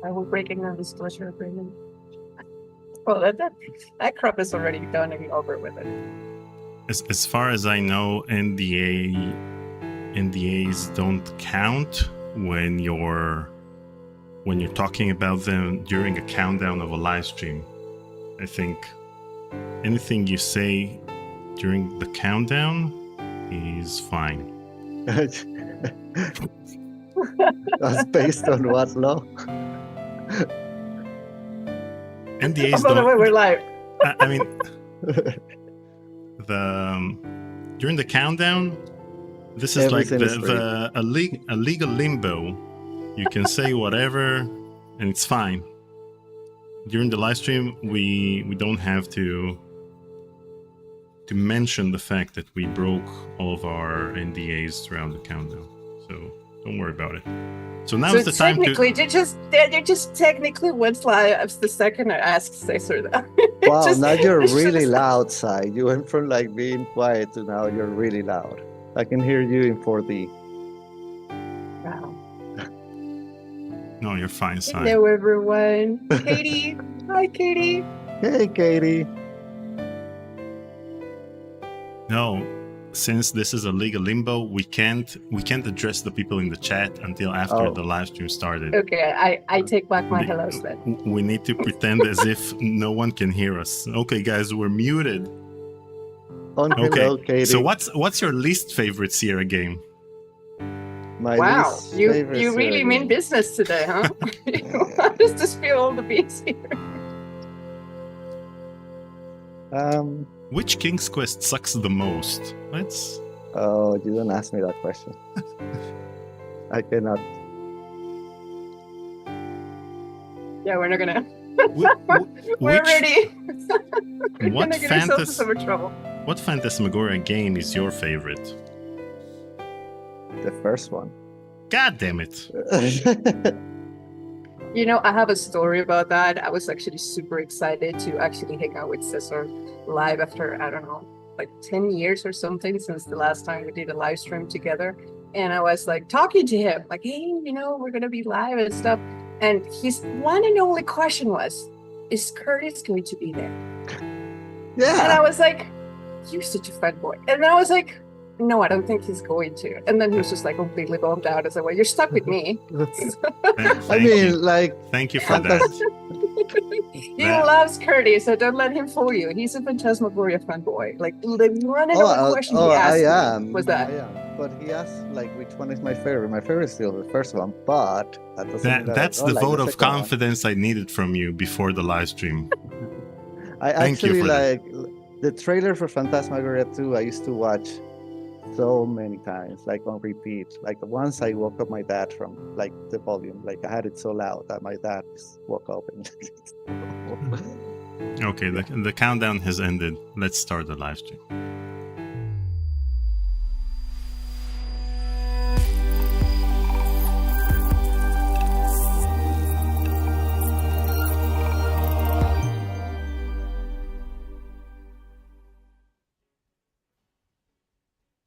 Are we breaking a disclosure agreement? Well, that crap is already done and over with it. As far as I know, NDAs don't count when you're talking about them during a countdown of a live stream. I think anything you say during the countdown is fine. That's based on what law? NDAs By the don't. way, we're live. I mean, during the countdown, this is like a legal limbo. You can say whatever, and it's fine. During the live stream, we don't have to mention the fact that we broke all of our NDAs throughout the countdown. So don't worry about it. So now is the time to... They just technically went live the second I asked Cesar that. Wow, now you're really loud, Sai. You went from like being quiet to now you're really loud. I can hear you in 4D. Wow. No, you're fine, Sai. Hello, everyone. Katie. Hi, Katie. Hey, Katie. No, since this is a legal limbo, we can't address the people in the chat until after the live stream started. Okay, I take back my hellos then. We need to pretend as if no one can hear us. Okay, guys, we're muted. Okay, hello, Katie. So what's your least favorite Sierra game? Wow, you really mean business today, huh? How does this feel all the beats here? Which King's Quest sucks the most? Oh, you don't ask me that question. I cannot. Yeah, we're not gonna. We're ready. We're gonna get ourselves in so much trouble. What Phantasmagoria game is your favorite? The first one. God damn it. You know, I have a story about that. I was actually super excited to actually hang out with Cesar live after, I don't know, like 10 years or something since the last time we did a live stream together. And I was like talking to him, like, hey, you know, we're going to be live and stuff. And his one and only question was, is Curtis going to be there? Yeah. And I was like, you're such a fun boy. And I was like, no, I don't think he's going to. And then he was just like completely bummed out. I said, well, you're stuck with me. Thank you for that. He loves Curtis, so don't let him fool you. He's a Phantasmagoria fanboy. Like the one and only question he asked me was that. I am. But he asked like which one is my favorite. My favorite is still the first one, but that's the vote of confidence I needed from you before the live stream. I actually like the trailer for Phantasmagoria 2. I used to watch so many times, like on repeat. Like once I woke up my dad from like the volume, like I had it so loud that my dad just woke up and okay, the countdown has ended. Let's start the live stream.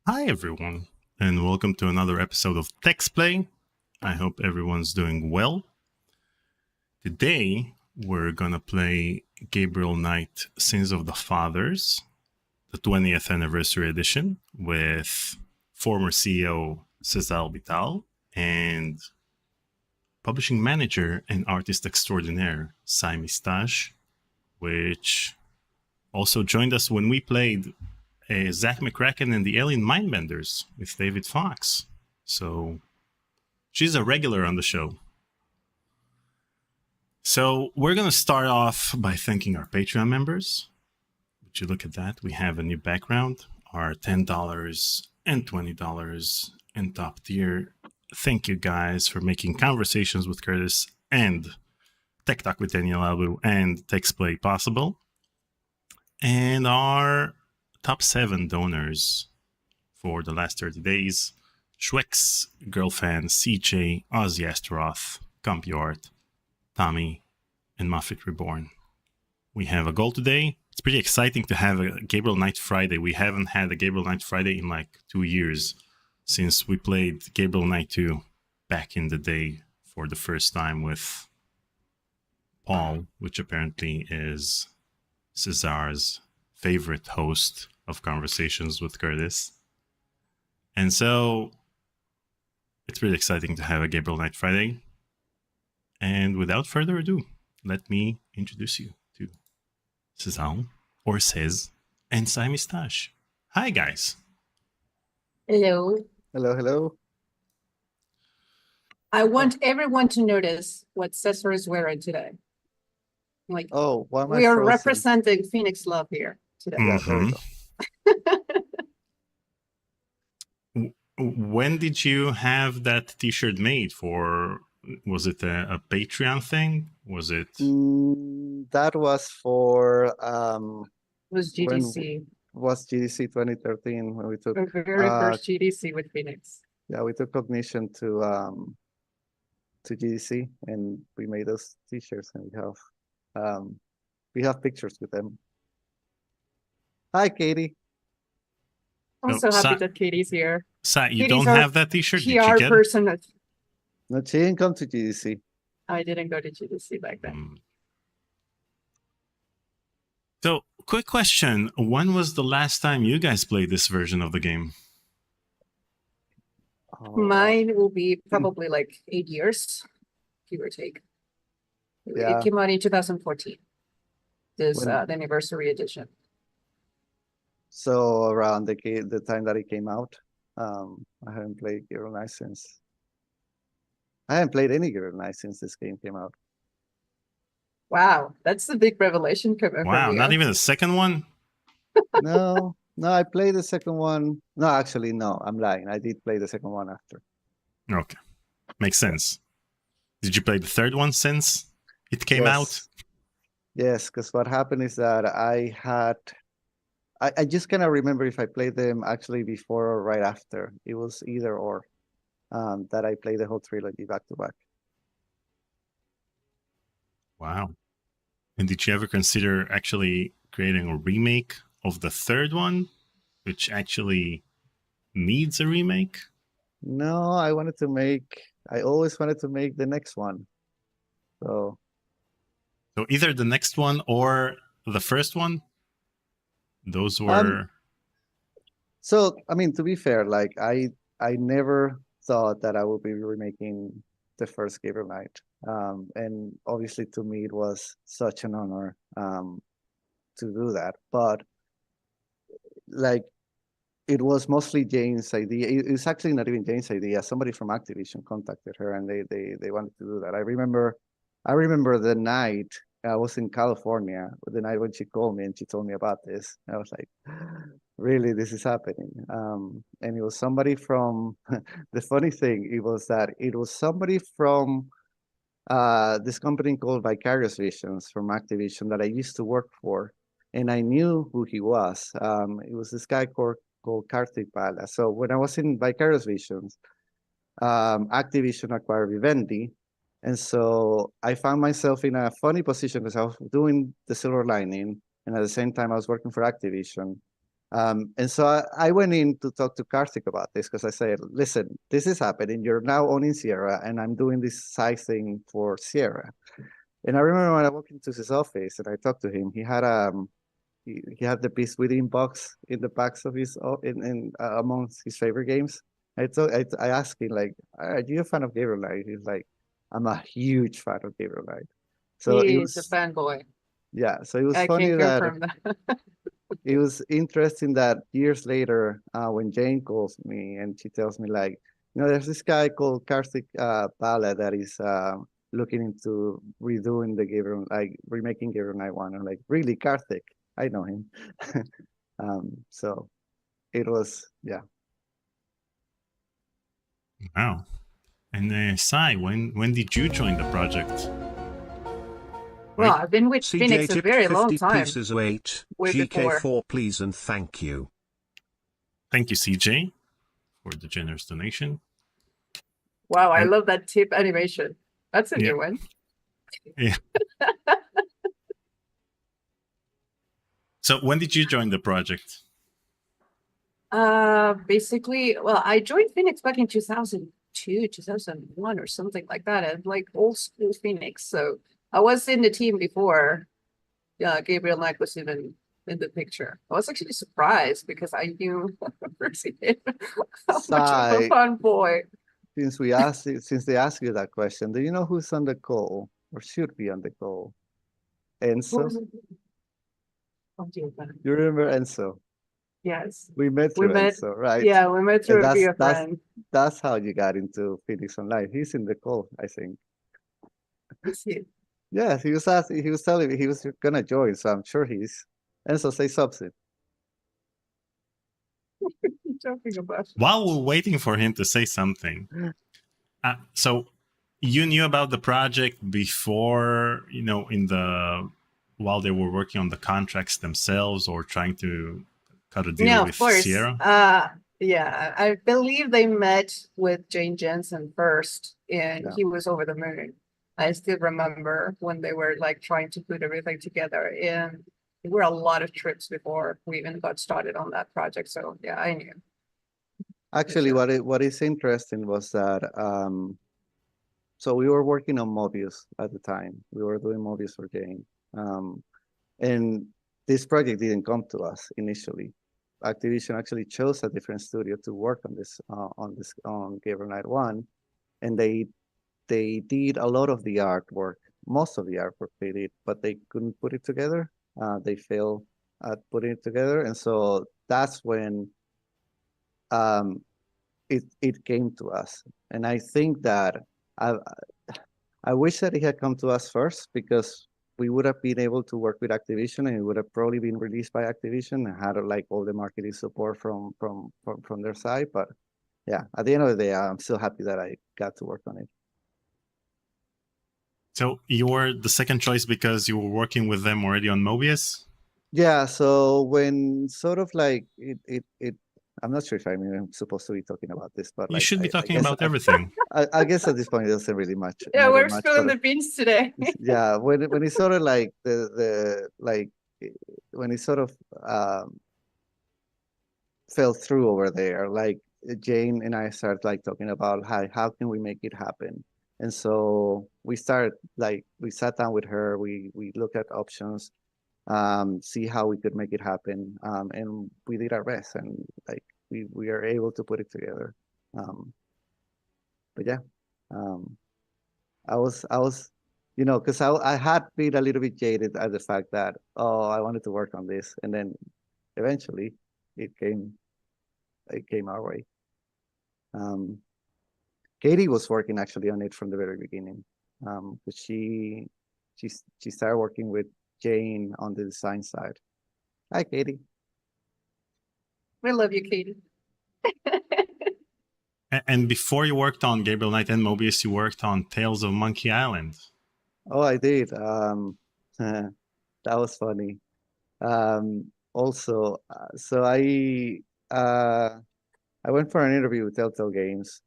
Hi everyone, and welcome to another episode of Text Play. I hope everyone's doing well. Today, we're gonna play Gabriel Knight Sins of the Fathers, the 20th anniversary edition, with former CEO Cesar Bittar and publishing manager and artist extraordinaire Mistage, which also joined us when we played Zach McCracken and the Alien Mindbenders with David Fox. So she's a regular on the show. So we're going to start off by thanking our Patreon members. Would you look at that? We have a new background. Our $10 and $20 and top tier. Thank you guys for making Conversations with Curtis and Tech Talk with Daniel Albu and Text Play possible. And our top 7 donors for the last 30 days: Schwex, Girlfan, CJ, Ozzy Astaroth, CompuArt, Tommy, and Muffet Reborn. We have a goal today. It's pretty exciting to have a Gabriel Knight Friday. We haven't had a Gabriel Knight Friday in like 2 years since we played Gabriel Knight 2 back in the day for the first time with Paul, which apparently is Cesar's favorite host of Conversations with Curtis. And so it's really exciting to have a Gabriel Night Friday. And without further ado, let me introduce you to Cesar, or Cez, and Mistage. Hi, guys. Hello. Hello, hello. I want everyone to notice what Cesar is wearing today. Like, why am we I are frozen? representing Phoenix love here today. Yeah, there we go. When did you have that T-shirt made for? Was it a Patreon thing? Was it? That was for It was GDC. Was GDC 2013 when we took Our very first GDC with Phoenix. Yeah, we took cognition to GDC, and we made those T-shirts, and we have pictures with them. Hi, Katie. I'm so happy that Katie's here. You Katie's don't have that T-shirt? PR Did you get person. No, she didn't come to GDC. I didn't go to GDC back then. So, quick question. When was the last time you guys played this version of the game? Mine will be probably like 8 years, give or take. Yeah. It came out in 2014. This the anniversary edition. So around the time that it came out, I haven't played Gabriel Night since. I haven't played any Gabriel Night since this game came out. Wow, that's the big revelation coming. Wow, not even the second one? No, I played the second one. No, actually, no, I'm lying. I did play the second one after. Okay, makes sense. Did you play the third one since it came out? Yes, because what happened is that I just cannot remember if I played them actually before or right after. It was either or that I played the whole trilogy back to back. Wow. And did you ever consider actually creating a remake of the third one, which actually needs a remake? No, I always wanted to make the next one. So either the next one or the first one? Those were... So, I mean, to be fair, like I never thought that I would be remaking the first Gabriel Night. And obviously to me, it was such an honor to do that. But like, it was mostly Jane's idea. It's actually not even Jane's idea. Somebody from Activision contacted her, and they wanted to do that. I remember the night I was in California, the night when she called me and she told me about this. I was like, really, this is happening. And it was somebody from, the funny thing, it was somebody from this company called Vicarious Visions from Activision that I used to work for. And I knew who he was. It was this guy called Karthik Bala. So when I was in Vicarious Visions, Activision acquired Vivendi. And so I found myself in a funny position because I was doing the Silver Lining, and at the same time I was working for Activision. And so I went in to talk to Karthik about this because I said, listen, this is happening. You're now owning Sierra, and I'm doing this side thing for Sierra. And I remember when I walked into his office and I talked to him, he had he had the Peace Within box in the backs of his amongst his favorite games. I asked him, like, are you a fan of Gabriel Knight? He's like, I'm a huge fan of Gabriel Knight. So he's a fanboy. Yeah, so it was funny that it was interesting that years later, when Jane calls me and she tells me, like, there's this guy called Karthik Bala that is looking into redoing the Gabriel, like remaking Gabriel Knight 1. I'm like, really, Karthik? I know him. So it was, yeah. Wow. And Sai, when did you join the project? Well, I've been with Phoenix a very long time. Pieces of 8, GK4 please and thank you. Thank you, CJ, for the generous donation. Wow, I love that tip animation. That's a new one. Yeah. So when did you join the project? Basically, well, I joined Phoenix back in 2002, 2001 or something like that. And like old school Phoenix. So I was in the team before Gabriel Knight was even in the picture. I was actually surprised because I knew how much of a fun boy. Since they asked you that question, do you know who's on the call or should be on the call? Enzo. You remember Enzo? Yes. We met through Enzo, right? Yeah, we met through a friend. That's how you got into Phoenix Online. He's in the call, I think. Is he? Yeah, he was telling me he was gonna join, so I'm sure he's. Enzo, say something. Talking about. While we're waiting for him to say something, so you knew about the project before, while they were working on the contracts themselves or trying to cut a deal with Sierra? Yeah, I believe they met with Jane Jensen first, and he was over the moon. I still remember when they were like trying to put everything together, and there were a lot of trips before we even got started on that project. So yeah, I knew. Actually, what is interesting was that so we were working on Mobius at the time. We were doing Mobius for Jane, and this project didn't come to us initially. Activision actually chose a different studio to work on Gabriel Knight 1, and they did a lot of the artwork, most of the artwork they did, but they couldn't put it together. They failed at putting it together, and so that's when it came to us. And I think that I wish that it had come to us first, because we would have been able to work with Activision, and it would have probably been released by Activision and had like all the marketing support from their side. But yeah, at the end of the day, I'm still happy that I got to work on it. So you were the second choice because you were working with them already on Mobius? Yeah, so when sort of like it I'm not sure if I'm supposed to be talking about this, but you should be talking about everything. I guess at this point it doesn't really much. Yeah, we're spilling the beans today. Yeah, when it sort of like when it sort of fell through over there, like Jane and I started like talking about how can we make it happen. And so we sat down with her, we looked at options, see how we could make it happen, and we did our best, and like we are able to put it together. But yeah, I was because I had been a little bit jaded at the fact that I wanted to work on this, and then eventually it came our way. Katie was working actually on it from the very beginning, because she started working with Jane on the design side. Hi, Katie. We love you, Katie. And before you worked on Gabriel Knight and Mobius, you worked on Tales of Monkey Island. Oh, I did. That was funny. Also, so I went for an interview with Telltale Games,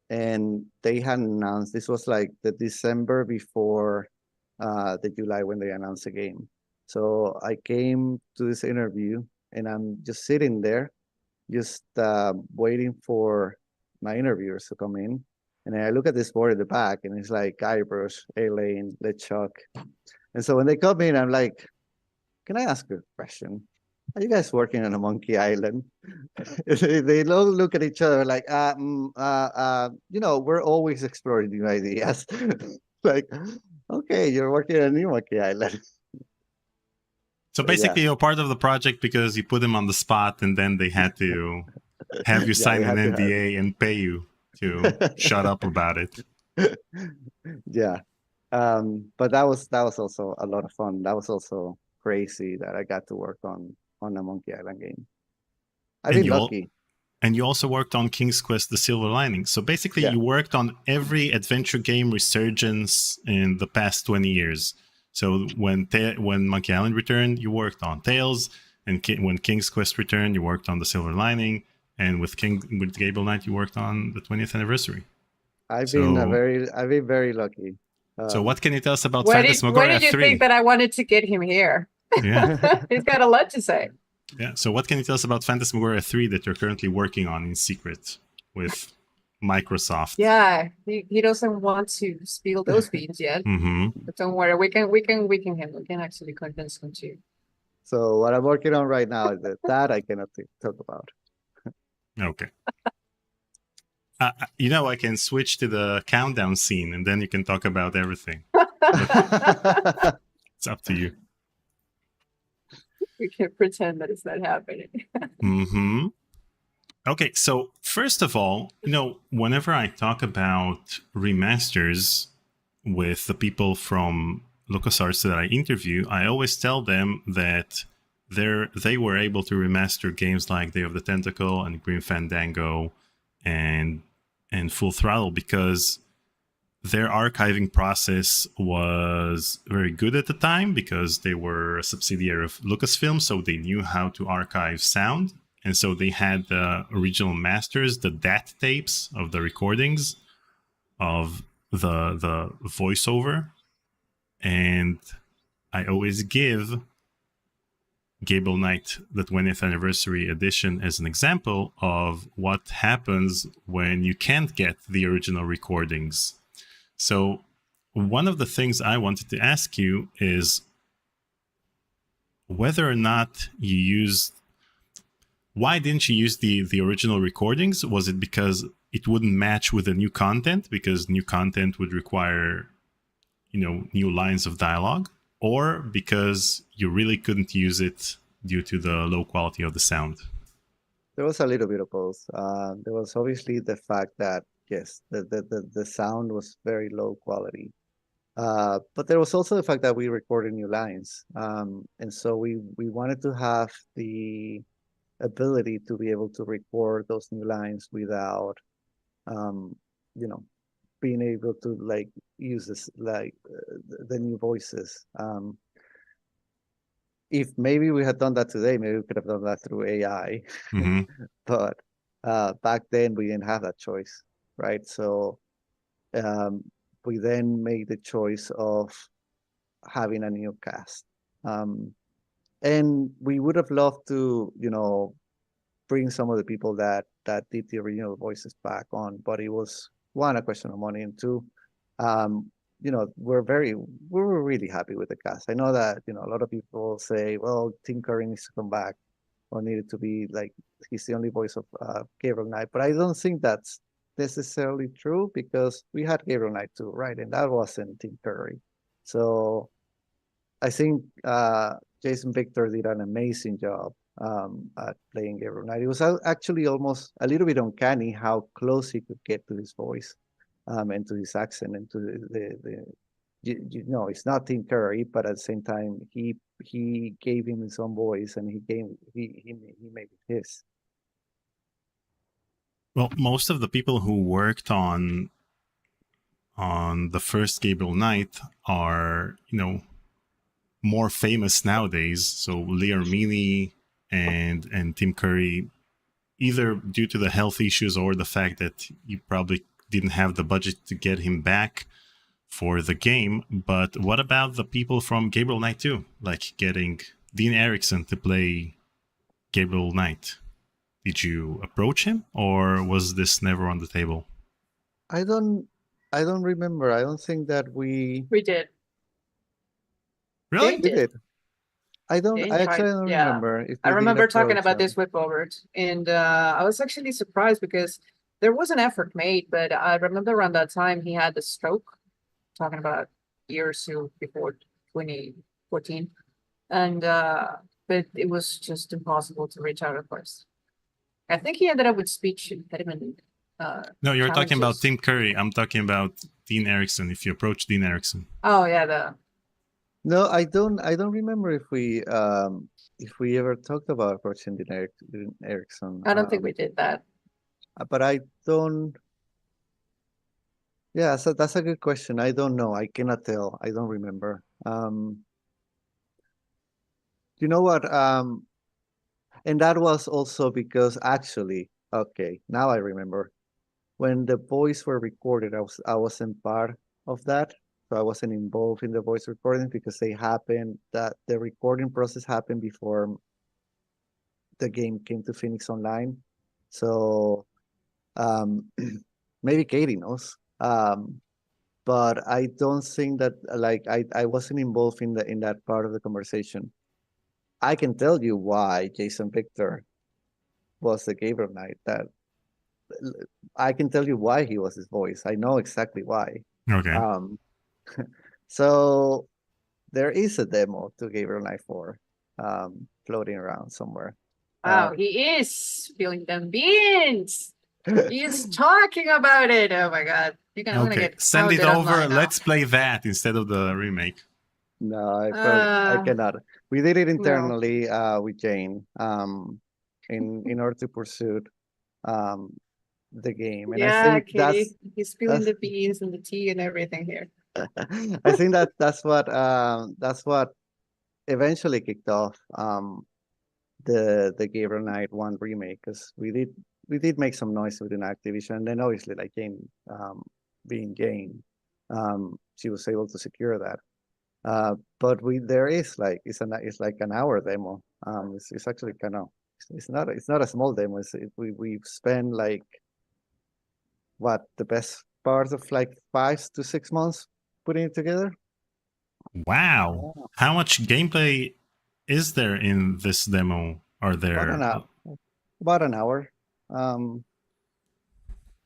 and they hadn't announced. This was like the December before the July when they announced the game. So I came to this interview, and I'm just sitting there, just waiting for my interviewers to come in. And I look at this board at the back, and it's like Guybrush, Elaine, LeChuck. And so when they come in, I'm like, can I ask you a question? Are you guys working on a Monkey Island? They all look at each other like, we're always exploring new ideas. Like, okay, you're working on a new Monkey Island. So basically, you're part of the project because you put them on the spot, and then they had to have you sign an NDA and pay you to shut up about it. Yeah, but that was also a lot of fun. That was also crazy that I got to work on a Monkey Island game. I've been lucky. And you also worked on King's Quest: The Silver Lining. So basically, you worked on every adventure game resurgence in the past 20 years. So when Monkey Island returned, you worked on Tales, and when King's Quest returned, you worked on The Silver Lining, and with Gabriel Knight, you worked on the 20th anniversary. I've been very lucky. So what can you tell us about Phantasmagoria 3? Why did you think that I wanted to get him here? Yeah. He's got a lot to say. Yeah. So what can you tell us about Phantasmagoria 3 that you're currently working on in secret with Microsoft. Yeah, he doesn't want to spill those beans yet. But don't worry, we can actually convince him to. So what I'm working on right now is that I cannot talk about. Okay. I can switch to the countdown scene, and then you can talk about everything. It's up to you. We can pretend that it's not happening. Okay, so first of all, whenever I talk about remasters with the people from LucasArts that I interview, I always tell them that they were able to remaster games like Day of the Tentacle and Grim Fandango and Full Throttle because their archiving process was very good at the time because they were a subsidiary of Lucasfilm, so they knew how to archive sound. And so they had the original masters, the DAT tapes of the recordings of the voiceover. And I always give Gabriel Knight, the 20th anniversary edition, as an example of what happens when you can't get the original recordings. So one of the things I wanted to ask you is whether or not you used... Why didn't you use the original recordings? Was it because it wouldn't match with the new content? Because new content would require, new lines of dialogue? Or because you really couldn't use it due to the low quality of the sound? There was a little bit of both. There was obviously the fact that, yes, the sound was very low quality. But there was also the fact that we recorded new lines. And so we wanted to have the ability to be able to record those new lines without, being able to use this the new voices. If maybe we had done that today, maybe we could have done that through AI. But back then we didn't have that choice, right? So we then made the choice of having a new cast. And we would have loved to, bring some of the people that did the original voices back on, but it was one, a question of money, and two, we were really happy with the cast. I know that, a lot of people say, well, Tim Curry needs to come back or needed to be he's the only voice of Gabriel Knight, but I don't think that's necessarily true because we had Gabriel Knight too, right? And that wasn't Tim Curry. So I think Jason Victor did an amazing job at playing Gabriel Knight. It was actually almost a little bit uncanny how close he could get to his voice and to his accent and to it's not Tim Curry, but at the same time he gave him his own voice and he made it his. Well, most of the people who worked on the first Gabriel Knight are, more famous nowadays. So Lee Armini and Tim Curry, either due to the health issues or the fact that you probably didn't have the budget to get him back for the game. But what about the people from Gabriel Knight 2? Like getting Dean Erickson to play Gabriel Knight. Did you approach him or was this never on the table? I don't remember. I don't think that we did. Really? We did. I actually don't remember. If I remember talking about this with Robert, and I was actually surprised because there was an effort made, but I remember around that time he had a stroke, talking about a year or so before 2014, and but it was just impossible to reach out at first. I think he ended up with speech impediment. No, you're talking about Tim Curry. I'm talking about Dean Erickson. If you approach Dean Erickson. Oh yeah, No, I don't remember if we ever talked about approaching Dean Erickson. I don't think we did that. But I don't. Yeah, so that's a good question. I don't know. I cannot tell. I don't remember. You know what? And that was also because actually, okay, now I remember. When the voice were recorded, I wasn't part of that. So I wasn't involved in the voice recording because the recording process happened before the game came to Phoenix Online. So maybe Katie knows. But I don't think that like I wasn't involved in that part of the conversation. I can tell you why Jason Victor was the Gabriel Knight. That I can tell you why he was his voice. I know exactly why. Okay. So there is a demo to Gabriel Knight 4 floating around somewhere. Wow, he is spilling them beans. He's talking about it. Oh my god. I'm gonna get send it over. Now. Let's play that instead of the remake. No, I cannot. We did it internally with Jane in order to pursue the game. And I think Katie, he's spilling the beans and the tea and everything here. I think that's what eventually kicked off the Gabriel Knight 1 remake, because we did make some noise within Activision, and then obviously like Jane being Jane, she was able to secure that. But there is like it's like an hour demo. It's actually kind of it's not a small demo. We spend like what the best part of like 5 to 6 months putting it together. Wow. How much gameplay is there in this demo? Are there about an hour,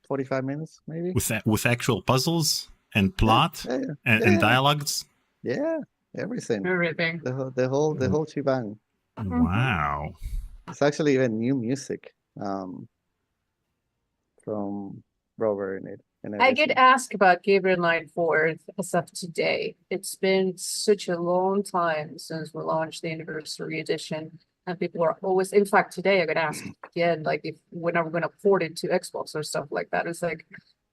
45 minutes maybe, with actual puzzles and plot and dialogues? Yeah, everything. The whole shebang. Wow. It's actually even new music from Robert in it. I get asked about Gabriel Knight 4 as of today. It's been such a long time since we launched the anniversary edition, and people are always, in fact, today I got asked again, like when are we going to port it to Xbox or stuff like that. It's like,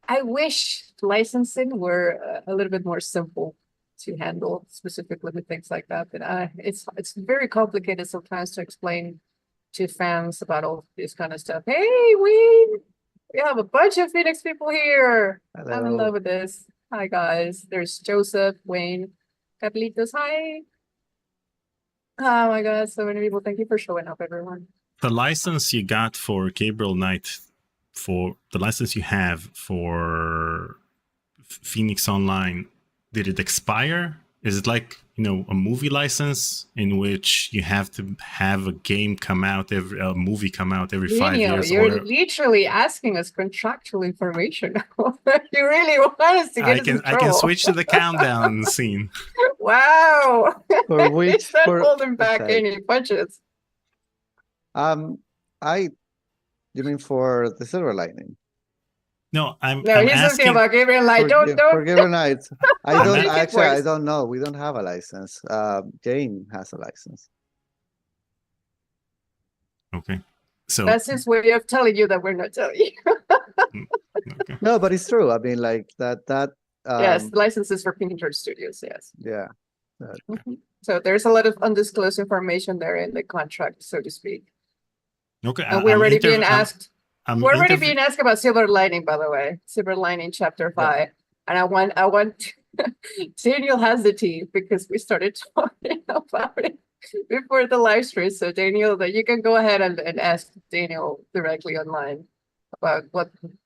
I wish licensing were a little bit more simple to handle, specifically with things like that. But it's very complicated sometimes to explain to fans about all this kind of stuff. Hey, we have a bunch of Phoenix people here. Hello. I'm in love with this. Hi, guys. There's Joseph, Wayne, Carlitos. Hi. Oh my God, so many people. Thank you for showing up, everyone. The license you got for Gabriel Knight, for the license you have for Phoenix Online, did it expire? Is it like, a movie license in which you have to have a game come out a movie come out every 5 years? You're literally asking us contractual information. You really want us to get I can switch to the countdown scene. Wow. For which? It's not holding back any budgets. You mean for the Silver Lightning? No, I'm he's asking asking about Gabriel Knight. For Gabriel Knight. I don't know. We don't have a license. Jane has a license. Okay. So that's his way of telling you that we're not telling you. Okay. No, but it's true. I mean, like that yes, licenses for Pinterest Studios, yes. Yeah. So there's a lot of undisclosed information there in the contract, so to speak. Okay. And we're already being asked. We're already being asked about Silver Lining, by the way. Silver Lining Chapter 5. Yeah. And I want Daniel has the tea because we started talking about it before the live stream. So Daniel, you can go ahead and ask Daniel directly online about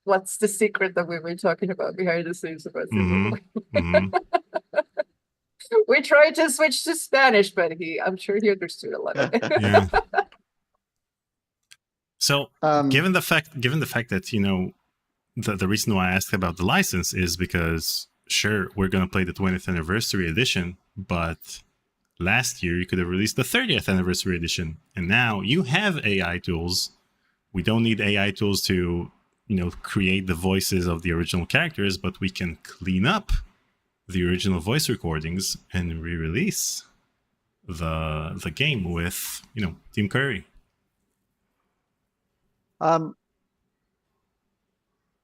what's the secret that we were talking about behind the scenes about Silver Lining. We tried to switch to Spanish, but I'm sure he understood a lot of it. Yeah. So, given the fact that the reason why I asked about the license is because sure, we're gonna play the 20th anniversary edition, but last year you could have released the 30th anniversary edition, and now you have AI tools. We don't need AI tools to create the voices of the original characters, but we can clean up the original voice recordings and re-release the game with Tim Curry. I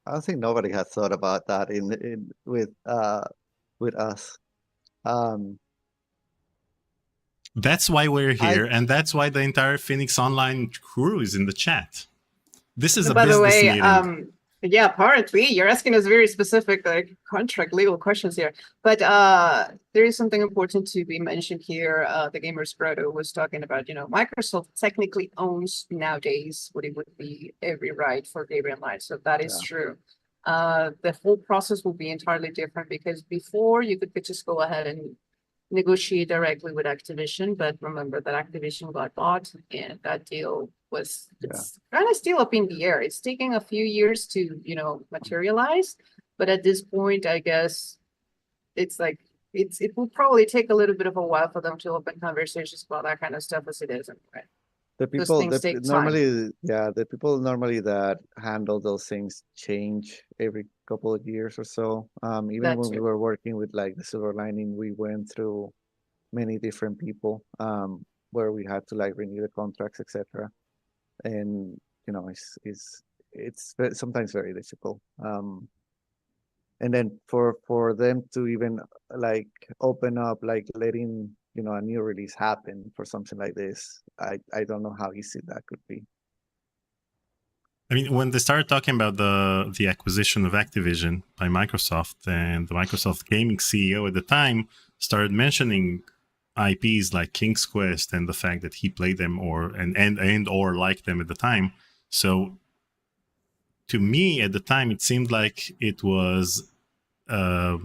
don't think nobody has thought about that with us. That's why we're here, and that's why the entire Phoenix Online crew is in the chat. This is a business meeting. Yeah, apparently you're asking us very specific contract legal questions here, but there is something important to be mentioned here. The Gamers Proto was talking about, Microsoft technically owns nowadays what it would be every right for Gabriel Knight, so that is true. the whole process will be entirely different, because before you could just go ahead and negotiate directly with Activision, but remember that Activision got bought, and that deal was, it's kind of still up in the air. It's taking a few years to, materialize, but at this point, I guess it's like, it will probably take a little bit of a while for them to open conversations about that kind of stuff, as it is anyway. The people normally, the people normally that handle those things change every couple of years or so. Even when we were working with like the Silver Lining, we went through many different people where we had to like renew the contracts, etc. And it's sometimes very difficult. And then for them to even like open up, like letting a new release happen for something like this, I don't know how easy that could be. I mean, when they started talking about the acquisition of Activision by Microsoft, and the Microsoft gaming CEO at the time started mentioning IPs like King's Quest and the fact that he played them or liked them at the time. So to me at the time, it seemed like it was a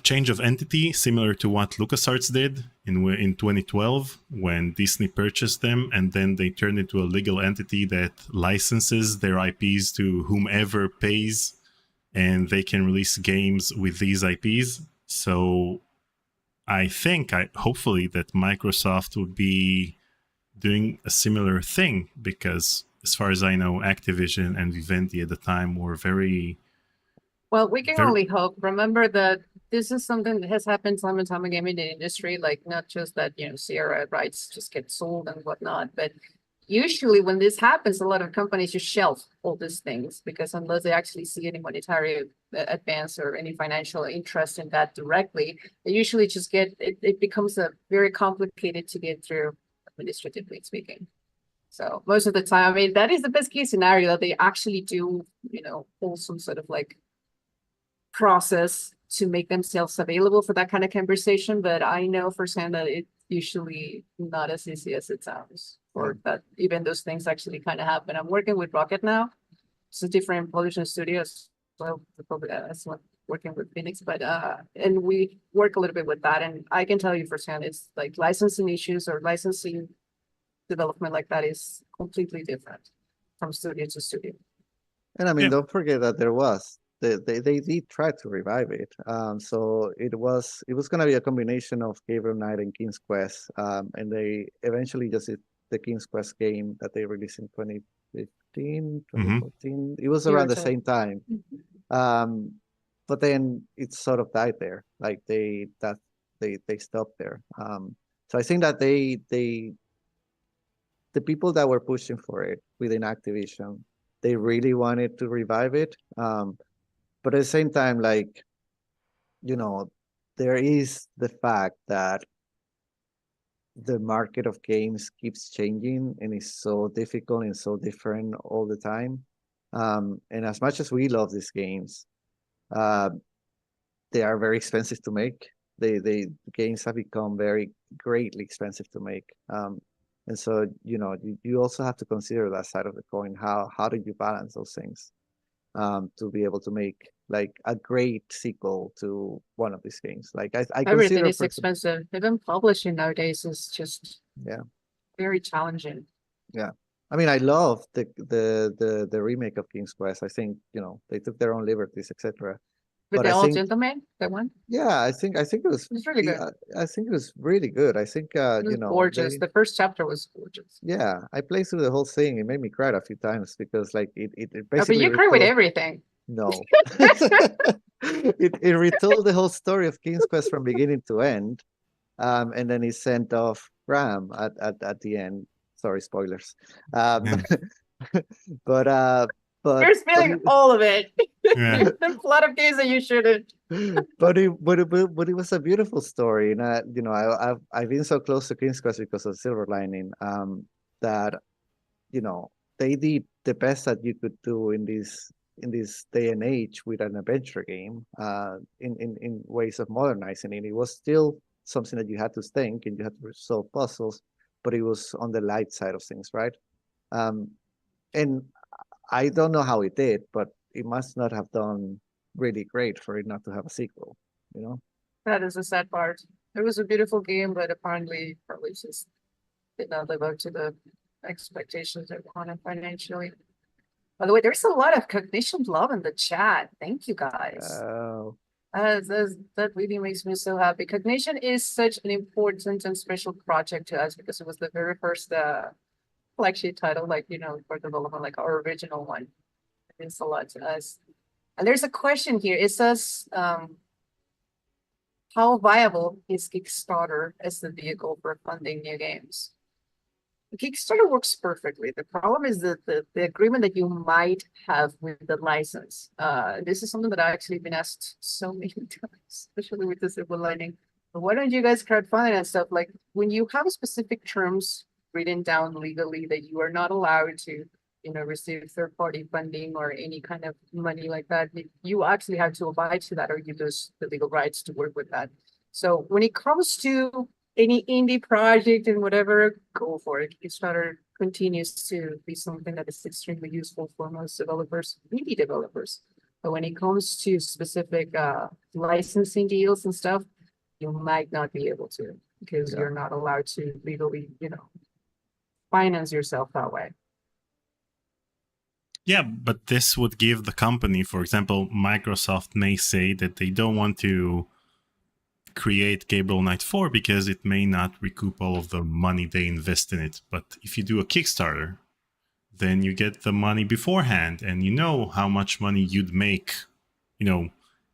change of entity similar to what LucasArts did in 2012 when Disney purchased them, and then they turned into a legal entity that licenses their IPs to whomever pays, and they can release games with these IPs. So I think, hopefully, that Microsoft would be doing a similar thing, because as far as I know, Activision and Vivendi at the time were very... Well, we can only hope. Remember that this is something that has happened time and time again in the industry, like not just that, Sierra rights just get sold and whatnot, but usually when this happens, a lot of companies just shelve all these things, because unless they actually see any monetary advance or any financial interest in that directly, they usually just it becomes a very complicated to get through, administratively speaking. So most of the time, I mean, that is the best case scenario, that they actually do, hold some sort of like process to make themselves available for that kind of conversation. But I know firsthand that it's usually not as easy as it sounds, or that even those things actually kind of happen. I'm working with Rocket now. It's a different production studios. So probably that's what working with Phoenix, but and we work a little bit with that. And I can tell you firsthand, it's like licensing issues or licensing development like that is completely different from studio to studio. And I mean, don't forget that there was they did try to revive it. So it was going to be a combination of Gabriel Knight and King's Quest, and they eventually just did the King's Quest game that they released in 2015, 2014. It was around the same time. But then it sort of died there. Like they stopped there. So I think that the people that were pushing for it within Activision, they really wanted to revive it. But at the same time, like, there is the fact that the market of games keeps changing and is so difficult and so different all the time. And as much as we love these games, they are very expensive to make. The games have become very greatly expensive to make. And so, you also have to consider that side of the coin. How do you balance those things to be able to make like a great sequel to one of these games? Like I everything is expensive. Even publishing nowadays is just very challenging. Yeah. I mean, I love the remake of King's Quest. I think, they took their own liberties, etc. But the Old Gentleman, that one? Yeah, I think it was really good. I think it was really good. I think gorgeous. The first chapter was gorgeous. Yeah, I played through the whole thing. It made me cry a few times because like it basically. But you cry with everything. No. it retold the whole story of King's Quest from beginning to end. And then he sent off Graham at the end. Sorry, spoilers. But you're spilling all of it. Yeah. There's a lot of games that you shouldn't. But it was a beautiful story, and I've been so close to King's Quest because of Silver Lining. That they did the best that you could do in this day and age with an adventure game. In ways of modernizing it, it was still something that you had to think and you had to solve puzzles, but it was on the light side of things, right? And I don't know how it did, but it must not have done really great for it not to have a sequel, you know? That is the sad part. It was a beautiful game, but apparently probably just did not live up to the expectations they wanted financially. By the way, there's a lot of cognition love in the chat. Thank you guys. That really makes me so happy. Cognition is such an important and special project to us because it was the very first flagship title, like, for development, like our original one. It means a lot to us. And there's a question here. It says, how viable is Kickstarter as the vehicle for funding new games? Kickstarter works perfectly. The problem is that the agreement that you might have with the license. This is something that I've actually been asked so many times, especially with the silver lining. But why don't you guys crowdfund and stuff? Like when you have specific terms written down legally that you are not allowed to, receive third-party funding or any kind of money like that, you actually have to abide to that or you lose the legal rights to work with that. So when it comes to any indie project and whatever, go for it. Kickstarter continues to be something that is extremely useful for most developers, indie developers. But when it comes to specific licensing deals and stuff, you might not be able to because you're not allowed to legally, finance yourself that way. Yeah, but this would give the company, for example, Microsoft may say that they don't want to create Gabriel Knight 4 because it may not recoup all of the money they invest in it. But if you do a Kickstarter, then you get the money beforehand and you know how much money you'd make.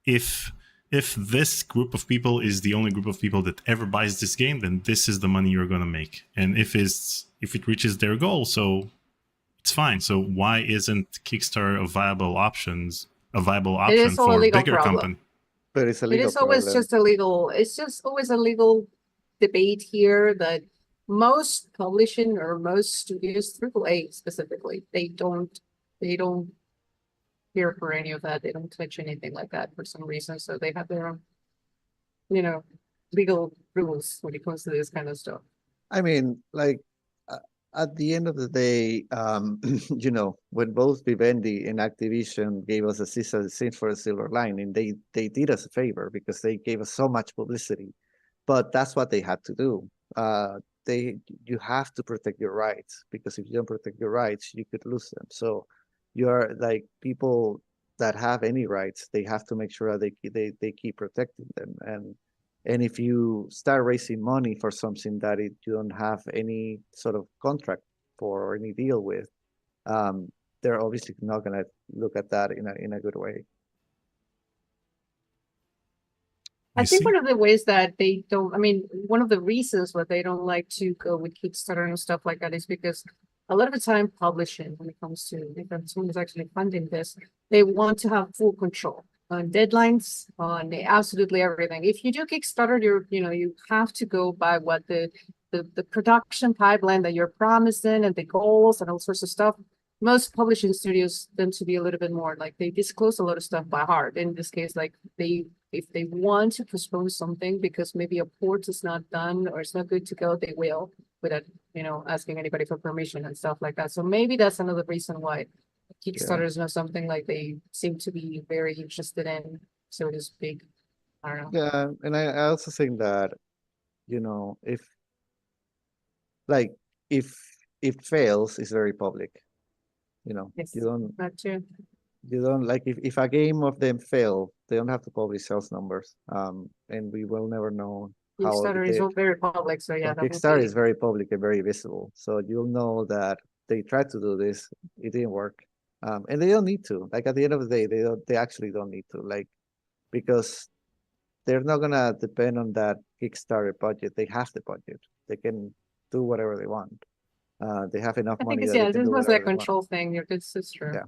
If this group of people is the only group of people that ever buys this game, then this is the money you're going to make. And if it reaches their goal, so it's fine. So why isn't Kickstarter a viable option for a bigger company? But it's a legal problem. It's just always a legal debate here that most publishing or most studios, AAA specifically, they don't care for any of that. They don't touch anything like that for some reason. So they have their own, legal rules when it comes to this kind of stuff. I mean, like at the end of the day, when both Vivendi and Activision gave us a Cesar for a Silver Lining, they did us a favor because they gave us so much publicity. But that's what they had to do. You have to protect your rights because if you don't protect your rights, you could lose them. So you're like people that have any rights, they have to make sure that they keep protecting them. And if you start raising money for something that you don't have any sort of contract for or any deal with, they're obviously not going to look at that in a good way. I think one of the ways that they don't, one of the reasons why they don't like to go with Kickstarter and stuff like that is because a lot of the time publishing, when it comes to if someone is actually funding this, they want to have full control on deadlines, on absolutely everything. If you do Kickstarter, you have to go by what the production pipeline that you're promising and the goals and all sorts of stuff. Most publishing studios tend to be a little bit more like they disclose a lot of stuff by heart. In this case, like if they want to postpone something because maybe a port is not done or it's not good to go, they will without asking anybody for permission and stuff like that. So maybe that's another reason why Kickstarter is not something like they seem to be very interested in, so to speak. I don't know. Yeah, and I also think that if it fails, it's very public. Yes, you don't not true. You don't like if a game of them fail, they don't have to publish sales numbers. And we will never know how Kickstarter is very public, so yeah. Kickstarter is very public and very visible. So you'll know that they tried to do this, it didn't work. And they don't need to. Like at the end of the day, they actually don't need to. Like because they're not gonna depend on that Kickstarter budget. They have the budget. They can do whatever they want. They have enough money. I think this was a control thing. This is true. Yeah.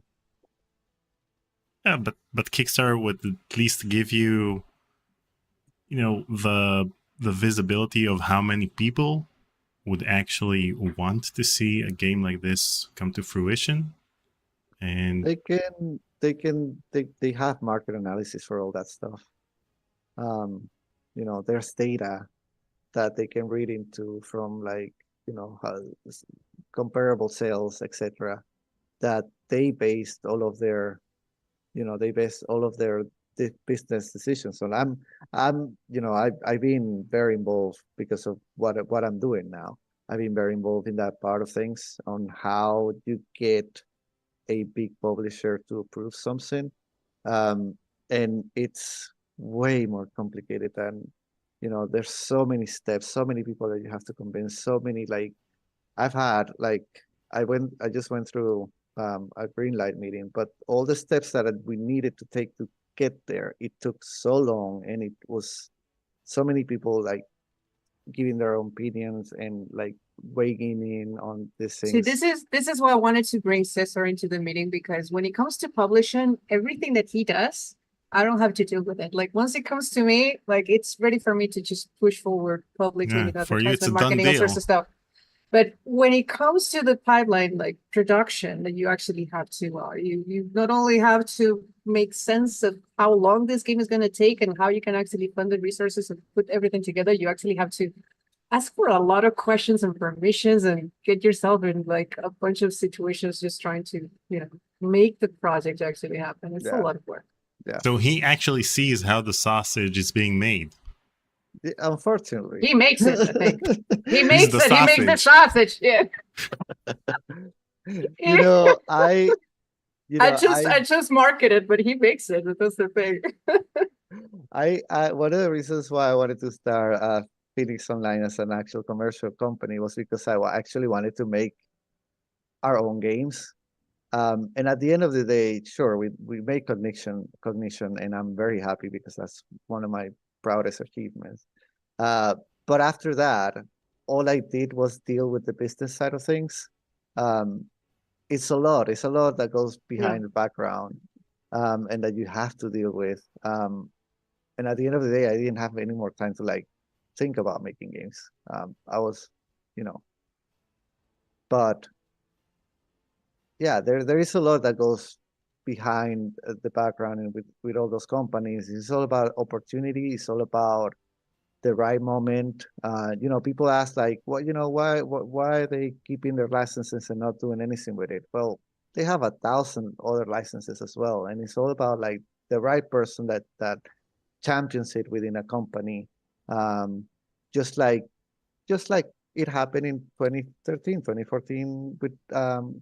Yeah, but Kickstarter would at least give you, the visibility of how many people would actually want to see a game like this come to fruition. And they have market analysis for all that stuff. There's data that they can read into from comparable sales, etc. That they based all of their they base all of their business decisions on. I've been very involved because of what I'm doing now. I've been very involved in that part of things on how you get a big publisher to approve something. And it's way more complicated than, there's so many steps, so many people that you have to convince, so many, I've had, I just went through a green light meeting, but all the steps that we needed to take to get there, it took so long, and it was so many people giving their own opinions and weighing in on these things. See, this is why I wanted to bring Cesar into the meeting, because when it comes to publishing, everything that he does, I don't have to deal with it. Once it comes to me, it's ready for me to just push forward publicly, for you, it's a done marketing, all deal. sorts of stuff. But when it comes to the pipeline, production, that you actually have to, you not only have to make sense of how long this game is going to take and how you can actually fund the resources and put everything together, you actually have to ask for a lot of questions and permissions and get yourself in a bunch of situations just trying to, make the project actually happen. It's a lot of work. Yeah. So he actually sees how the sausage is being made. Unfortunately, he makes it. I think he makes it. Sausage. He makes the sausage. Yeah. I just market it, but he makes it. That's the thing. One of the reasons why I wanted to start Phoenix Online as an actual commercial company was because I actually wanted to make our own games. And at the end of the day, sure, we make cognition, and I'm very happy because that's one of my proudest achievements. But after that, all I did was deal with the business side of things. It's a lot that goes behind the background, and that you have to deal with. And at the end of the day, I didn't have any more time to think about making games. I was, but yeah, there is a lot that goes behind the background and with all those companies. It's all about opportunity. It's all about the right moment. People ask why are they keeping their licenses and not doing anything with it? Well, they have 1,000 other licenses as well, and it's all about the right person that champions it within a company. Just like it happened in 2013, 2014 with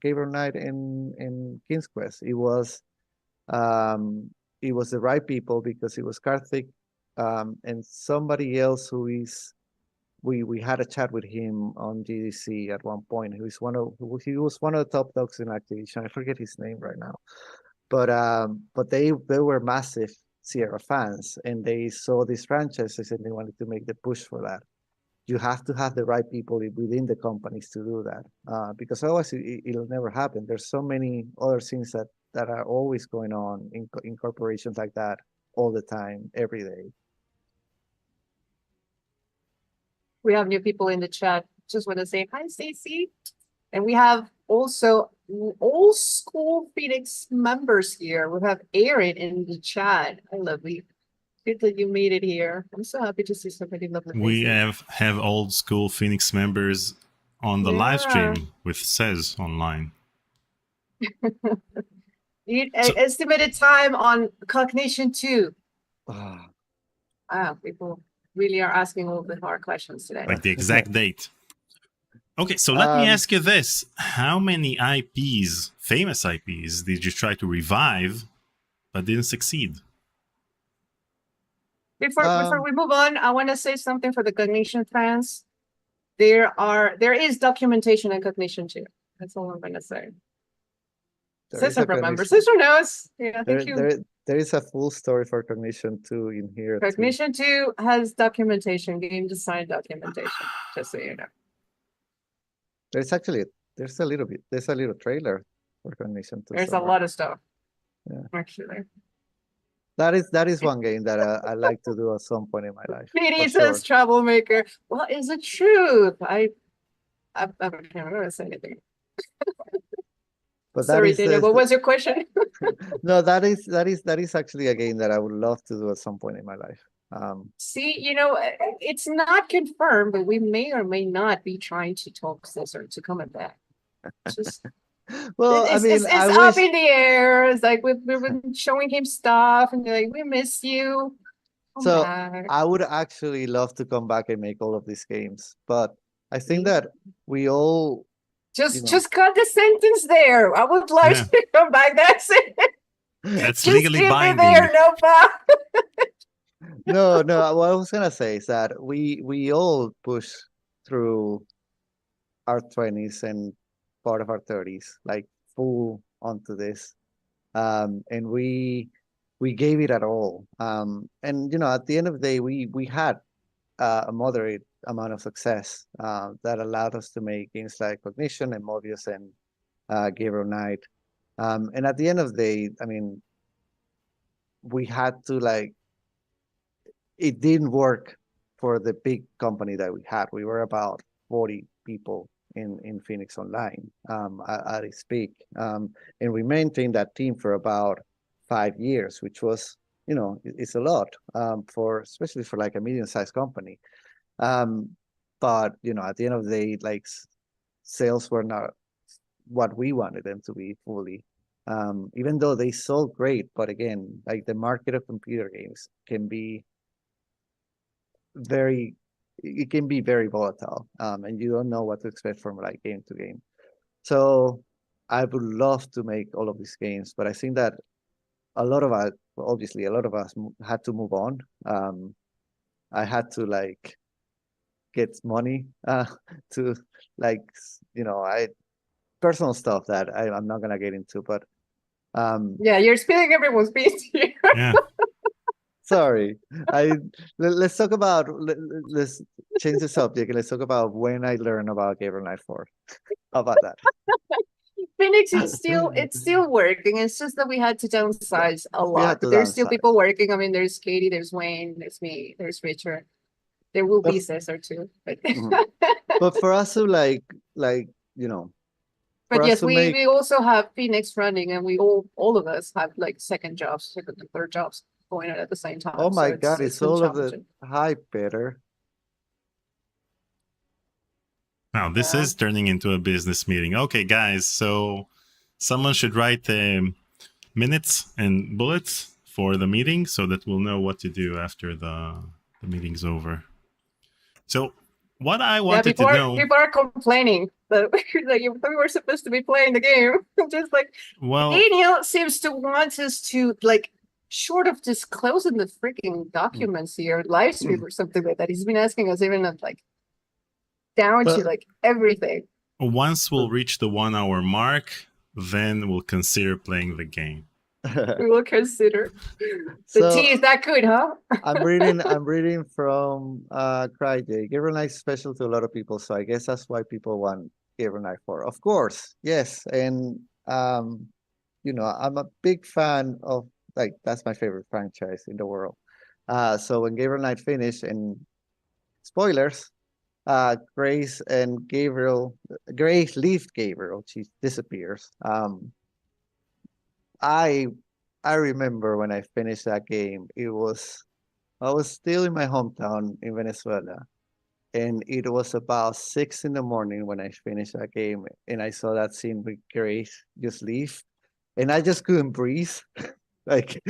Gabriel Knight in King's Quest. It was the right people because it was Karthik and somebody else who is. We had a chat with him on GDC at one point. He was one of the top dogs in Activision. I forget his name right now, but they were massive Sierra fans, and they saw these franchises and they wanted to make the push for that. You have to have the right people within the companies to do that, because otherwise it'll never happen. There's so many other things that are always going on in corporations like that all the time, every day. We have new people in the chat. Just want to say hi, Stacy. And we have also old school Phoenix members here. We have Aaron in the chat. Hi, lovely. Good that you made it here. I'm so happy to see so many lovely faces. We have old school Phoenix members on the live stream with Cez online. Estimated time on Cognition 2. People really are asking all the hard questions today. Like the exact date. Okay, so let me ask you this. How many IPs, famous IPs, did you try to revive but didn't succeed? Before we move on, I want to say something for the Cognition fans. There is documentation in Cognition 2. That's all I'm going to say. Cesar remembers. Cesar knows. Yeah, thank you. There is a full story for Cognition 2 in here. Cognition 2 has documentation, game design documentation, just so you know. There's a little trailer for Cognition 2. There's somewhere. A lot of stuff. Yeah. Actually. That is one game that I like to do at some point in my life. It says troublemaker. Well, is it truth? I'm not going to say anything. But sorry, Dana, what was your question? No, that is actually a game that I would love to do at some point in my life. See, it's not confirmed, but we may or may not be trying to talk Cesar to come back. Just Well, I mean, I it's up wish. in the air. It's like we've been showing him stuff, and they're like, "We miss you." Come So back. I would actually love to come back and make all of these games, but I think See? that we all, Just cut the sentence there. I would like Yeah, to come back. That's it. that's Just legally keep it binding. there. No problem. no. What I was gonna say is that we all push through our 20s and part of our 30s, like full onto this, and we gave it at all. And at the end of the day, we had a moderate amount of success that allowed us to make games like Cognition and Mobius and Gabriel Knight. And at the end of the day, I mean, we had to it didn't work for the big company that we had. We were about 40 people in Phoenix Online at its peak. And we maintained that team for about 5 years, which was, it's a lot especially for like a medium-sized company. But at the end of the day, like sales were not what we wanted them to be fully. Even though they sold great, but again, like the market of computer games can be very volatile, and you don't know what to expect from like game to game. So I would love to make all of these games, but I think that obviously a lot of us had to move on. I had to like get money to like I personal stuff that I'm not gonna get into, but Yeah, you're spilling everyone's beans here. Yeah. Sorry. Let's talk about let's change the subject and let's talk about when I learned about Gabriel Knight 4. How about that? Phoenix is still working. It's just that we had to downsize a We had lot. to But there's still downsize. people working. I mean, there's Katie, there's Wayne, there's me, there's Richard. There will be Cesar too. But, but for us to like but yes, we make... we also have Phoenix running, and we all of us have like second and third jobs going on at the same time. Oh my so God, it's it's been all of the... challenging. Hi, Peter. Now, this is turning into a business meeting. Okay, guys, so someone should write minutes and bullets for the meeting so that we'll know what to do after the meeting's over. So what I wanted to know... People are complaining that we were supposed to be playing the game. Just like, Daniel seems to want us to like short of disclosing the freaking documents here, live stream or something like that. He's been asking us even of like down to like everything. Once we'll reach the 1 hour mark, then we'll consider playing the game. We will consider. The tea is that good, huh? I'm reading from CryJ. Gabriel Knight is special to a lot of people, so I guess that's why people want Gabriel Knight 4. Of course, yes. And I'm a big fan of, like, that's my favorite franchise in the world. So when Gabriel Knight finished, and spoilers, Grace leaves Gabriel. She disappears. I remember when I finished that game, I was still in my hometown in Venezuela, and it was about 6 in the morning when I finished that game, and I saw that scene with Grace just leave, and I just couldn't breathe. like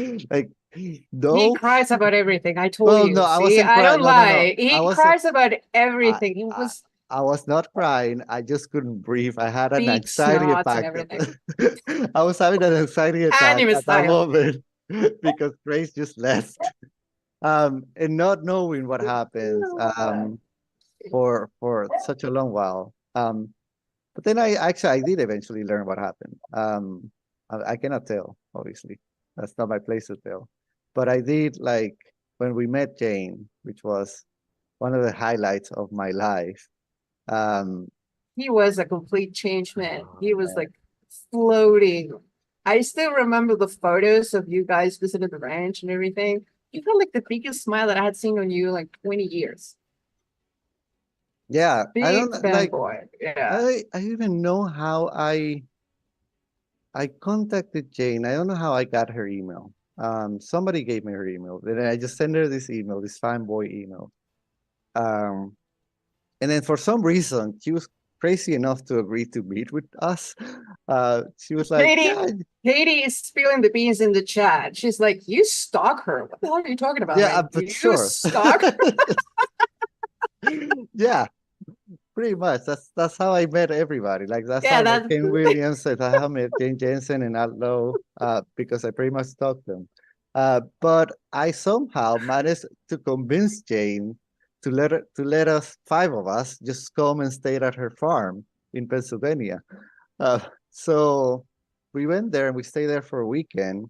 no. He cries about everything. I told you. No, I See, wasn't I crying. don't lie. No. He cries about everything. I was not crying. I just couldn't breathe. I had an anxiety snots attack. And everything. I was having an anxiety attack Anime at that style. moment because Grace just left. And not knowing what happens for such a long while. But then I did eventually learn what happened. I cannot tell, obviously. That's not my place to tell. But I did, like, when we met Jane, which was one of the highlights of my life. He was a complete change man. He was like floating. I still remember the photos of you guys visiting the ranch and everything. You had like the biggest smile that I had seen on you in like 20 years. Yeah, Big I don't fanboy. Yeah. I even know how I contacted Jane. I don't know how I got her email. Somebody gave me her email. Then I just sent her this email, this fanboy email. And then for some reason, she was crazy enough to agree to meet with us. She was like, yeah, Katie is spilling the beans in the chat. She's like, you stalk her. What the hell are you talking about? yeah, Like, but you sure. stalk her? Yeah, pretty much. That's how I met everybody. Like that's Yeah, how like that Ken Williams said I met Jane Jensen and Outlaw because I pretty much stalked them. But I somehow managed to convince Jane to let us 5 of us just come and stay at her farm in Pennsylvania. So we went there and we stayed there for a weekend.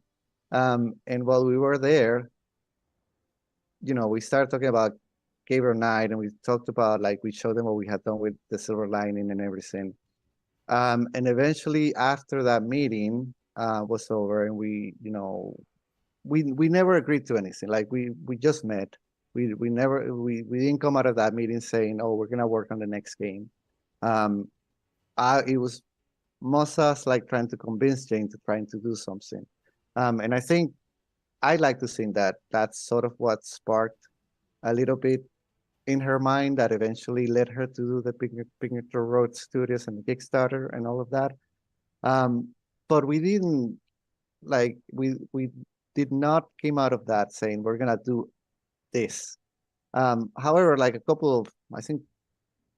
And while we were there, we started talking about Gabriel Knight, and we talked about like we showed them what we had done with the silver lining and everything. And eventually, after that meeting was over, and we never agreed to anything. Like we just met. We didn't come out of that meeting saying, "Oh, we're gonna work on the next game." Um, it was most of us like trying to convince Jane to trying to do something. And I think I like to think that that's sort of what sparked a little bit in her mind that eventually led her to do the Picnic Road Studios and Kickstarter and all of that. But we didn't we did not came out of that saying we're gonna do this. However, like a couple of I think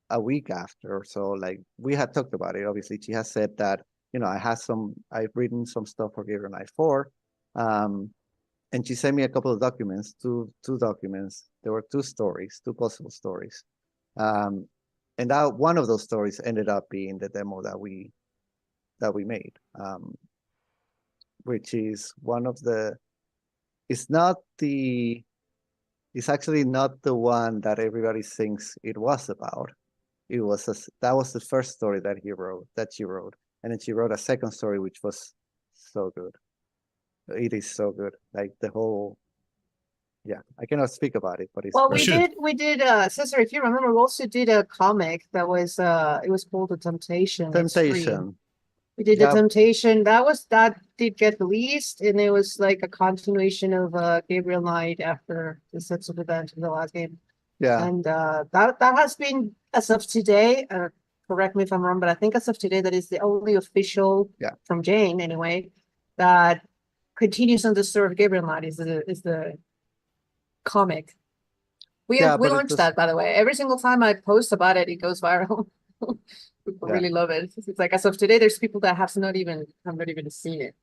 a week after or so, like we had talked about it. Obviously, she has said that I've written some stuff for Gabriel Knight 4. And she sent me a couple of documents, two documents. There were two stories, two possible stories. And that one of those stories ended up being the demo that we made, which is one of the. It's not the. It's actually not the one that everybody thinks it was about. That was the first story that she wrote, and then she wrote a second story which was so good. It is so good. Like the whole. Yeah, I cannot speak about it, but it's well, great. we did Cesar, if you remember, we also did a comic that was it was called The Temptation. Temptation. We did The Temptation. That did get released, and it was like a continuation of Gabriel Knight after the subsequent event of the last game. Yeah. And that has been, as of today, correct me if I'm wrong, but I think as of today, that is the only official from Jane anyway, that continues on the story of Gabriel Knight is the comic. We launched that, by the way. Every single time I post about it, it goes viral. People really love it. It's like as of today, there's people that have not even seen it.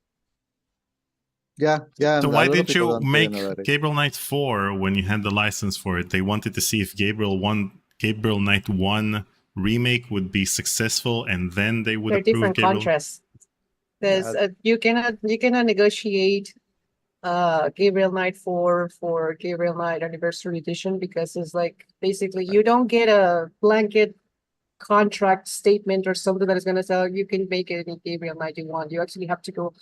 Yeah. So why didn't you make Gabriel Knight 4 when you had the license for it? They wanted to see if Gabriel Knight 1 remake would be successful, and then they would approve different contrasts. There's you cannot negotiate Gabriel Knight 4 for Gabriel Knight Anniversary Edition because it's like basically you don't get a blanket contract statement or something that is going to tell you can make it in Gabriel Knight you want. You actually have to go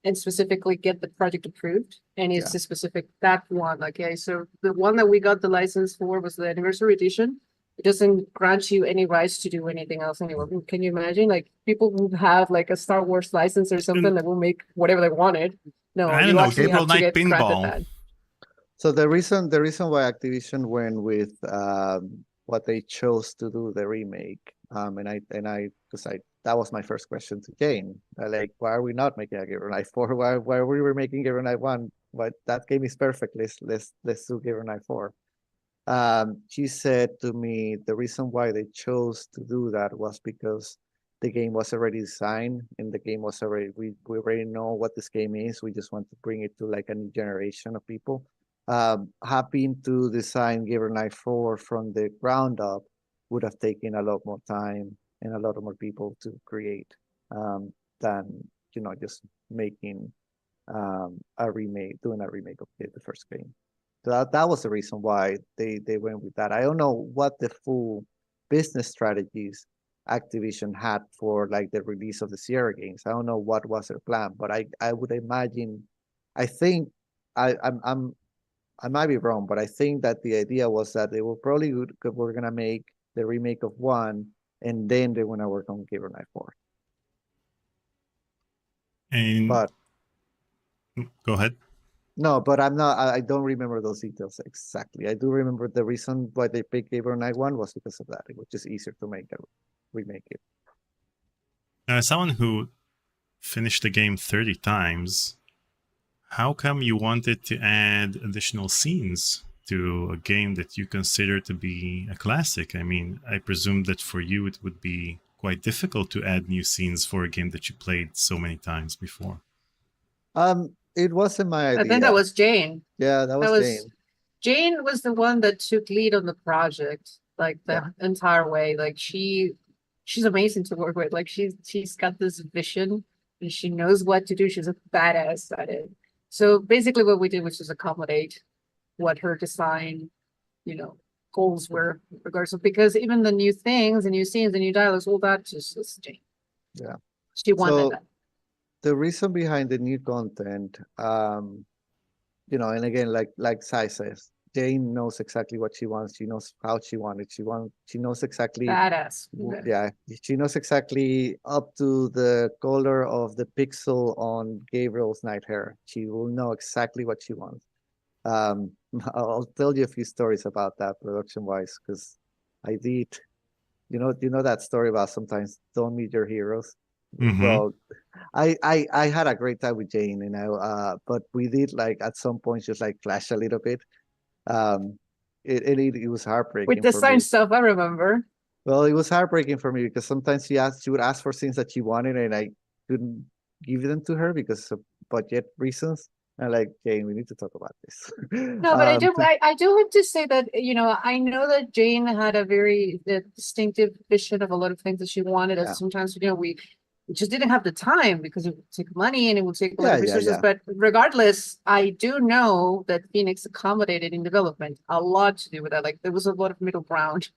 and specifically get the project approved, and it's a specific that one. Okay, so the one that we got the license for was the Anniversary Edition. It doesn't grant you any rights to do anything else anymore. Can you imagine? Like people who have like a Star Wars license or something that will make whatever they wanted. No, I don't know. Gabriel Knight Pinball. So the reason why Activision went with what they chose to do the remake, because that was my first question to Jane. Like, why are we not making a Gabriel Knight 4? Why we were making Gabriel Knight 1? But that game is perfect. Let's do Gabriel Knight 4. She said to me the reason why they chose to do that was because the game was already designed and the game was already we already know what this game is. We just want to bring it to like a new generation of people. Having to design Gabriel Knight 4 from the ground up would have taken a lot more time and a lot more people to create than just making a remake, doing a remake of the first game. So that was the reason why they went with that. I don't know what the full business strategies Activision had for like the release of the Sierra games. I don't know what was their plan, but I would imagine, I think I might be wrong, but I think that the idea was that they were gonna make the remake of 1, and then they wanna work on Gabriel Knight 4. But go ahead. No, but I don't remember those details exactly. I do remember the reason why they picked Gabriel Knight 1 was because of that. It was just easier to remake it. Someone who finished the game 30 times. How come you wanted to add additional scenes to a game that you consider to be a classic? I mean, I presume that for you it would be quite difficult to add new scenes for a game that you played so many times before. It wasn't my idea. I think that was Jane. Yeah, that was Jane. Jane was the one that took lead on the project, like the entire way. Like she's amazing to work with. Like she's got this vision and she knows what to do. She's a badass at it. So basically what we did was just accommodate what her design, goals were regardless of, because even the new things, the new scenes, the new dialogues, all that just was Jane. Yeah. She wanted that. The reason behind the new content, and again, like Sai says, Jane knows exactly what she wants. She knows how she wants it. She knows exactly. Badass. Yeah, she knows exactly up to the color of the pixel on Gabriel's night hair. She will know exactly what she wants. I'll tell you a few stories about that production-wise, because I did. You know that story about sometimes don't meet your heroes. Mm-hmm. Well, I had a great time with Jane, but we did at some point just clash a little bit. It was heartbreaking. With the sign stuff, I remember. Well, it was heartbreaking for me because sometimes she would ask for things that she wanted and I couldn't give them to her because of budget reasons. I'm like, Jane, we need to talk about this. No, but I do have to say that, I know that Jane had a very distinctive vision of a lot of things that she wanted. And sometimes, we just didn't have the time because it would take money and it would take a lot of resources. But regardless, I do know that Phoenix accommodated in development a lot to do with that. Like there was a lot of middle ground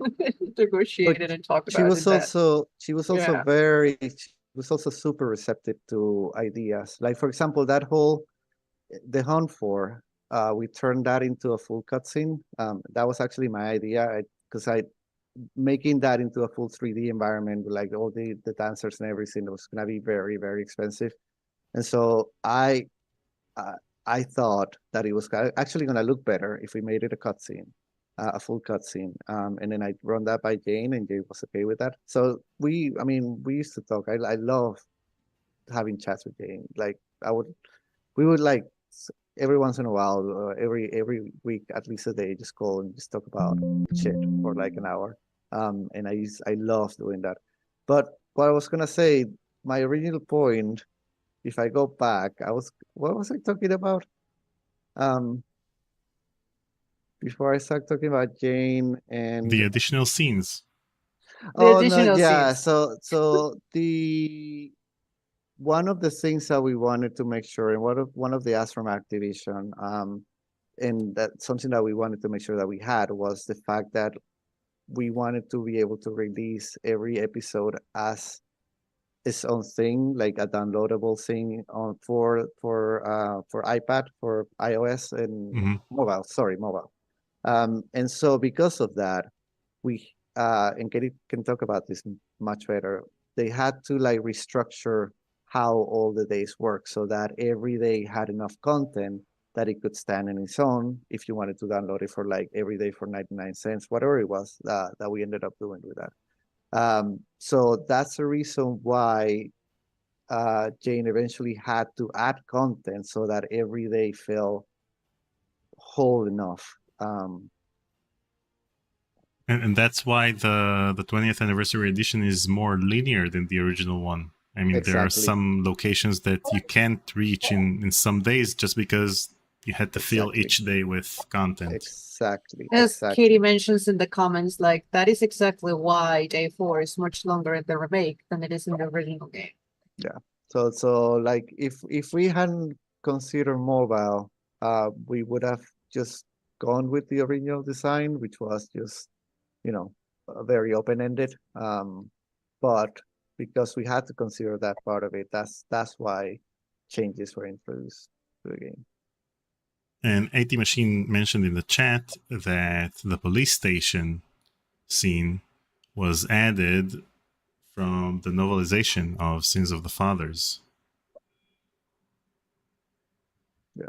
negotiated and talked about. She was also super receptive to ideas. Like for example, that whole the Hunt for, we turned that into a full cutscene. That was actually my idea because making that into a full 3D environment with like all the dancers and everything was going to be very, very expensive. And so I thought that it was actually going to look better if we made it a cutscene, a full cutscene. And then I run that by Jane and Jane was okay with that. So we used to talk. I love having chats with Jane. Like we would every once in a while, every week, at least a day, just call and just talk about shit for like an hour. And I love doing that. But what I was gonna say, my original point, if I go back, what was I talking about? Before I start talking about Jane and the additional scenes. Scenes. So one of the things that we wanted to make sure, and one of the asks from Activision, and that something that we wanted to make sure that we had was the fact that we wanted to be able to release every episode as its own thing, like a downloadable thing for iPad, for iOS, and mobile. Sorry, mobile. And so because of that, we and Katie can talk about this much better. They had to restructure how all the days work so that every day had enough content that it could stand on its own if you wanted to download it for every day for 99 cents, whatever it was that we ended up doing with that. So that's the reason why Jane eventually had to add content so that every day felt whole enough. And that's why the 20th anniversary edition is more linear than the original one. I mean, there are some locations that you can't reach in some days just because you had to fill each day with content. Exactly. As Katie mentions in the comments, that is exactly why Day 4 is much longer in the remake than it is in the original game. Yeah. So if we hadn't considered mobile, we would have just gone with the original design, which was just, very open-ended. But because we had to consider that part of it, that's why changes were introduced to the game. And AT Machine mentioned in the chat that the police station scene was added from the novelization of Sins of the Fathers. Yeah.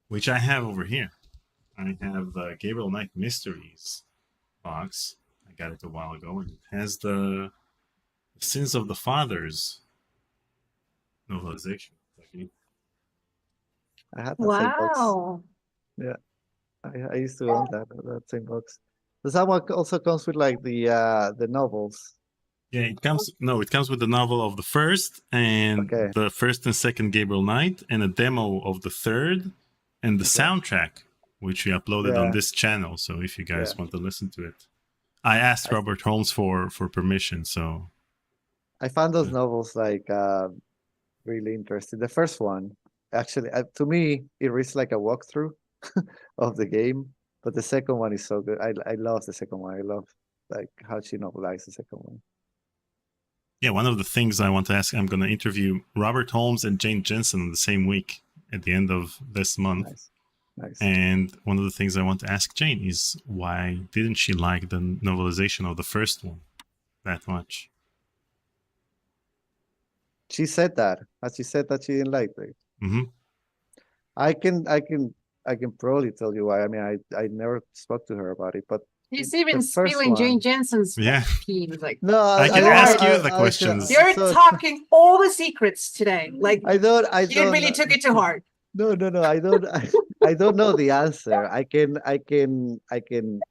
Which I have over here. I have the Gabriel Knight Mysteries box. I got it a while ago, and it has the Sins of the Fathers novelization. I had that same box. Wow. Yeah, I used to own that same box. That one also comes with like the novels. Yeah, it comes with the novel of the first and the first and second Gabriel Knight, and a demo of the third, and the soundtrack, which we uploaded on this channel. So if you guys want to listen to it, I asked Robert Holmes for permission. So I found those novels like really interesting. The first one, actually, to me, it reads like a walkthrough of the game, but the second one is so good. I love the second one. I love like how she novelized the second one. Yeah, one of the things I want to ask, I'm going to interview Robert Holmes and Jane Jensen the same week at the end of this month. Nice. And one of the things I want to ask Jane is, why didn't she like the novelization of the first one that much? She said that. She said that she didn't like it. Mm-hmm. I can probably tell you why. I mean, I never spoke to her about it, but he's even spilling Jane Jensen's teams. Like, no, I can ask you the questions. You're talking all the secrets today. Like, I don't. You really took it to heart. No. I don't. I don't know the answer. I can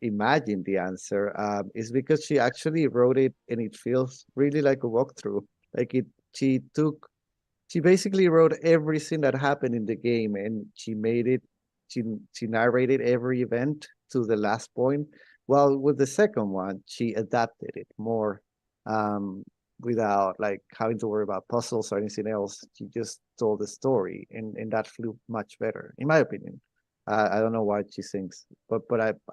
imagine the answer. It's because she actually wrote it, and it feels really like a walkthrough. Like it. She basically wrote everything that happened in the game, and she made it. She narrated every event to the last point. Well, with the second one, she adapted it more, without like having to worry about puzzles or anything else. She just told the story, and that flew much better, in my opinion. I don't know why she thinks, but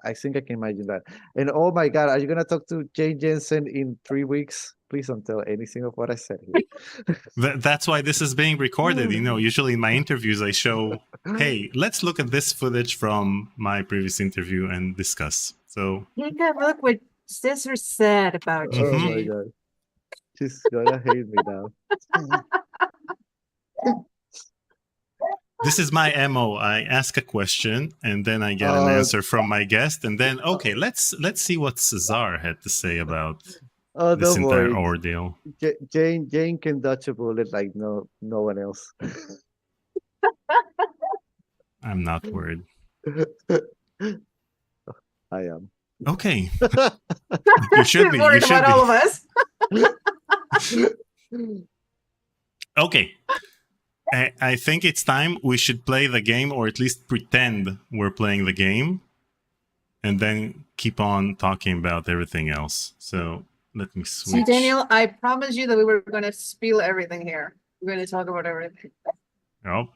I think I can imagine that. And oh my God, are you gonna talk to Jane Jensen in 3 weeks? Please don't tell anything of what I said here. That's why this is being recorded. You know, usually in my interviews, I show, hey, let's look at this footage from my previous interview and discuss. So take a look what Cesar said about you. Oh my God, she's gonna hate me now. This is my MO. I ask a question and then I get an answer from my guest, and then let's see what Cesar had to say about this entire ordeal. Jane can dodge a bullet like no one else. I'm not worried. I am. Okay. You should be. Worried about all of us. Okay. I think it's time we should play the game, or at least pretend we're playing the game, and then keep on talking about everything else. So let me switch. See, Daniel, I promised you that we were going to spill everything here. We're going to talk about everything. Oh.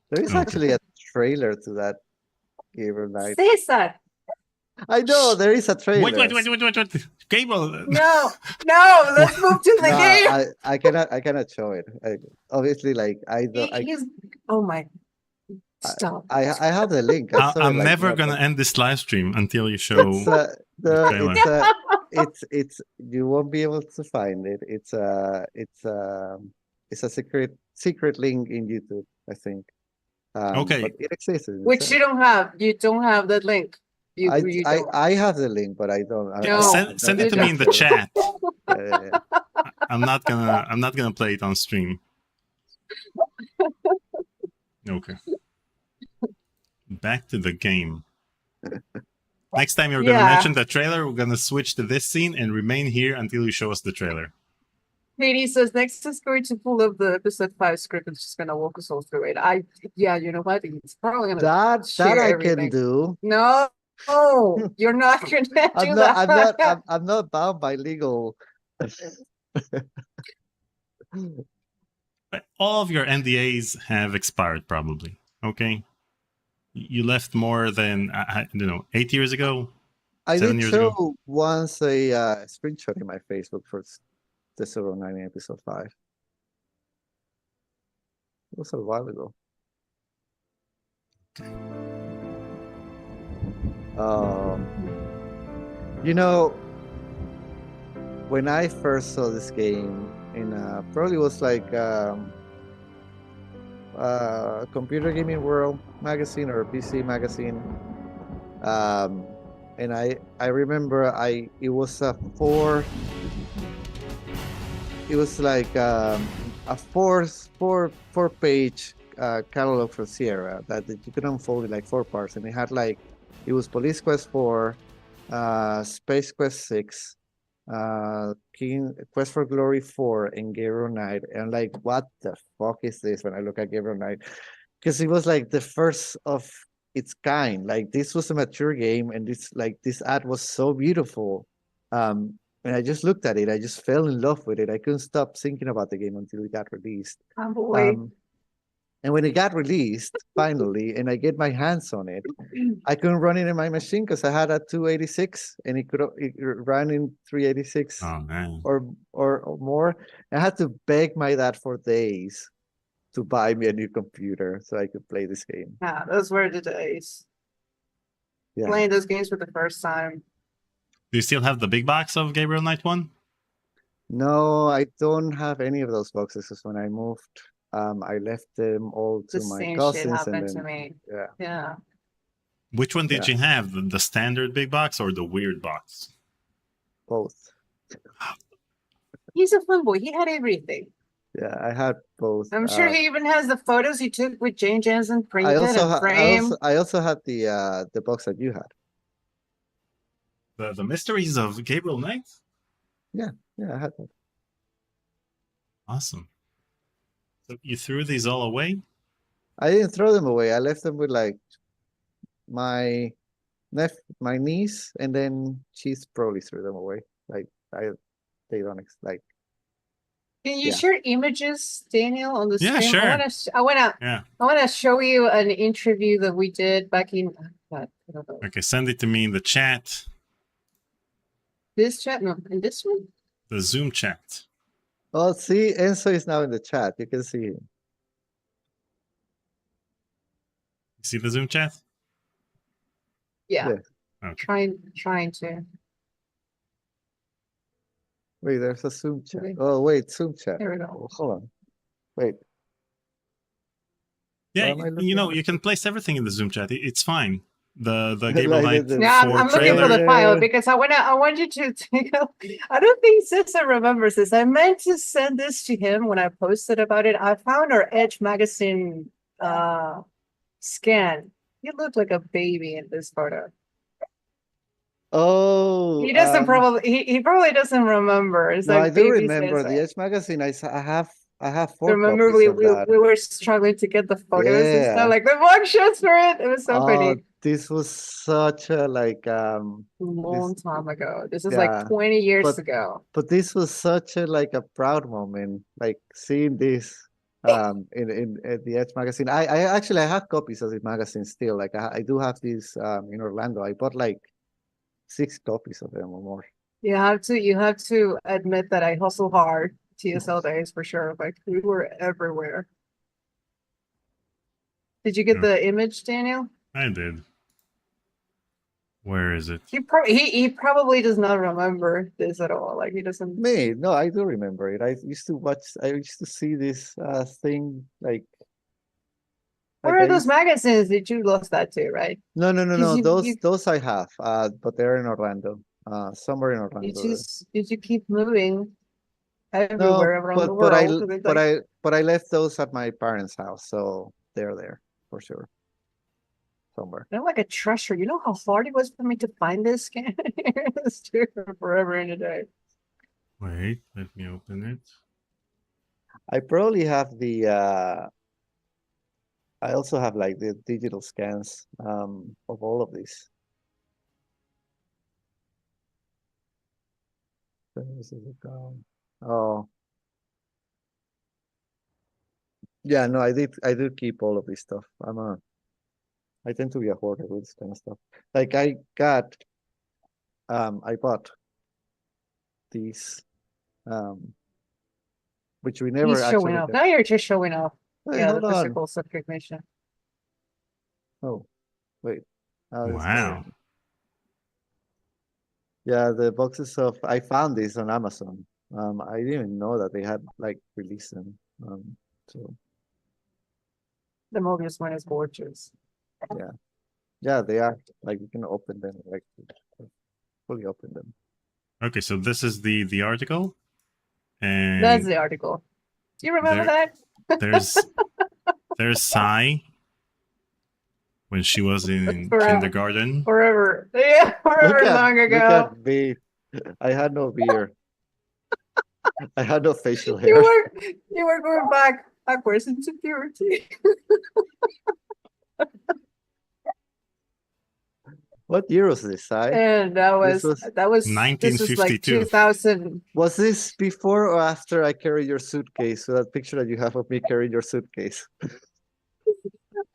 There is actually a trailer to that Gabriel Knight. Cesar! I know, there is a trailer. Wait. Gabriel. No, let's move to the game. I cannot show it. Obviously, like oh my. Stop. I have the link. I'm never gonna end this live stream until you show it's you won't be able to find it. It's a secret link in YouTube, I think. Okay. But it exists. Which you don't have. You don't have that link. I have the link, but I don't. No, send it to me in the chat. Yeah. I'm not gonna play it on stream. Okay. Back to the game. Next time you're gonna mention the trailer, we're gonna switch to this scene and remain here until you show us the trailer. Katie says next is going to pull up the episode 5 script and she's gonna walk us all through it. You know what? It's probably gonna that I can do. No, you're not gonna do that. I'm not bound by legal. But all of your NDAs have expired, probably. Okay, you left more than 8 years ago. I did show once a screenshot in my Facebook for the 090 episode 5. It was a while ago. When I first saw this game probably was like Computer Gaming World magazine or PC magazine, and I remember it was like a four page catalog for Sierra that you could unfold in like 4 parts, and it had like it was Police Quest 4, Space Quest 6, King Quest for Glory 4, and Gabriel Knight. And like, what the fuck is this when I look at Gabriel Knight? Because it was like the first of its kind. Like this was a mature game, and this ad was so beautiful. And I just looked at it. I just fell in love with it. I couldn't stop thinking about the game until it got released. Oh boy. And when it got released, finally, and I get my hands on it, I couldn't run it in my machine because I had a 286 and it ran in 386 or more. I had to beg my dad for days to buy me a new computer so I could play this game. Yeah, those were the days. Yeah. Playing those games for the first time. Do you still have the big box of Gabriel Knight 1? No, I don't have any of those boxes because when I moved, I left them all to my cousins. Shit happened to me. Yeah. Which one did you have? The standard big box or the weird box? Both. He's a fun boy. He had everything. Yeah, I had both. I'm sure he even has the photos he took with Jane Jensen printed and framed. I also had the box that you had. The Mysteries of Gabriel Knight? Yeah, I had that. Awesome. So you threw these all away? I didn't throw them away. I left them with like my niece, and then she's probably threw them away. Like they don't like. Can you share images, Daniel, on the screen? Yeah, sure. I wanna show you an interview that we did back in. Okay, send it to me in the chat. This chat, no, in this one. The Zoom chat. Oh, see, Enzo is now in the chat. You can see him. You see the Zoom chat? Yeah. Okay. Trying to. Wait, there's a Zoom chat. Okay. Oh, wait, Zoom chat. There we go. Oh, hold on. Wait. Yeah, you can place everything in the Zoom chat. It's fine. The Gabriel Knight. I'm looking for the file because I want you to I don't think Cesar remembers this. I meant to send this to him when I posted about it. I found our Edge magazine scan. You look like a baby in this photo. Oh, he doesn't he probably doesn't remember. It's no, I do remember the Edge magazine. I have 4 Remember copies of that. we were struggling to get the photos and stuff, like the mugshots for it. It was so funny. This was such a long time ago. This is like 20 years ago. But this was such a proud moment, like seeing this in the Edge magazine. I actually have copies of the magazine still. Like I do have these in Orlando. I bought like 6 copies of them or more. You have to admit that I hustle hard. TSL days for sure. Like we were everywhere. Did you get the image, Daniel? I did. Where is it? He probably does not remember this at all. Like he doesn't. Me? No, I do remember it. I used to see this thing like. Where are those magazines that you lost that to, right? No. Those I have, but they're in Orlando. Somewhere in Orlando. You keep moving everywhere around the world. But I left those at my parents' house, so they're there for sure. Somewhere. They're like a treasure. You know how hard it was for me to find this scan? It's true forever in a day. Wait, let me open it. I probably have the I also have like the digital scans of all of these. Oh. Yeah, no, I did keep all of this stuff. I tend to be a hoarder with this kind of stuff. Like I bought these, which we never actually showing off. Now you're just showing off. Hey, yeah, the physical subscription. Oh, wait. Wow. Yeah, the boxes of I found these on Amazon. I didn't even know that they had like released them. So the Mobius one is gorgeous. Yeah, they are. Like you can open them, like fully open them. Okay, so this is the article, and that's the article. Do you remember that? There's Sai when she was in kindergarten. Forever. Yeah, forever long ago. Look at me. I had no beard. I had no facial hair. You were going backwards into puberty. What year was this, Sai? And that was 1952. This was like 2000. Was this before or after I carried your suitcase? So that picture that you have of me carrying your suitcase.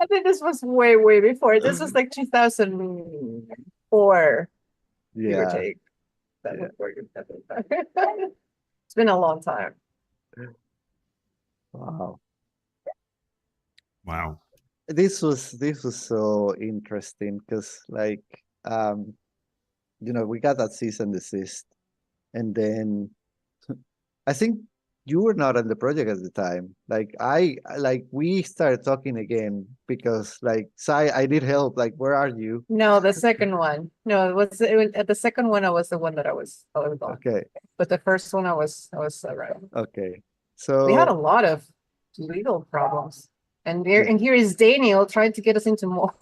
I think this was way, way before. This was like 2004. Yeah. Give or take. It's been a long time. Wow. Wow. This was so interesting because like we got that cease and desist, and then I think you were not on the project at the time. Like we started talking again because like Sai, I need help. Like, where are you? No, the second one. No, it was at the second one. I was the one that I was on. Okay. But the first one I was around. Okay. So we had a lot of legal problems. And here is Daniel trying to get us into more.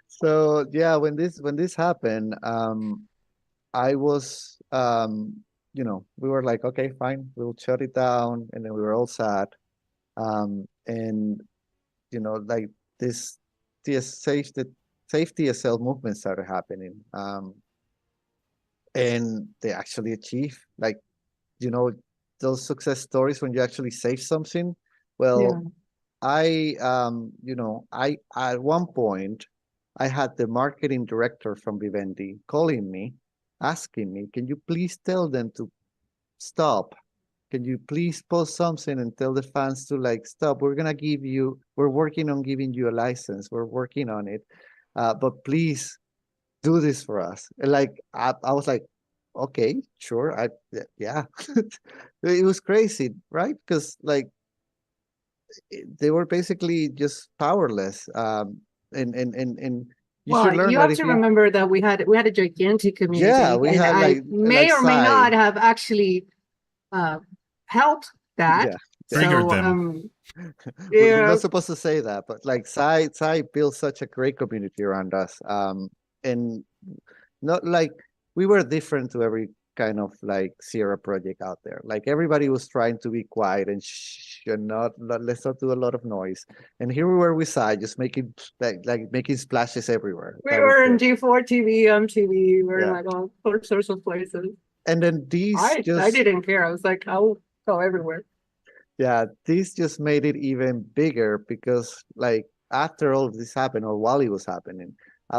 So yeah, when this happened, I was we were like, okay, fine, we'll shut it down, and then we were all sad. And like this the safe TSL movement started happening. And they actually achieved like, those success stories when you actually save something. Well, I at one point I had the marketing director from Vivendi calling me, asking me, can you please tell them to stop? Can you please post something and tell the fans to like stop? We're working on giving you a license. We're working on it. But please do this for us. And like I was like, okay, sure. Yeah. It was crazy, right? Because like they were basically just powerless. And you should learn. You have to remember that we had a gigantic community. Yeah, we had like may or may not have actually helped that. Yeah. Triggered them. We're not supposed to say that, but like Sai built such a great community around us. And not like we were different to every kind of like Sierra project out there. Like everybody was trying to be quiet and let's not do a lot of noise. And here we were with Sai just making making splashes everywhere. We were in G4 TV, MTV, we were in like all sorts of places. And then I didn't care. I was like, I'll go everywhere. Yeah, this just made it even bigger because like after all of this happened, or while it was happening,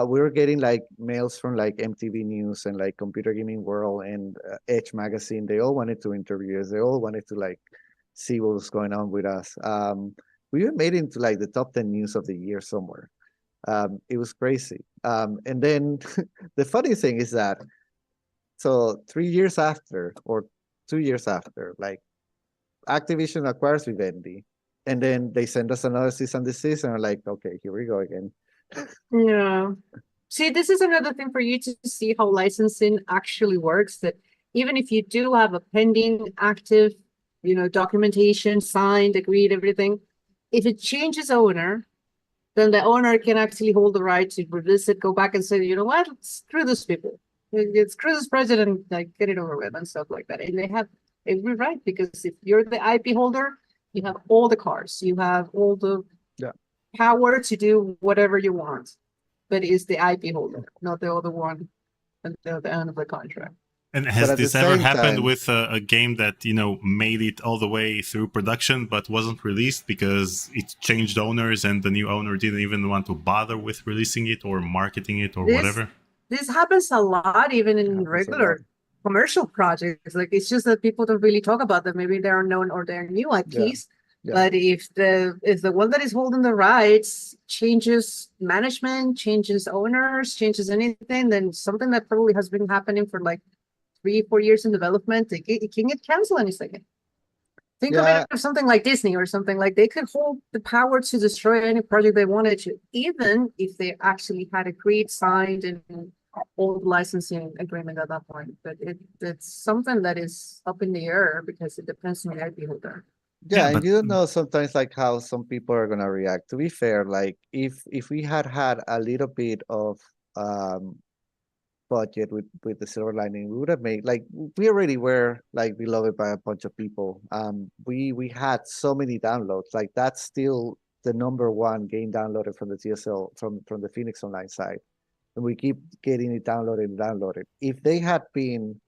we were getting like mails from like MTV News and like Computer Gaming World and Edge Magazine. They all wanted to interview us. They all wanted to like see what was going on with us. We even made it into like the top 10 news of the year somewhere. It was crazy. And then the funny thing is that, so 3 years after or 2 years after, like Activision acquires Vivendi, and then they send us another cease and desist, and we're like, okay, here we go again. Yeah. See, this is another thing for you to see how licensing actually works, that even if you do have a pending, active, documentation, signed, agreed, everything, if it changes owner, then the owner can actually hold the right to revisit, go back and say, you know what, screw these people. Screw this president, like get it over with and stuff like that. And they have every right, because if you're the IP holder, you have all the cards, you have all the power to do whatever you want, but it's the IP holder, not the other one until the end of the contract. And has this ever happened with a game that, made it all the way through production but wasn't released because it changed owners and the new owner didn't even want to bother with releasing it or marketing it or whatever? This happens a lot, even in regular commercial projects. Like, it's just that people don't really talk about them. Maybe they're unknown or they're new IPs. Yeah. But if the one that is holding the rights changes management, changes owners, changes anything, then something that probably has been happening for like 3-4 years in development, it can get canceled any second. Think of it as something like Disney or something. Like, they could hold the power to destroy any project they wanted to, even if they actually had agreed, signed, and old licensing agreement at that point, but it's something that is up in the air because it depends on the IP holder. Yeah, and you don't know sometimes like how some people are gonna react. To be fair, like if we had a little bit of budget with the Silver Lining, we would have made like we already were like beloved by a bunch of people. We had so many downloads. Like that's still the #1 game downloaded from the TSL from the Phoenix Online side, and we keep getting it downloaded and downloaded. If they had been,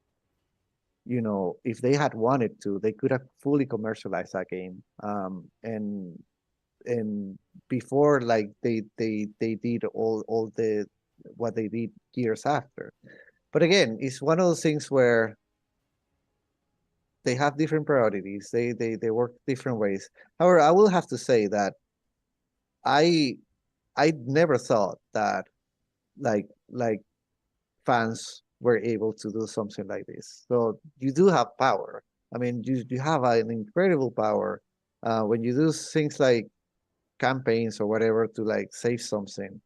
if they had wanted to, they could have fully commercialized that game. And before like they did all the what they did years after. But again, it's one of those things where they have different priorities. They work different ways. However, I will have to say that I never thought that like fans were able to do something like this. So you do have power. I mean, you have an incredible power when you do things like campaigns or whatever to like save something.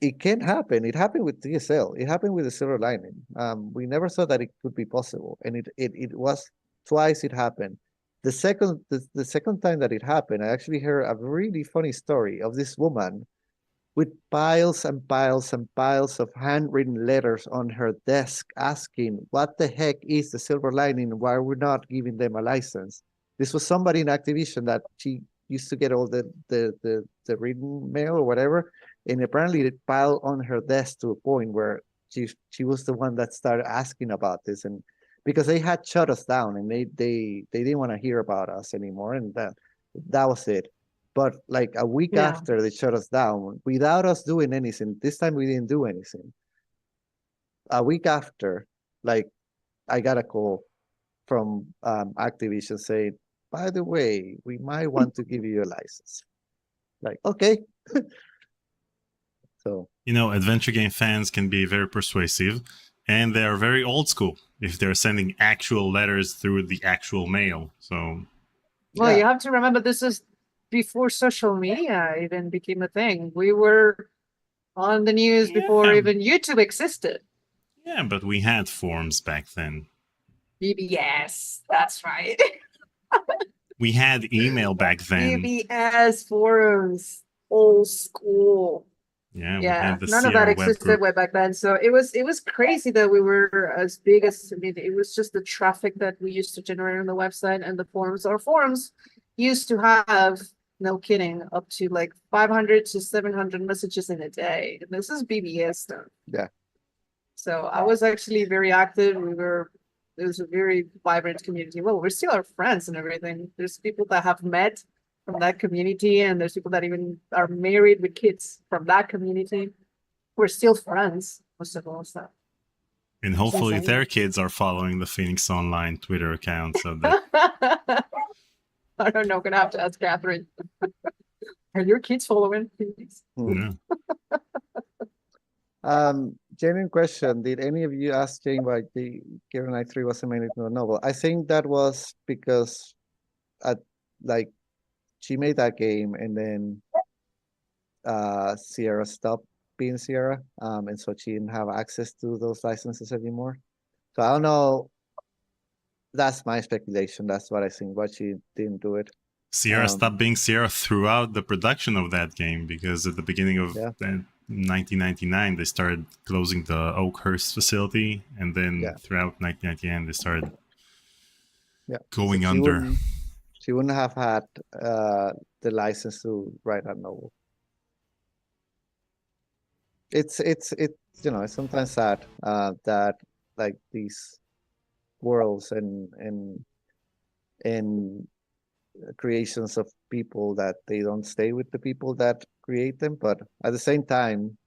It can happen. It happened with TSL. It happened with the Silver Lining. We never thought that it could be possible, and it was twice. It happened. The second time that it happened, I actually heard a really funny story of this woman with piles and piles and piles of handwritten letters on her desk asking, what the heck is the Silver Lining? Why we're not giving them a license? This was somebody in Activision that she used to get all the written mail or whatever, and apparently it piled on her desk to a point where she was the one that started asking about this, and because they had shut us down and they didn't want to hear about us anymore, and that was it. But like a week after they shut us down, without us doing anything, this time we didn't do anything. A week after, like I got a call from Activision saying, by the way, we might want to give you a license. Like, okay. So adventure game fans can be very persuasive, and they're very old school if they're sending actual letters through the actual mail. So, well, you have to remember this is before social media even became a thing. We were on the news before even YouTube existed. Yeah, but we had forums back then. BBS, that's right. We had email back then. BBS forums, old school. Yeah, we had the none of that existed way back then. So it was crazy that we were as big as, I mean, it was just the traffic that we used to generate on the website and the forums. Our forums used to have, no kidding, up to like 500 to 700 messages in a day. And this is BBS stuff. Yeah. So I was actually very active. It was a very vibrant community. Well, we're still our friends and everything. There's people that have met from that community, and there's people that even are married with kids from that community. We're still friends, most of all. So. And hopefully their kids are following the Phoenix Online Twitter account. So that... I don't know. Gonna have to ask Catherine. Are your kids following Phoenix? No. Genuine question. Did any of you ask Jane why the Gabriel Knight 3 wasn't made into a novel? I think that was because she made that game and then Sierra stopped being Sierra. And so she didn't have access to those licenses anymore. So I don't know. That's my speculation. That's what I think, why she didn't do it. Sierra stopped being Sierra throughout the production of that game, because at the beginning of 1999, they started closing the Oakhurst facility, and then throughout 1999, they started going under. She wouldn't have had the license to write a novel. It's sometimes sad that like these worlds and creations of people, that they don't stay with the people that create them. But at the same time,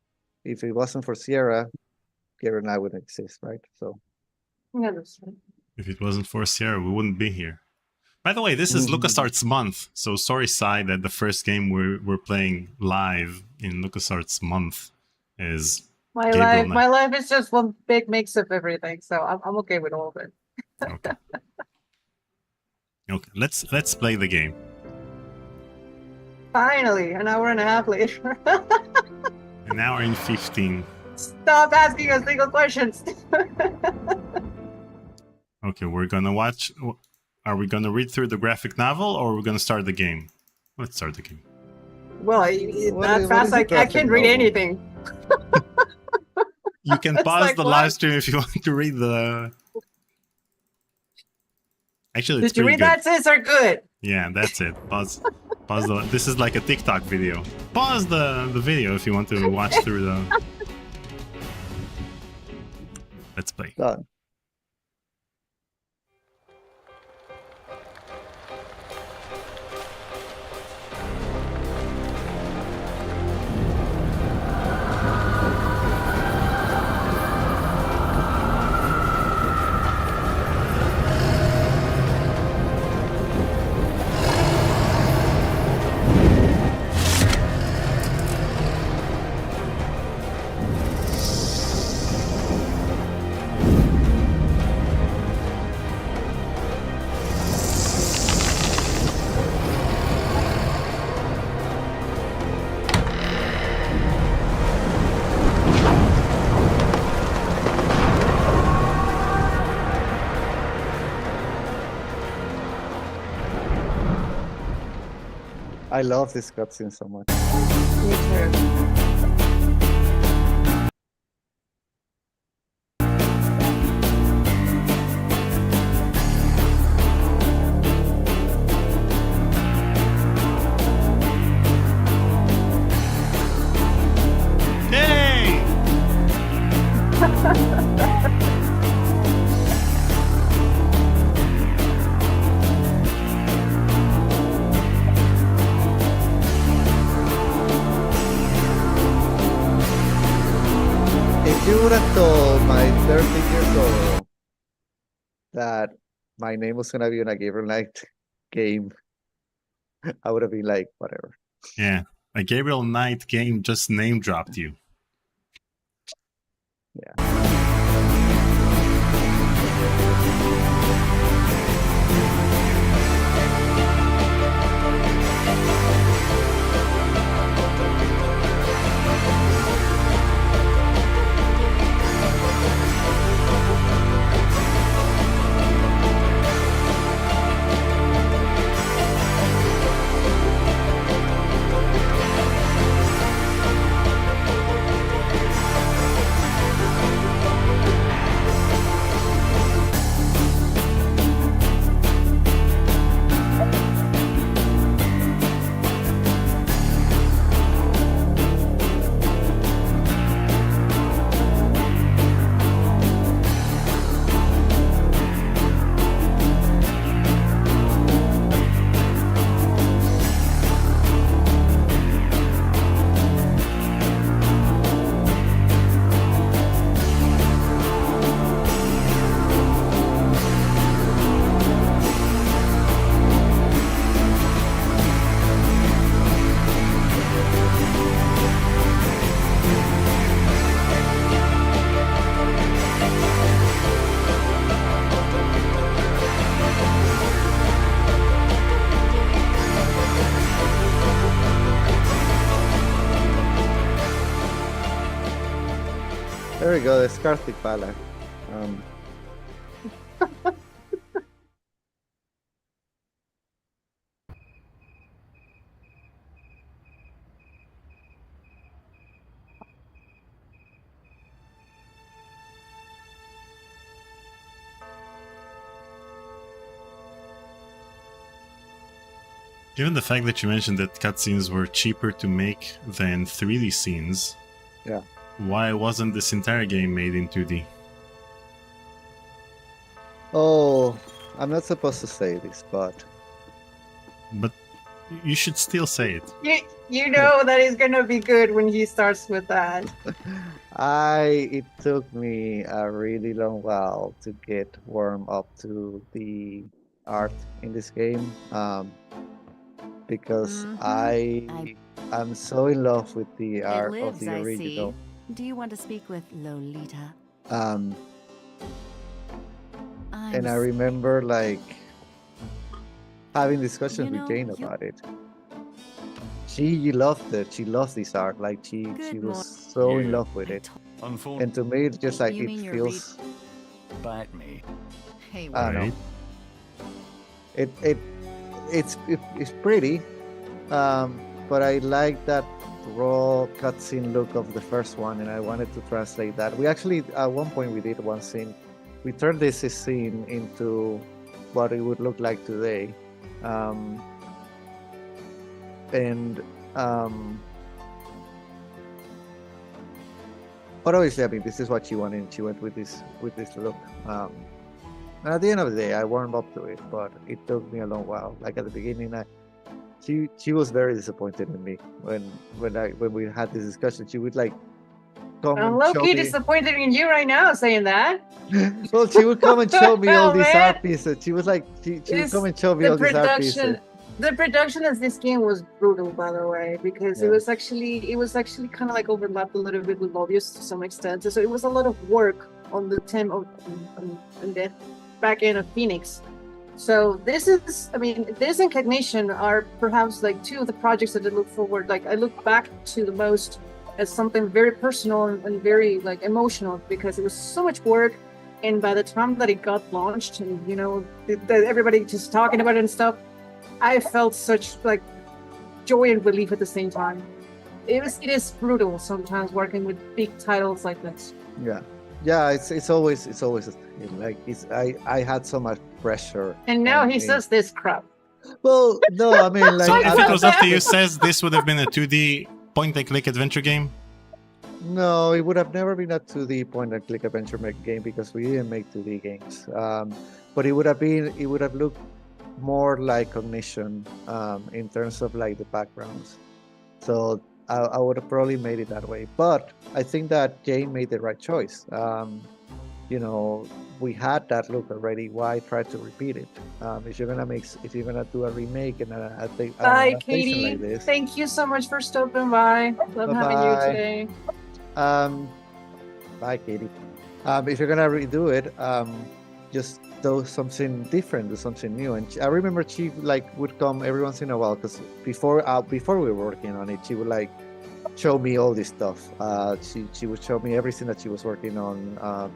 if it wasn't for Sierra, Gabriel and I wouldn't exist, right? So if it wasn't for Sierra, we wouldn't be here. By the way, this is LucasArts month, so sorry, Sai, that the first game we're playing live in LucasArts month is my life. My life is just one big mix of everything, so I'm okay with all of it. Okay. Okay, let's play the game. Finally, an hour and a half later. An hour and 15. Stop asking us legal questions. Okay, we're gonna watch. Are we gonna read through the graphic novel, or are we gonna start the game? Let's start the game. Well, that fast, I can't read anything. You can pause the live stream if you want to read the. Actually, it's Did you read that, Cesar? Good. Yeah, that's it. Pause the. This is like a TikTok video. Pause the video if you want to watch through the. Let's play. Done. I love this cutscene so much. Me too. You would have told my 13 years old that my name was gonna be on a Gabriel Knight game, I would have been like, whatever. Yeah, a Gabriel Knight game just name dropped you. Yeah. There we go, the Scarthy Pala. Given the fact that you mentioned that cutscenes were cheaper to make than 3D scenes, yeah, why wasn't this entire game made in 2D? Oh, I'm not supposed to say this, but you should still say it. You know that it's gonna be good when he starts with that. It took me a really long while to get warm up to the art in this game. Because I'm so in love with the art of the original. Do you want to speak with Lolita? And I remember like having discussions with Jane about it. She loved it. She loves this art. Like she was so in love with it. And to me, it's just like it feels. Bite me. Hey, I don't know. It's pretty, but I like that raw cutscene look of the first one, and I wanted to translate that. We actually at one point we did one scene. We turned this scene into what it would look like today, but obviously, I mean, this is what she wanted. She went with this look. And at the end of the day, I warmed up to it, but it took me a long while. Like at the beginning, she was very disappointed in me when we had this discussion. She would like come I'm and show low-key me. disappointed in you right now saying that. Well, she would come and show me all Oh, these man. art pieces. She was like, she would come and show me all these art pieces. The production of this game was brutal, by the way, because it was actually kind of like overlapped a little bit with Mobius to some extent. So it was a lot of work on the team on the back end of Phoenix. So this is, I mean, this and Cognition are perhaps like two of the projects that I look forward. Like I look back to the most as something very personal and very like emotional because it was so much work. And by the time that it got launched, and you know, everybody just talking about it and stuff, I felt such like joy and relief at the same time. It is brutal sometimes working with big titles like this. Yeah, it's always like I had so much pressure. And now he says this crap. Well, no, I mean like so if it was up to you, says this would have been a 2D point-and-click adventure game. No, it would have never been a 2D point-and-click adventure game because we didn't make 2D games. But it would have looked more like Cognition in terms of like the backgrounds. So I would have probably made it that way. But I think that Jane made the right choice. You know, we had that look already. Why try to repeat it? If you're gonna do a remake and Bye, Katie. like this, thank you so much for stopping by. Love having you today. Bye, Katie. If you're gonna redo it, just do something different, do something new. And I remember she like would come every once in a while because before we were working on it, she would like show me all this stuff. She would show me everything that she was working on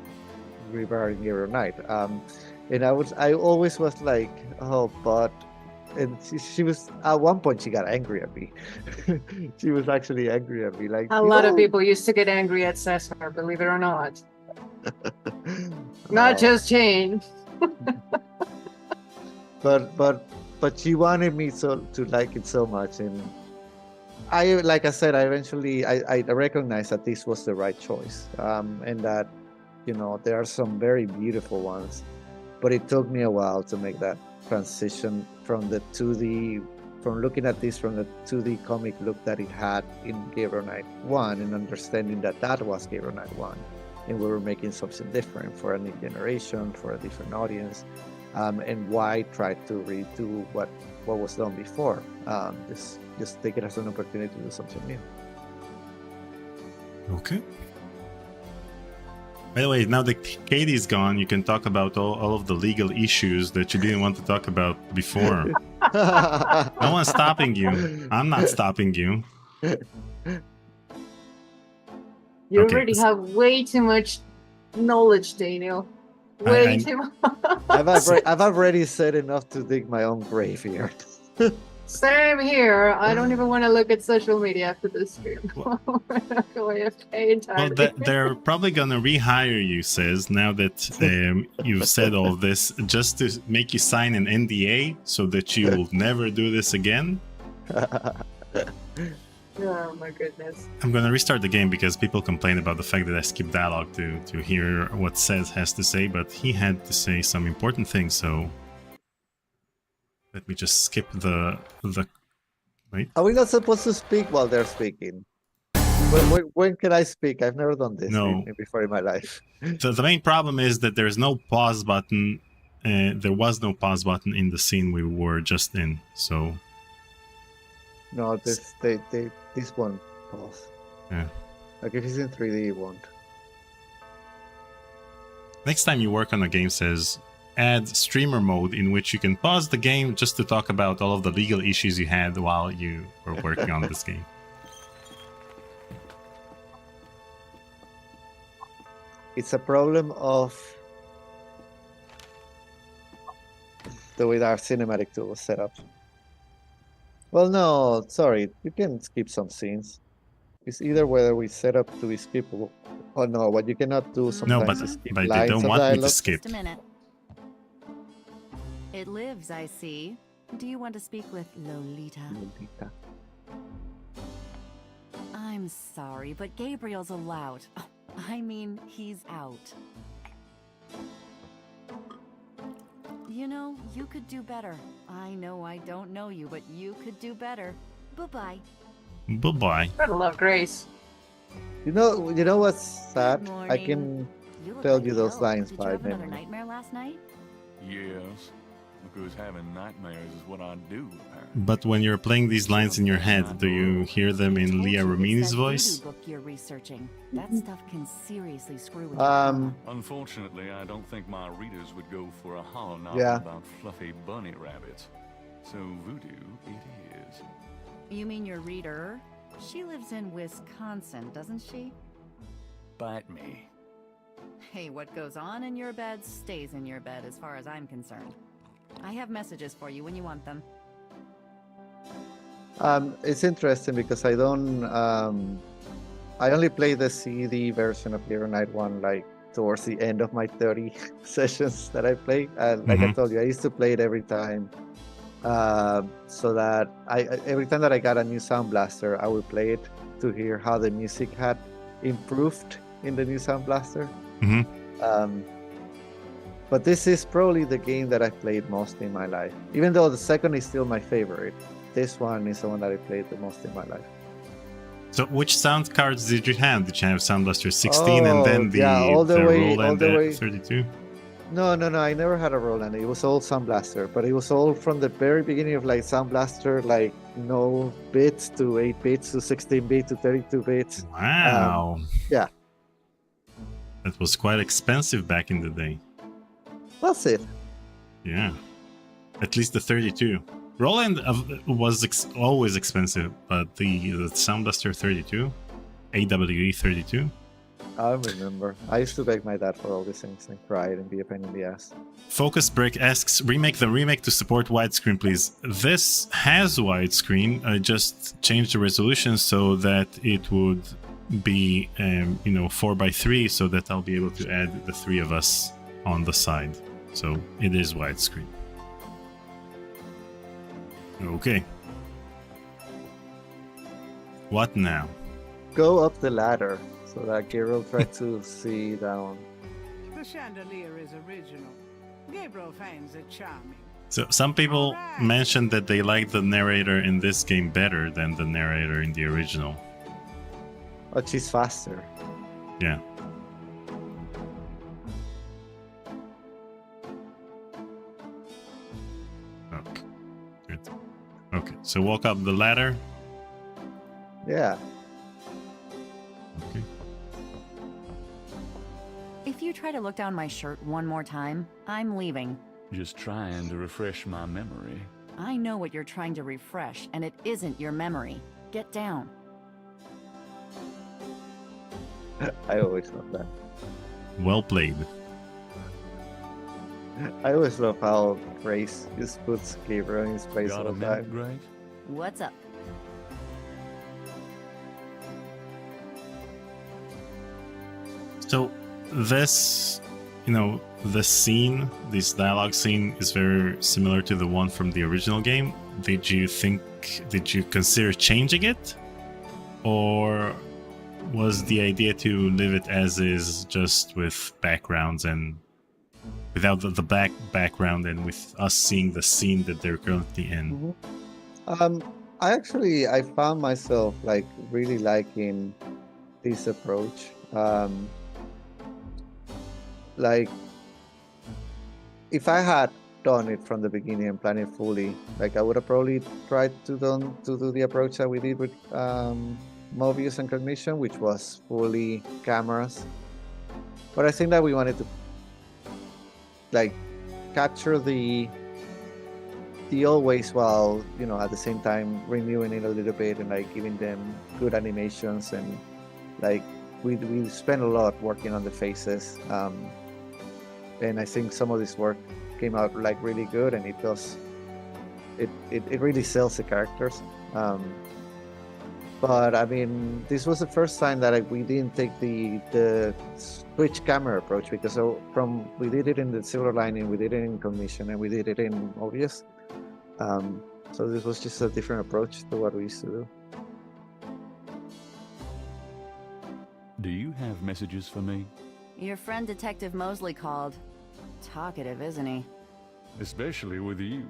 regarding Gabriel Knight. And I always was like, oh, but. And she was at one point she got angry at me. She was actually angry at me. Like a lot of people used to get angry at Cesar, believe it or not. Not just Jane. but she wanted me to like it so much, and I eventually recognized that this was the right choice, and that you know there are some very beautiful ones, but it took me a while to make that transition from the 2D, from looking at this from the 2D comic look that it had in Gabriel Knight 1 and understanding that was Gabriel Knight 1 and we were making something different for a new generation, for a different audience, and why try to redo what was done before. Just take it as an opportunity to do something new. Okay. By the way, now that Katie's gone, you can talk about all of the legal issues that you didn't want to talk about before. No one's stopping you. I'm not stopping you. You already have way too much knowledge, Daniel. Way too much. I've already said enough to dig my own grave here. Same here. I don't even want to look at social media after this stream. Well, they're probably gonna rehire you, Cez, now that you've said all this, just to make you sign an NDA so that you will never do this again. Oh my goodness. I'm gonna restart the game because people complain about the fact that I skip dialogue to hear what Cez has to say, but he had to say some important things, so let me just skip the wait. Are we not supposed to speak while they're speaking? When can I speak? I've never done this before in my life. So the main problem is that there's no pause button. There was no pause button in the scene we were just in, so... No, this won't pause. Yeah. Like if it's in 3D, it won't. Next time you work on a game, Says add streamer mode in which you can pause the game just to talk about all of the legal issues you had while you were working on this game. it's a problem of the way our cinematic tool was set up. Well, no, sorry, you can skip some scenes. It's either whether we set up to be skippable or no. What you cannot do sometimes is skip but lines they don't of want dialogue. me to skip. Just a minute. It lives, I see. Do you want to speak with Lolita? Lolita. I'm sorry, but Gabriel's allowed. I mean, he's out. You know, you could do better. I know I don't know you, but you could do better. Bye-bye. Bye-bye. I love Grace. You know what's sad? I Morning. can You look tell like you those hell. lines Did by you have another memory. nightmare last night? Yes, because having nightmares is what I do, apparently. But when you're playing these lines in your head, do you hear them in Told Leah you it's Remini's that voice? voodoo book you're researching. That stuff can seriously screw with Unfortunately, I don't think my readers would go for a hollow novel Yeah. about fluffy bunny rabbits. So voodoo it is. You mean your reader? She lives in Wisconsin, doesn't she? Bite me. Hey, what goes on in your bed stays in your bed as far as I'm concerned. I have messages for you when you want them. It's interesting because I don't. I only played the CD version of Hero Night 1 like towards the end of my 30 sessions that I played. Like I told you, I used to play it every time. So that every time that I got a new Sound Blaster, I would play it to hear how the music had improved in the new Sound Blaster. But this is probably the game that I've played most in my life. Even though the second is still my favorite, this one is the one that I played the most in my life. So which sound cards did you have? Did you have Sound Blaster 16 and then the Roland 32? No, I never had a Roland. It was all Sound Blaster, but it was all from the very beginning of like Sound Blaster, like no bits to 8 bits to 16 bits to 32 bits. Wow. Yeah. That was quite expensive back in the day. Was it? Yeah. At least the 32. Roland was always expensive, but the Sound Blaster 32, AWE 32. I remember. I used to beg my dad for all these things and cry and be a pain in the ass. Focus Break asks, remake the remake to support widescreen, please. This has widescreen. I just changed the resolution so that it would be 4:3, so that I'll be able to add the 3 of us on the side. So it is widescreen. Okay. What now? Go up the ladder so that Gabriel tried to see down. The chandelier is original. Gabriel finds it charming. So some people mentioned that they like the narrator in this game better than the narrator in the original. But she's faster. Yeah. Okay. Good. Okay, so walk up the ladder. Yeah. Okay. If you try to look down my shirt one more time, I'm leaving. Just trying to refresh my memory. I know what you're trying to refresh, and it isn't your memory. Get down. I always love that. Well played. I always love how Grace just puts Gabriel in his place Got all a the minute, time. Grace? What's up? So this, this scene, this dialogue scene is very similar to the one from the original game. Did you consider changing it? Or was the idea to leave it as is, just with backgrounds and without the background and with us seeing the scene that they're currently in? I found myself like really liking this approach. Like if I had done it from the beginning and planned it fully, like I would have probably tried to do the approach that we did with Mobius and Cognition, which was fully cameras. But I think that we wanted to like capture the always while at the same time renewing it a little bit and like giving them good animations and like we spent a lot working on the faces, and I think some of this work came out like really good, and it really sells the characters. But I mean, this was the first time that we didn't take the switch camera approach, because we did it in the silver lining, we did it in commission, and we did it in obvious. So this was just a different approach to what we used to do. Do you have messages for me? Your friend Detective Mosley called. Talkative, isn't he? Especially with you.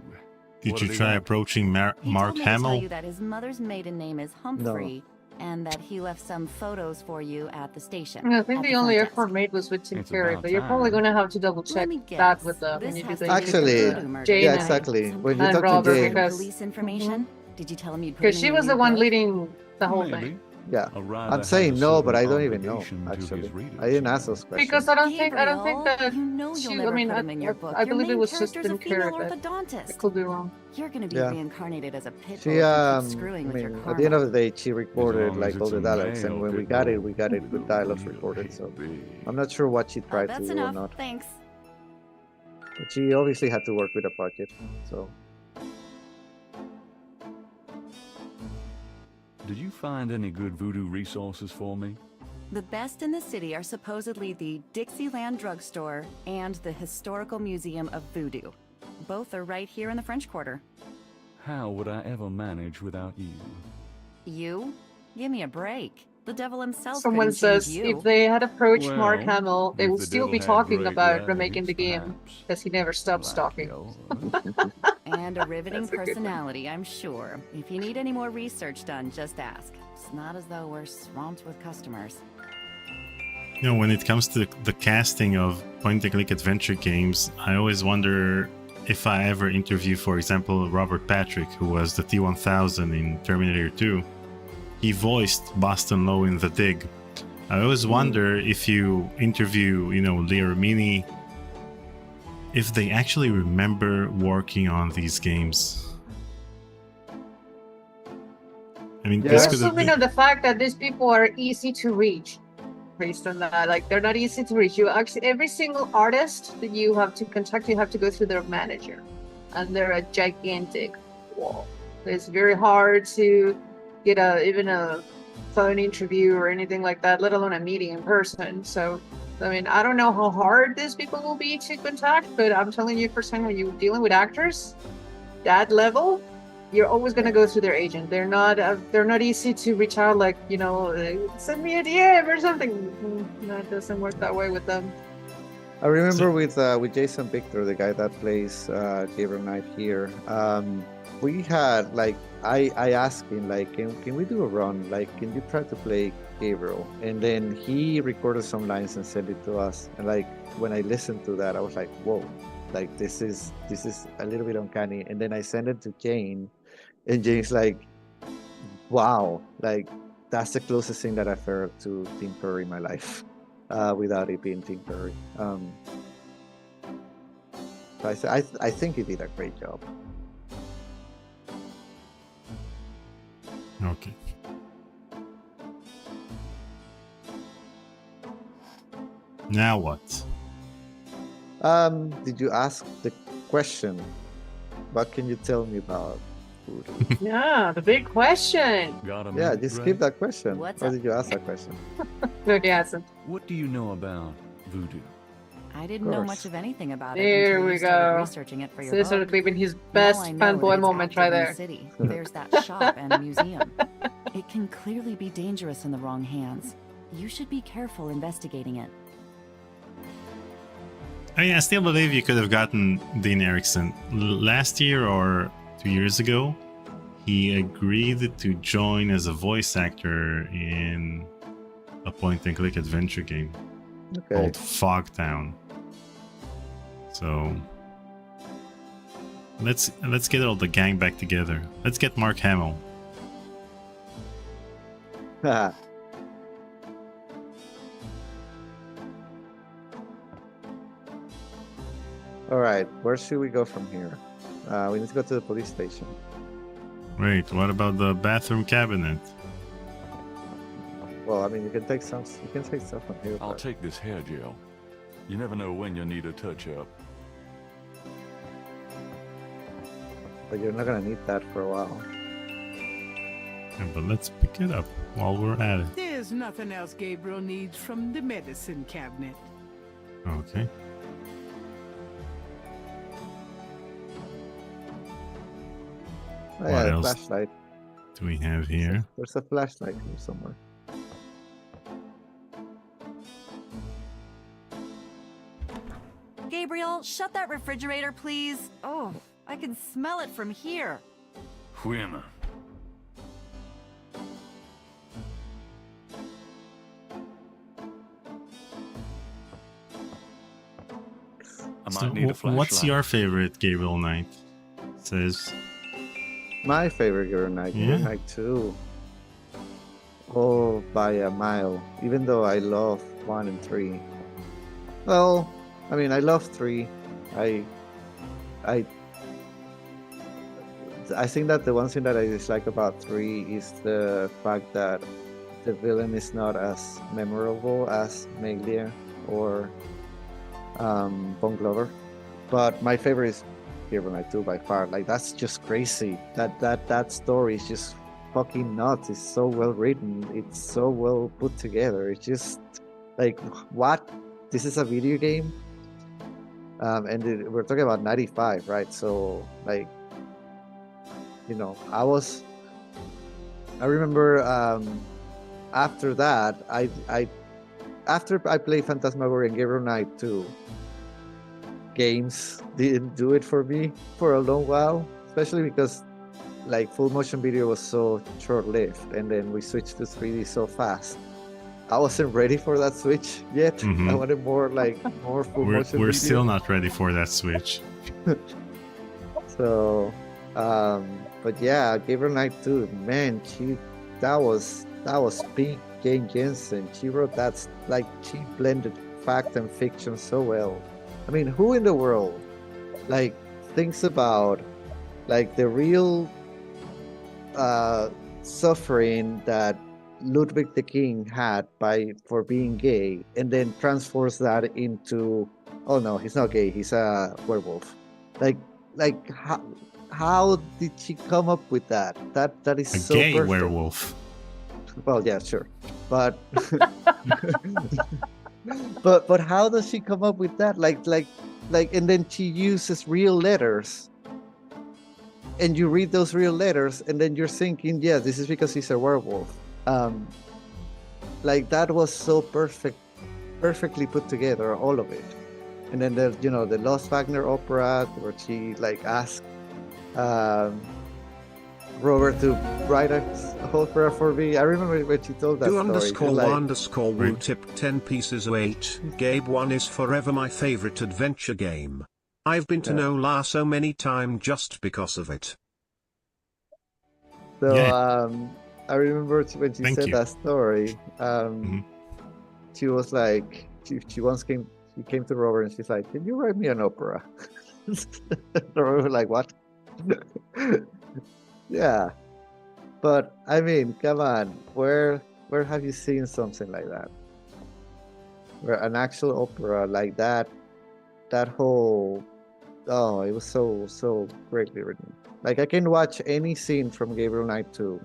Did you try approaching Mark He told me to Hamill? tell you that his mother's maiden name is Humphrey, and that he left some photos for you at the station. I think the only effort made was with Tim Curry, but you're probably going to have to double check that with the when you do the Actually, Jane yeah, exactly. When you talk Robert, to Jane, police information. Did you tell him you'd put because she was the one leading the whole Maybe. thing. yeah, I'm saying no, but I don't even know. Actually, I didn't ask those questions. Because I don't think that you know she. you'll I never mean, put him in your book. I Your believe it main was just character's a Tim Curry, female but I orthodontist. could be wrong. You're gonna be Yeah. reincarnated as a pit bull She, if you I keep screwing with your mean, karma. at the end of the day, she recorded As long as like all it's the a dialogues, and male when we pit got it, bull, we got it with dialogues recorded. So I'm not sure what she tried to That's do enough. or not, Thanks. but she obviously had to work with a budget. So Did you find any good voodoo resources for me? The best in the city are supposedly the Dixieland Drugstore and the Historical Museum of Voodoo. Both are right here in the French Quarter. How would I ever manage without you? You? Give me a break. The devil himself Someone couldn't change says you. if they had approached Well, Mark Hamill, they if would the still devil be had talking great about legs, remaking the game, perhaps, because he never stopped like stalking. yours. And a riveting That's a good one. personality, I'm sure. If you need any more research done, just ask. It's not as though we're swamped with customers. You know, when it comes to the casting of point-and-click adventure games, I always wonder if I ever interview, for example, Robert Patrick, who was the T-1000 in Terminator 2. He voiced Boston Lowe in The Dig. I always wonder if you interview, you know, Leah Remini, if they actually remember working on these games. I mean, Yeah. this You're could have assuming been... of the fact that these people are easy to reach. Based on that, like they're not easy to reach. You actually, every single artist that you have to contact, you have to go through their manager, and they're a gigantic wall. It's very hard to get even a phone interview or anything like that, let alone a meeting in person. So, I mean, I don't know how hard these people will be to contact, but I'm telling you, firsthand, when you're dealing with actors, that level, you're always going to go through their agent. They're not easy to reach out, like, you know, send me a DM or something. No, it doesn't work that way with them. I remember with Jason Victor, the guy that plays Gabriel Knight here. We had like I asked him like, can we do a run? Like, can you try to play Gabriel? And then he recorded some lines and sent it to us. And like when I listened to that, I was like, whoa, like this is a little bit uncanny. And then I sent it to Jane, and Jane's like, wow, like that's the closest thing that I've heard to Tim Curry in my life, without it being Tim Curry. I think he did a great job. Okay. Now what? Did you ask the question? What can you tell me about voodoo? Yeah, the big question. Yeah, just skip that question. What's Or up? did you ask that question? No, he hasn't. What do you know about voodoo? I didn't know course. much of anything about it There until we you started go. researching it for your Cesar book. leaving his Now best I know that fanboy it's moment active right in the there. city. There's that shop and museum. It can clearly be dangerous in the wrong hands. You should be careful investigating it. I mean, I still believe you could have gotten Dean Erickson. Last year or 2 years ago, he agreed to join as a voice actor in a point-and-click adventure game Okay. called Fogtown. So let's get all the gang back together. Let's get Mark Hamill. All right, where should we go from here? We need to go to the police station. Wait, what about the bathroom cabinet? Well, I mean, you can take some. You can take stuff from here. I'll take this hair gel. You never know when you'll need a touch-up. But you're not gonna need that for a while. Yeah, but let's pick it up while we're at it. There's nothing else Gabriel needs from the medicine cabinet. Okay. Oh, What yeah, else flashlight. do we have here? There's a flashlight here somewhere. Gabriel, shut that refrigerator, please. Oh, I can smell it from here. Whimmer. I So might need a flashlight. what's your favorite Gabriel Knight? Says My favorite Gabriel Knight, Yeah. Gabriel Knight 2. Oh, by a mile. Even though I love 1 and 3. Well, I mean, I love 3. I think that the one thing that I dislike about 3 is the fact that the villain is not as memorable as Meglia or Von Glover. But my favorite is Gabriel Knight 2 by far. Like, that's just crazy. That story is just fucking nuts. It's so well written. It's so well put together. It's just like, what? This is a video game? We're talking about 95, right? So, like, you know, I remember after that, after I played Phantasmagoria and Gabriel Knight 2, games didn't do it for me for a long while, especially because like full motion video was so short-lived, and then we switched to 3D so fast. I wasn't ready for that switch yet. Mhm. I wanted more full motion we're video. still not ready for that switch. So, but yeah, Gabriel Knight 2, man, that was peak Jane Jensen. She wrote that, like, she blended fact and fiction so well. I mean, who in the world, like, thinks about, like, the real suffering that Ludwig the King had for being gay, and then transfers that into, oh no, he's not gay, he's a werewolf. Like how did she come up with that? That is A so gay perfect. werewolf. Well, yeah, sure, but but how does she come up with that? Like, and then she uses real letters, and you read those real letters, and then you're thinking, yeah, this is because he's a werewolf. Like, that was so perfectly put together, all of it. And then the Lost Wagner opera, where she like asked Robert to write a opera for me. I remember when she told that story. _1_woo tip 10 pieces 8. Gabe 1 is forever my favorite adventure game. I've been to NOLA so many times just because of it. So Yeah. I remember when she said that story. She was like, she once came to Robert and she's like, "Can you write me an opera?" Robert was like, "What?" Yeah, but I mean, come on, where have you seen something like that? Where an actual opera like that whole, oh, it was so greatly written. Like, I can watch any scene from Gabriel Knight 2.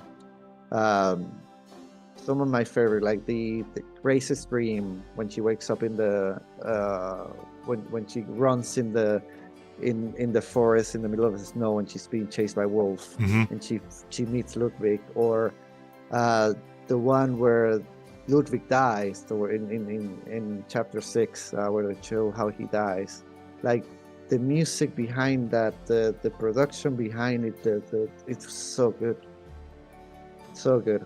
Some of my favorite, like the racist dream when she wakes up in the when she runs in the forest in the middle of the snow and she's being chased by wolves, and she meets Ludwig, or the one where Ludwig dies, or in chapter 6, where they show how he dies. Like, the music behind that, the production behind it, it's so good. So good.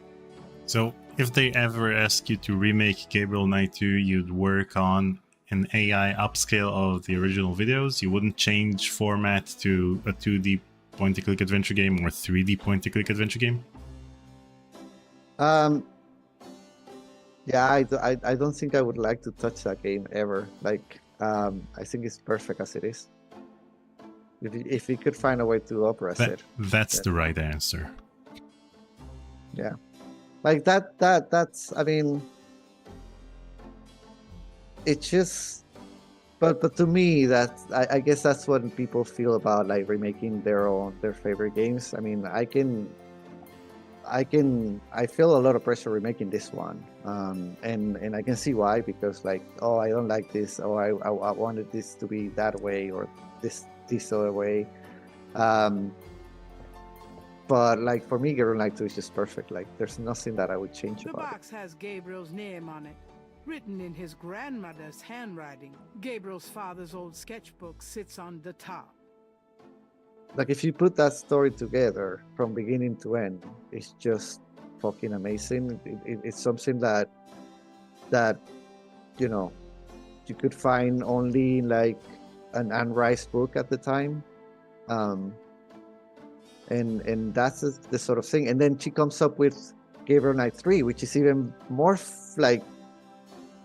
So if they ever ask you to remake Gabriel Knight 2, you'd work on an AI upscale of the original videos? You wouldn't change format to a 2D point-and-click adventure game or 3D point-and-click adventure game? Yeah, I don't think I would like to touch that game ever. Like, I think it's perfect as it is. If you could find a way to opera it. That's the right answer. Yeah. Like that's I mean, it's just but to me that's I guess that's what people feel about like remaking their favorite games. I mean, I feel a lot of pressure remaking this one, and I can see why, because like, oh, I don't like this, or I wanted this to be that way, or this other way. But like for me, Gabriel Knight 2 is just perfect. Like there's nothing that I would change The about it. box has Gabriel's name on it, written in his grandmother's handwriting. Gabriel's father's old sketchbook sits on the top. Like if you put that story together from beginning to end, it's just fucking amazing. It's something that you know you could find only like an Anne Rice book at the time. And that's the sort of thing. And then she comes up with Gabriel Knight 3, which is even more like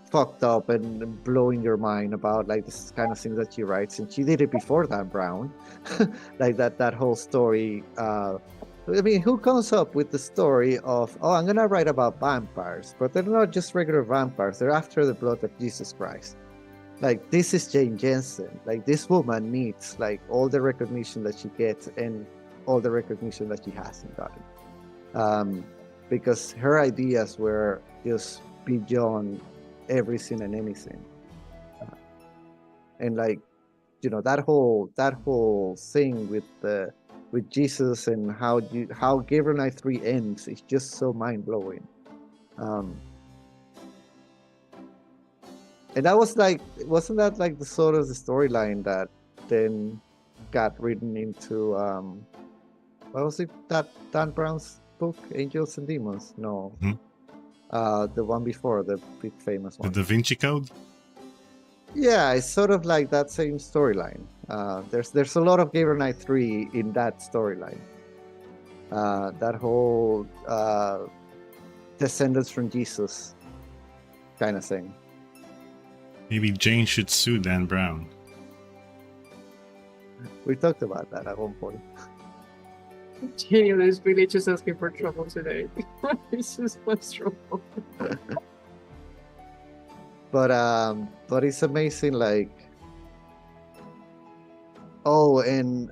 fucked up and blowing your mind about like this kind of thing that she writes. And she did it before Dan Brown, like that whole story. I mean, who comes up with the story of, oh, I'm gonna write about vampires, but they're not just regular vampires, they're after the blood of Jesus Christ. Like, this is Jane Jensen. Like, this woman needs like all the recognition that she gets and all the recognition that she hasn't gotten, because her ideas were just beyond everything and anything. And like, you know, that whole thing with Jesus and how Gabriel Knight 3 ends is just so mind blowing. And that was like, wasn't that like the sort of the storyline that then got written into what was it, that Dan Brown's book, Angels and Demons? No. The one before, the big famous one. The Da Vinci Code? Yeah, it's sort of like that same storyline. There's a lot of Gabriel Knight 3 in that storyline. That whole descendants from Jesus kind of thing. Maybe Jane should sue Dan Brown. We talked about that at one point. Daniel is really just asking for trouble today. He's just wants trouble. But it's amazing, like, oh, and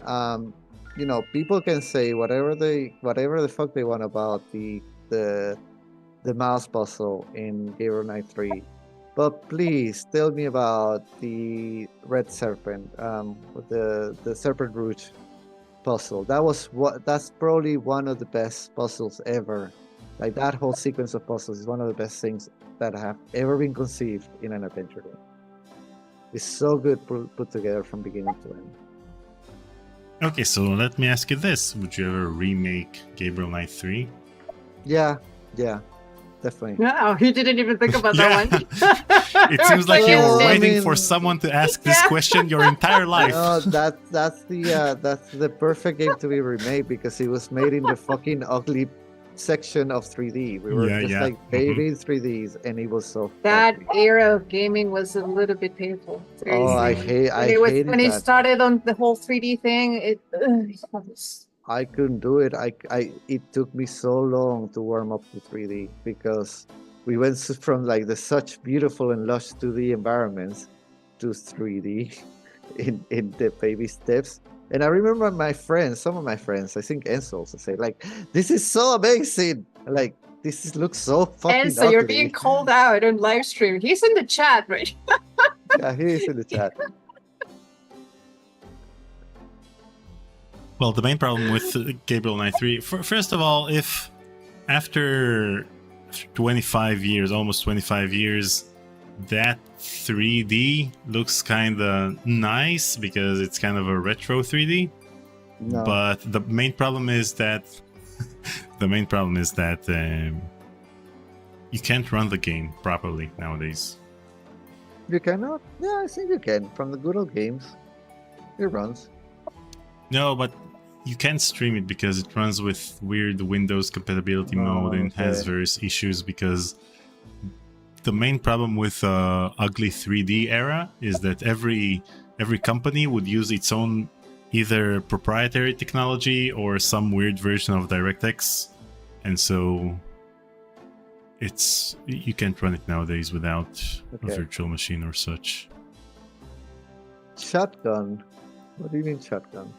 you know, people can say whatever the fuck they want about the mouse puzzle in Gabriel Knight 3, but please tell me about the red serpent, the serpent root puzzle. That's probably one of the best puzzles ever. Like, that whole sequence of puzzles is one of the best things that have ever been conceived in an adventure game. It's so good put together from beginning to end. Okay, so let me ask you this. Would you ever remake Gabriel Knight 3? Yeah, definitely. No, he didn't even think about that one. It seems like you were I waiting mean, for someone to ask this question your entire life. No, that's the perfect game to be remade, because it was made in the fucking ugly section of 3D. We were like baby 3Ds, and it was so that ugly. era of gaming was a little bit painful. Seriously. Oh, I hated when he that. started on the whole 3D thing. It I couldn't do it. It took me so long to warm up to 3D, because we went from like the such beautiful and lush 2D environments to 3D in the baby steps. And I remember some of my friends, I think Enzo also say, like, this is so amazing. Like, looks so fucking and so ugly. you're being called out on live stream. He's in the chat, right? Yeah, he is in the chat. Well, the main problem with Gabriel Knight 3, first of all, if after 25 years, almost 25 years, that 3D looks kind of nice because it's kind of a retro 3D. No. But the main problem is that you can't run the game properly nowadays. You cannot? Yeah, I think you can. From the good old games, it runs. No, but you can't stream it because it runs with weird Windows compatibility mode and has various issues, because the main problem with ugly 3D era is that every company would use its own either proprietary technology or some weird version of DirectX, and so you can't run it nowadays without a Okay. virtual machine or such. Shotgun. What do you mean shotgun?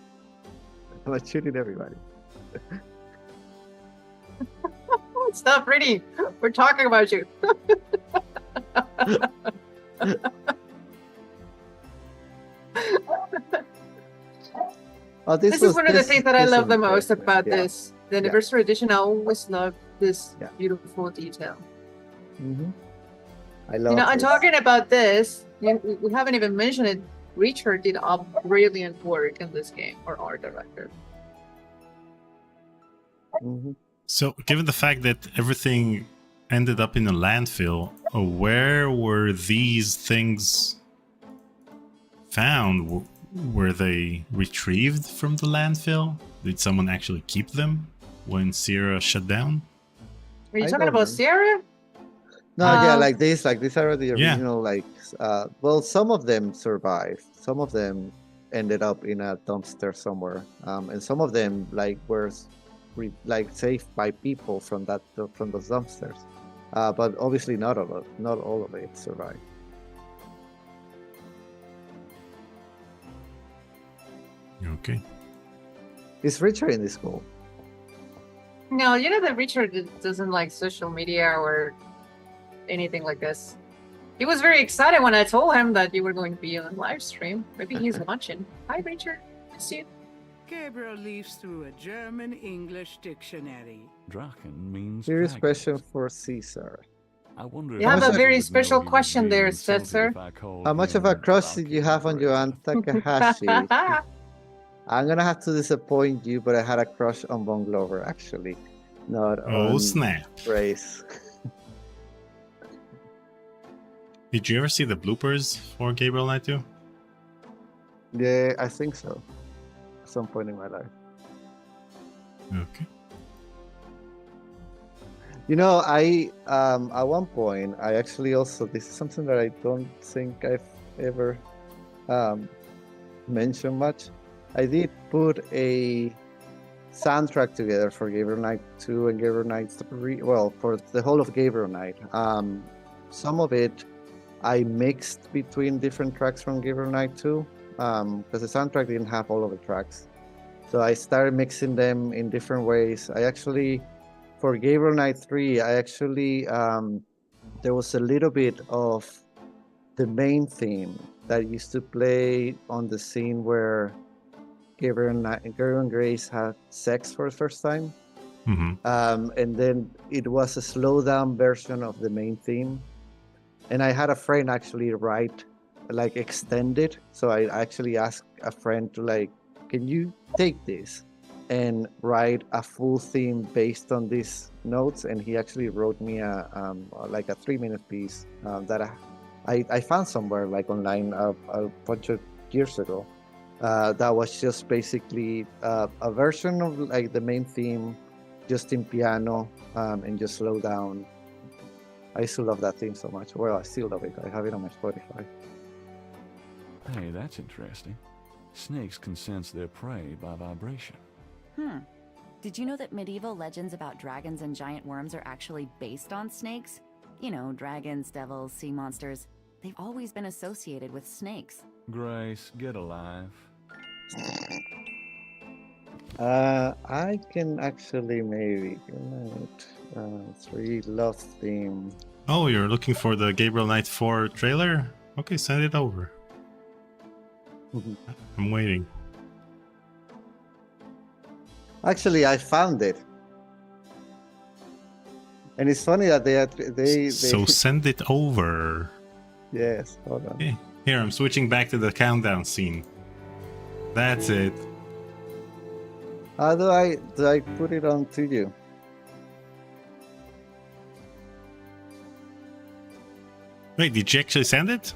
I'm like shooting everybody. Stop reading. We're talking about you. Oh, This is one of the things that I love the most interesting. about Yeah. this. The anniversary edition, I always love this beautiful detail. Mm-hmm. I love You know, and this. talking about this, we haven't even mentioned it. Richard did a brilliant work in this game, or art director. Mm-hmm. So, given the fact that everything ended up in a landfill, where were these things found? Were they retrieved from the landfill? Did someone actually keep them when Sierra shut down? Are you I talking don't about know. Sierra? No, yeah, like these are the Yeah. original, like, well, some of them survived. Some of them ended up in a dumpster somewhere. And some of them, like, were, like, saved by people from those dumpsters. But obviously not all of it survived. Okay. Is Richard in this school? No, you know that Richard doesn't like social media or anything like this. He was very excited when I told him that you were going to be on live stream. Maybe he's watching. Hi, Richard. I see you. Gabriel leaves through a German-English dictionary. Drachen means Here is dragon. question for Cesar. I wonder You if have a Cesar very would know special he was question being there, insulted Cesar. if I called How much of him a crush did you have on Joanne Takahashi? I'm gonna have to disappoint you, but I had a crush on Von Glover, actually, not on Snap. Grace. Did you ever see the bloopers for Gabriel Knight 2? Yeah, I think so. At some point in my life. Okay. You know, I at one point I actually also, this is something that I don't think I've ever mentioned much. I did put a soundtrack together for Gabriel Knight 2 and Gabriel Knight 3. Well, for the whole of Gabriel Knight. Some of it I mixed between different tracks from Gabriel Knight 2, because the soundtrack didn't have all of the tracks. So I started mixing them in different ways. I actually, for Gabriel Knight 3, I actually, there was a little bit of the main theme that used to play on the scene where Gabriel and Grace had sex for the first time. Mm-hmm. And then it was a slowed down version of the main theme. And I had a friend actually write, like, extend it. So I actually asked a friend to, like, can you take this and write a full theme based on these notes? And he actually wrote me like a 3-minute piece that I found somewhere, like, online a bunch of years ago. That was just basically a version of, like, the main theme, just in piano, and just slow down. I used to love that theme so much. Well, I still love it. I have it on my Spotify. Hey, that's interesting. Snakes can sense their prey by vibration. Did you know that medieval legends about dragons and giant worms are actually based on snakes? You know, dragons, devils, sea monsters. They've always been associated with snakes. Grace, get alive. I can actually maybe 3 love theme. Oh, you're looking for the Gabriel Knight 4 trailer? Okay, send it over. I'm waiting. Actually, I found it, and it's funny that they So send it over. Yes, hold on. Okay. Here, I'm switching back to the countdown scene. That's it. How do I put it on to you? Wait, did you actually send it?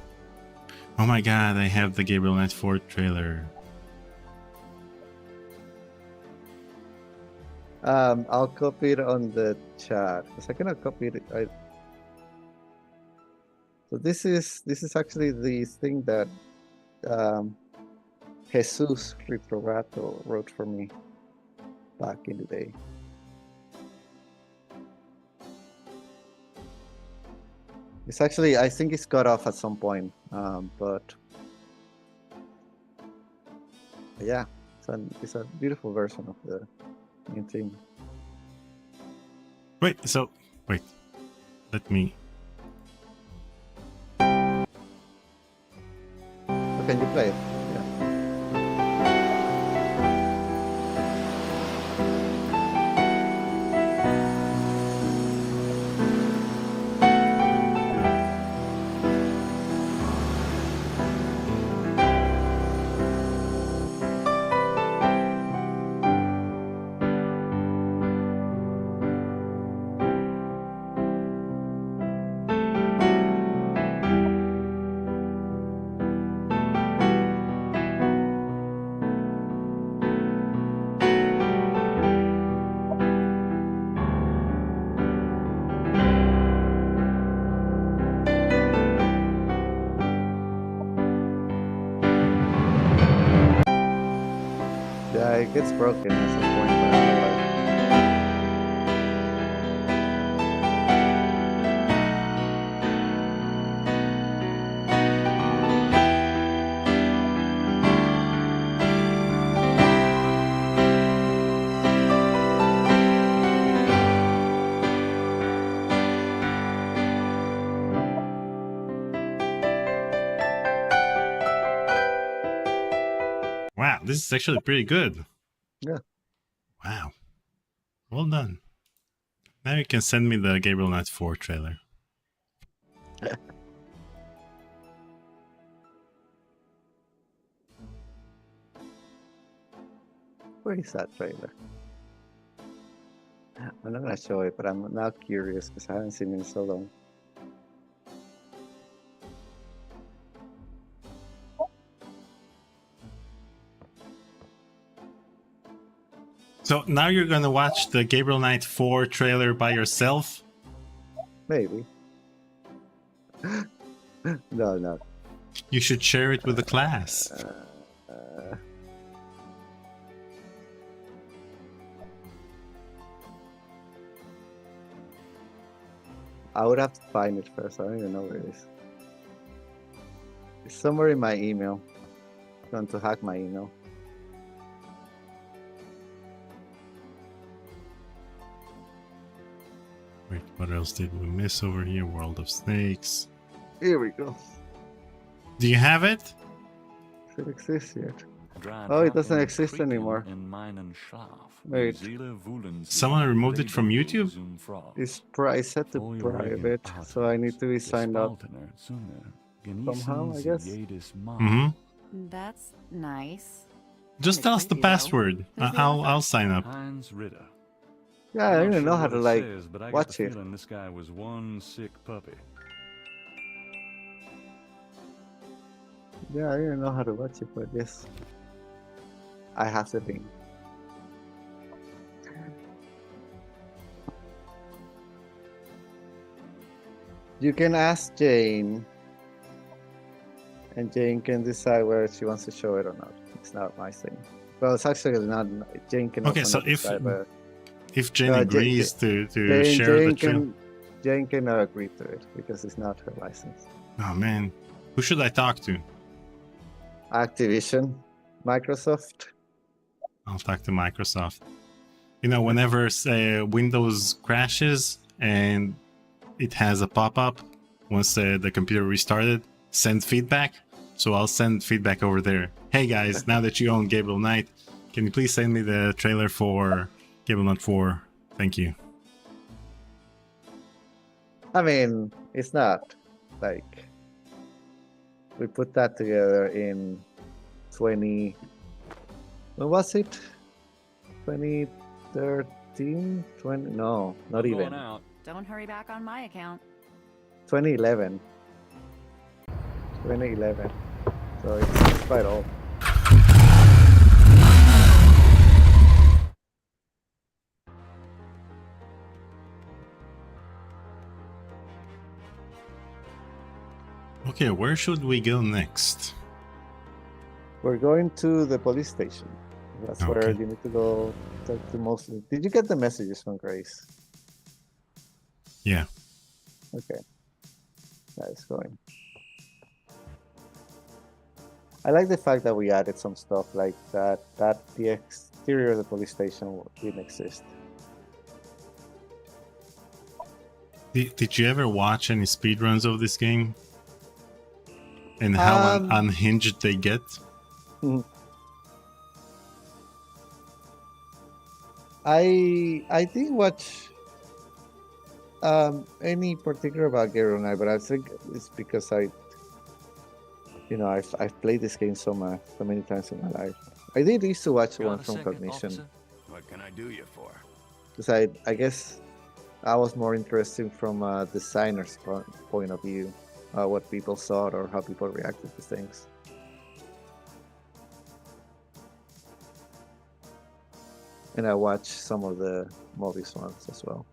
Oh my god, I have the Gabriel Knight 4 trailer. I'll copy it on the chat because I cannot copy it. So this is actually the thing that Jesus Ritrovato wrote for me back in the day. It's actually, I think it's cut off at some point, but yeah, it's a beautiful version of the main theme. Wait, let me. So can you play it? Yeah. Yeah, it gets broken at some point, but I don't know Wow, this is actually pretty good. Yeah. Wow. Well done. Now you can send me the Gabriel Knight 4 trailer. where is that trailer. I'm not gonna show it, but I'm now curious because I haven't seen it in so long. So now you're gonna watch the Gabriel Knight 4 trailer by yourself? Maybe. No. You should share it with the class. I would have to find it first. I don't even know where it is. It's somewhere in my email. I'm going to hack my email. Wait, what else did we miss over here? World of Snakes. Here we go. Do you have it? Does it exist yet? Oh, it doesn't exist anymore. Wait. Someone removed it from YouTube? It's set to private, so I need to be signed up somehow, I guess. Mm-hmm. That's nice. Just tell us the password. I'll sign up. Yeah, I don't even know how to like watch it. This guy was one sick puppy. Yeah, I don't even know how to watch it, but yes, I have the link. You can ask Jane, and Jane can decide whether she wants to show it or not. It's not my thing. Well, it's actually not. Jane can. Okay, also so not decide, if Jane agrees to Jane, share the trailer, Jane cannot agree to it because it's not her license. Oh man, who should I talk to? Activision, Microsoft. I'll talk to Microsoft. You know, whenever say Windows crashes and it has a pop-up once the computer restarted, send feedback. So I'll send feedback over there. Hey guys, now that you own Gabriel Knight, can you please send me the trailer for Gabriel Knight 4? Thank you. I mean, it's not like we put that together in 20. When was it? 2013? 20? No, not even. Don't hurry back on my account. 2011. 2011. So it's quite old. Okay, where should we go next? We're going to the police station. That's where you need to go talk to mostly. Did you get the messages from Grace? Yeah. Okay. Nice going. I like the fact that we added some stuff like that the exterior of the police station didn't exist. Did you ever watch any speedruns of this game? And how unhinged they get? I didn't watch any particular about Gabriel Knight, but I think it's because I've played this game so many times in my life. I did used to watch one from Cognition. Officer? What can I do you for? Because I guess I was more interested from a designer's point of view, what people saw or how people reacted to things. And I watched some of the Mobius ones as well.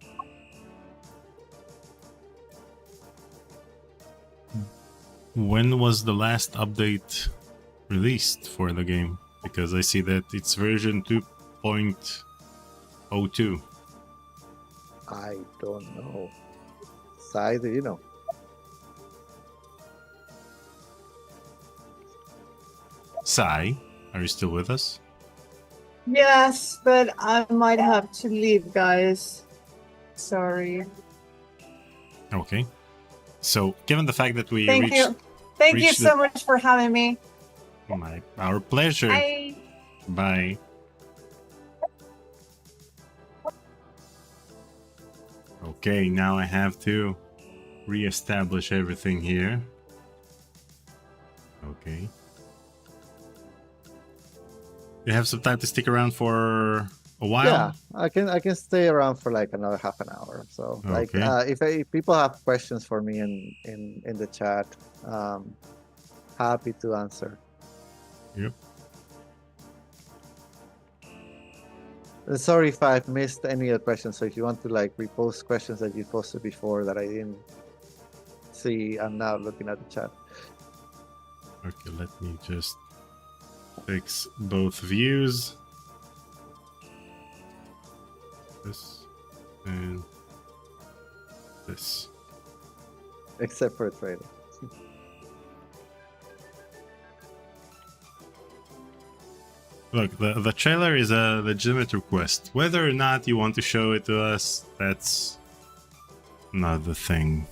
When was the last update released for the game? Because I see that it's version 2.02. I don't know. Sai, do you know? Sai, are you still with us? Yes, but I might have to leave, guys. Sorry. Okay. So, given the fact that we Thank you so much for having me. Our pleasure. Bye. Bye. Okay, now I have to re-establish everything here. Okay. You have some time to stick around for a while? Yeah, I can stay around for like another half an hour. So okay. If people have questions for me in the chat, happy to answer. Yep. Sorry if I've missed any of the questions. So if you want to like repost questions that you posted before that I didn't see, I'm now looking at the chat. Okay, let me just fix both views. This and this. Except for a trailer. Look, the trailer is a legitimate request. Whether or not you want to show it to us, that's not the thing.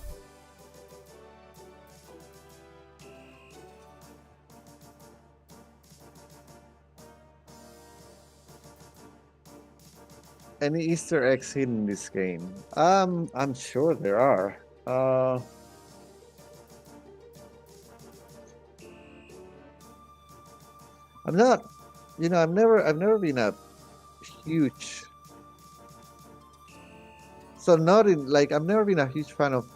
Any Easter eggs hidden in this game? I'm sure there are. I'm not. I've never been a huge. So not in like I've never been a huge fan of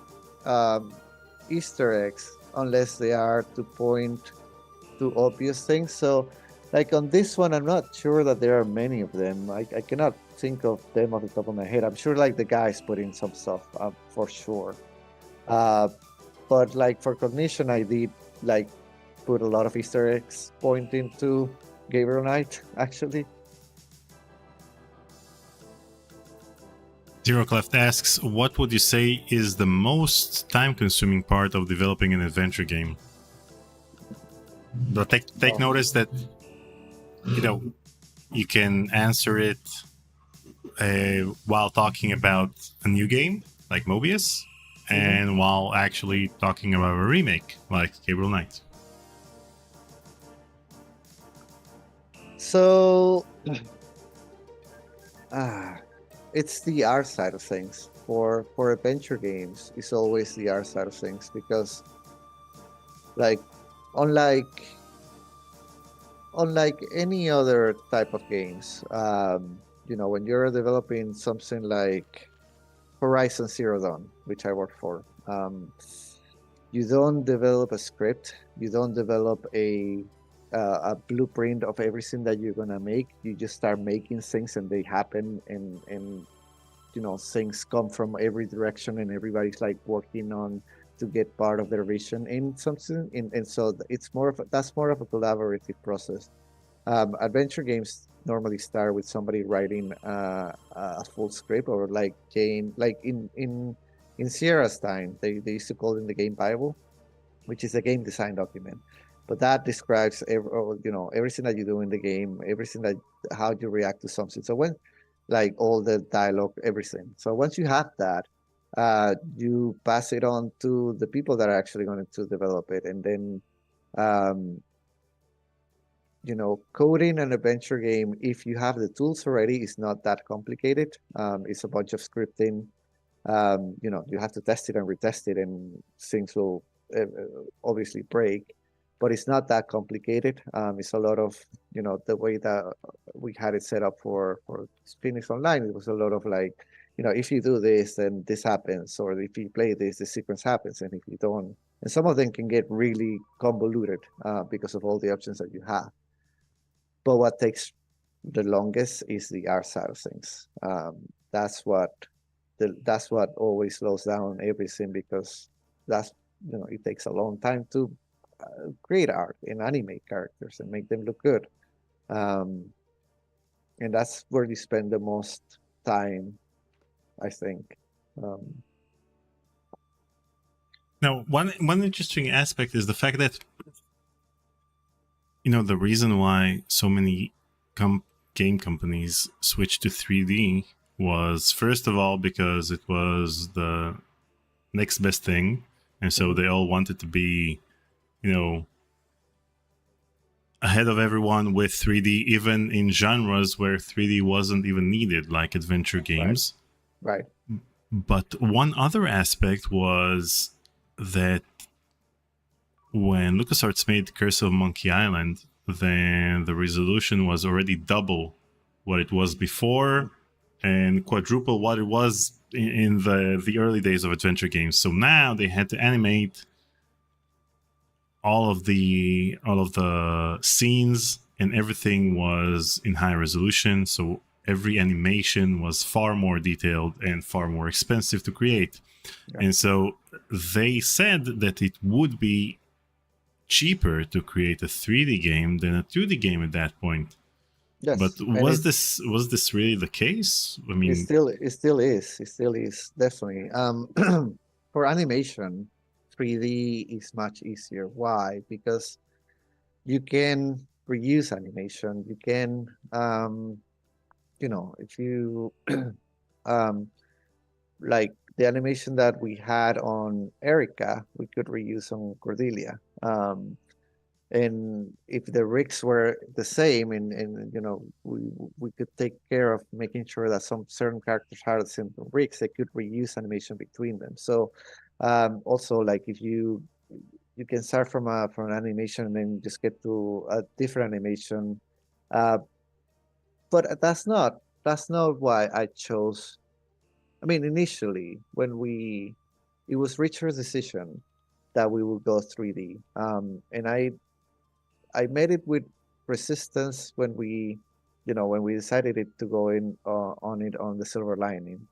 Easter eggs unless they are to point to obvious things. So, like on this one, I'm not sure that there are many of them. I cannot think of them off the top of my head. I'm sure like the guys put in some stuff for sure. But like for Cognition, I did like put a lot of Easter eggs pointing to Gabriel Knight, actually. Zero Cleft asks, what would you say is the most time-consuming part of developing an adventure game? But take notice that you can answer it while talking about a new game like Mobius, and while actually talking about a remake like Gabriel Knight. So, it's the art side of things. For adventure games, it's always the art side of things because, like, unlike any other type of games, when you're developing something like Horizon Zero Dawn, which I work for, you don't develop a script, you don't develop a blueprint of everything that you're gonna make. You just start making things and they happen, and things come from every direction and everybody's like working on to get part of their vision in something, and so it's that's more of a collaborative process. Adventure games normally start with somebody writing a full script, or like in in Sierra's time, they used to call it the game Bible, which is a game design document. But that describes everything that you do in the game, everything that how you react to something. So when like all the dialogue, everything. So once you have that, you pass it on to the people that are actually going to develop it, and then coding an adventure game, if you have the tools already, is not that complicated. It's a bunch of scripting. You have to test it and retest it, and things will obviously break, but it's not that complicated. It's a lot of, the way that we had it set up for Phoenix Online, it was a lot of like, if you do this, then this happens, or if you play this, the sequence happens, and if you don't, and some of them can get really convoluted because of all the options that you have. But what takes the longest is the art side of things. That's what always slows down everything, because it takes a long time to create art and animate characters and make them look good. And that's where you spend the most time, I think. Now, one interesting aspect is the fact that the reason why so many game companies switched to 3D was, first of all, because it was the next best thing, and so they all wanted to be ahead of everyone with 3D, even in genres where 3D wasn't even needed, like adventure games. Right. But one other aspect was that when LucasArts made Curse of Monkey Island, then the resolution was already double what it was before and quadruple what it was in the early days of adventure games. So now they had to animate all of the scenes, and everything was in high resolution. So every animation was far more detailed and far more expensive to create. Yeah. And so they said that it would be cheaper to create a 3D game than a 2D game at that point. Yes. But was this really the case? I mean, it still is definitely. For animation, 3D is much easier. Why? Because you can reuse animation. You can, if you, like the animation that we had on Erica, we could reuse on Cordelia. And if the rigs were the same, and we could take care of making sure that some certain characters had the same rigs, they could reuse animation between them. So also, like if you can start from an animation and then just get to a different animation, but that's not why I chose. I mean, initially when it was Richard's decision that we would go 3D, and I made it with resistance when we decided to go in on the Silver Lining,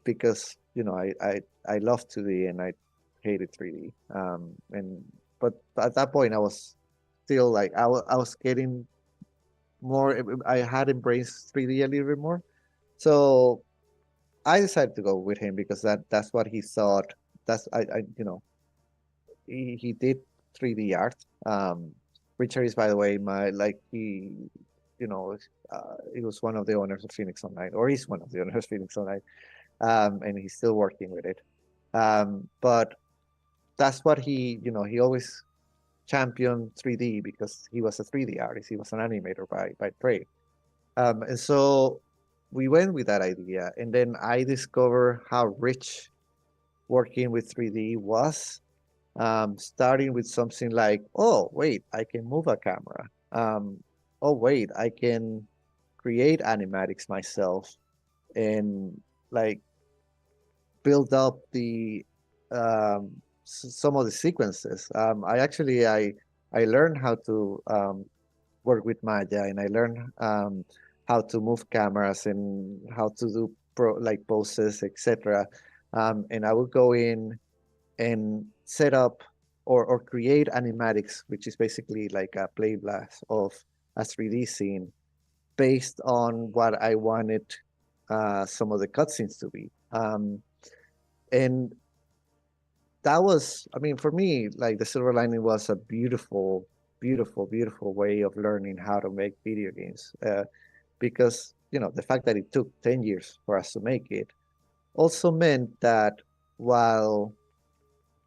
because I love 2D and I hated 3D, but at that point I was still like I was getting more. I had embraced 3D a little bit more, so I decided to go with him because that's what he thought. That's he did 3D art. Richard is, by the way, he was one of the owners of Phoenix Online, or he's one of the owners of Phoenix Online, and he's still working with it. But that's what he always championed 3D because he was a 3D artist. He was an animator by trade. And so we went with that idea, and then I discovered how rich working with 3D was. Starting with something like, oh wait, I can move a camera. Oh wait, I can create animatics myself and like build up the some of the sequences. I learned how to work with Maya, and I learned how to move cameras and how to do poses, etc. And I would go in and set up or create animatics, which is basically like a play blast of a 3D scene based on what I wanted some of the cutscenes to be. And that was, I mean, for me, like the silver lining was a beautiful, beautiful, beautiful way of learning how to make video games. Because, you know, the fact that it took 10 years for us to make it also meant that while,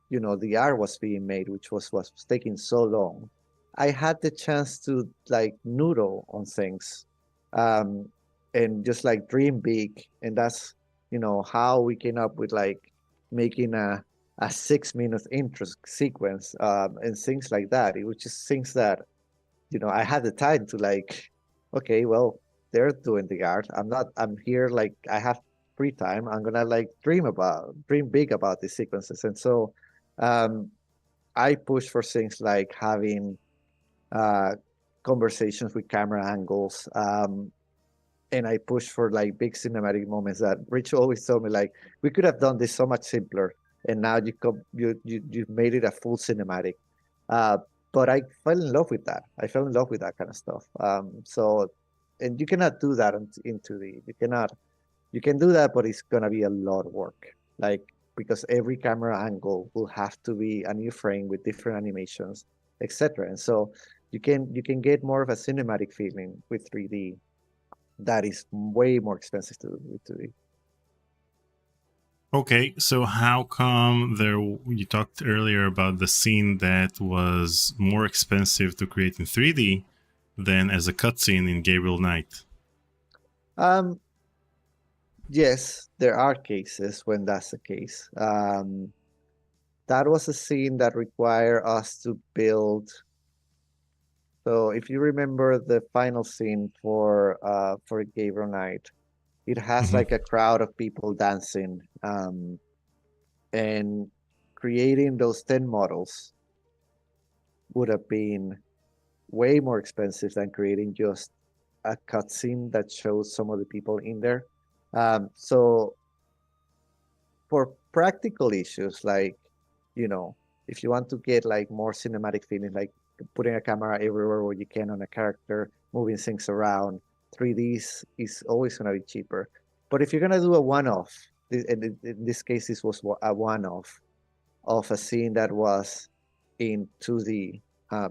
you know, the art was being made, which was taking so long, I had the chance to like noodle on things, um, and just like dream big. And that's, you know, how we came up with like making a 6 minute intro sequence, and things like that. It was just things that, you know, I had the time to like, okay, well, they're doing the art. I'm here, like, I have free time. I'm gonna like dream big about these sequences. And so, um, I push for things like having uh, conversations with camera angles. And I push for like big cinematic moments that Rich always told me, like, we could have done this so much simpler. And now you made it a full cinematic. Uh, but I fell in love with that. I fell in love with that kind of stuff. So, and you cannot do that into the, you can do that, but it's going to be a lot of work. Like, because every camera angle will have to be a new frame with different animations, etc. And so you can get more of a cinematic feeling with 3D that is way more expensive to do with 2D. Okay, so how come you talked earlier about the scene that was more expensive to create in 3D than as a cutscene in Gabriel Knight? Yes, there are cases when that's the case. That was a scene that required us to build. So if you remember the final scene for Gabriel Knight, it has like a crowd of people dancing, and creating those 10 models would have been way more expensive than creating just a cutscene that shows some of the people in there. So for practical issues, like, you know, if you want to get like more cinematic feeling, like putting a camera everywhere where you can on a character, moving things around, 3D is always going to be cheaper. But if you're going to do a one-off, in this case, this was a one-off of a scene that was in 2D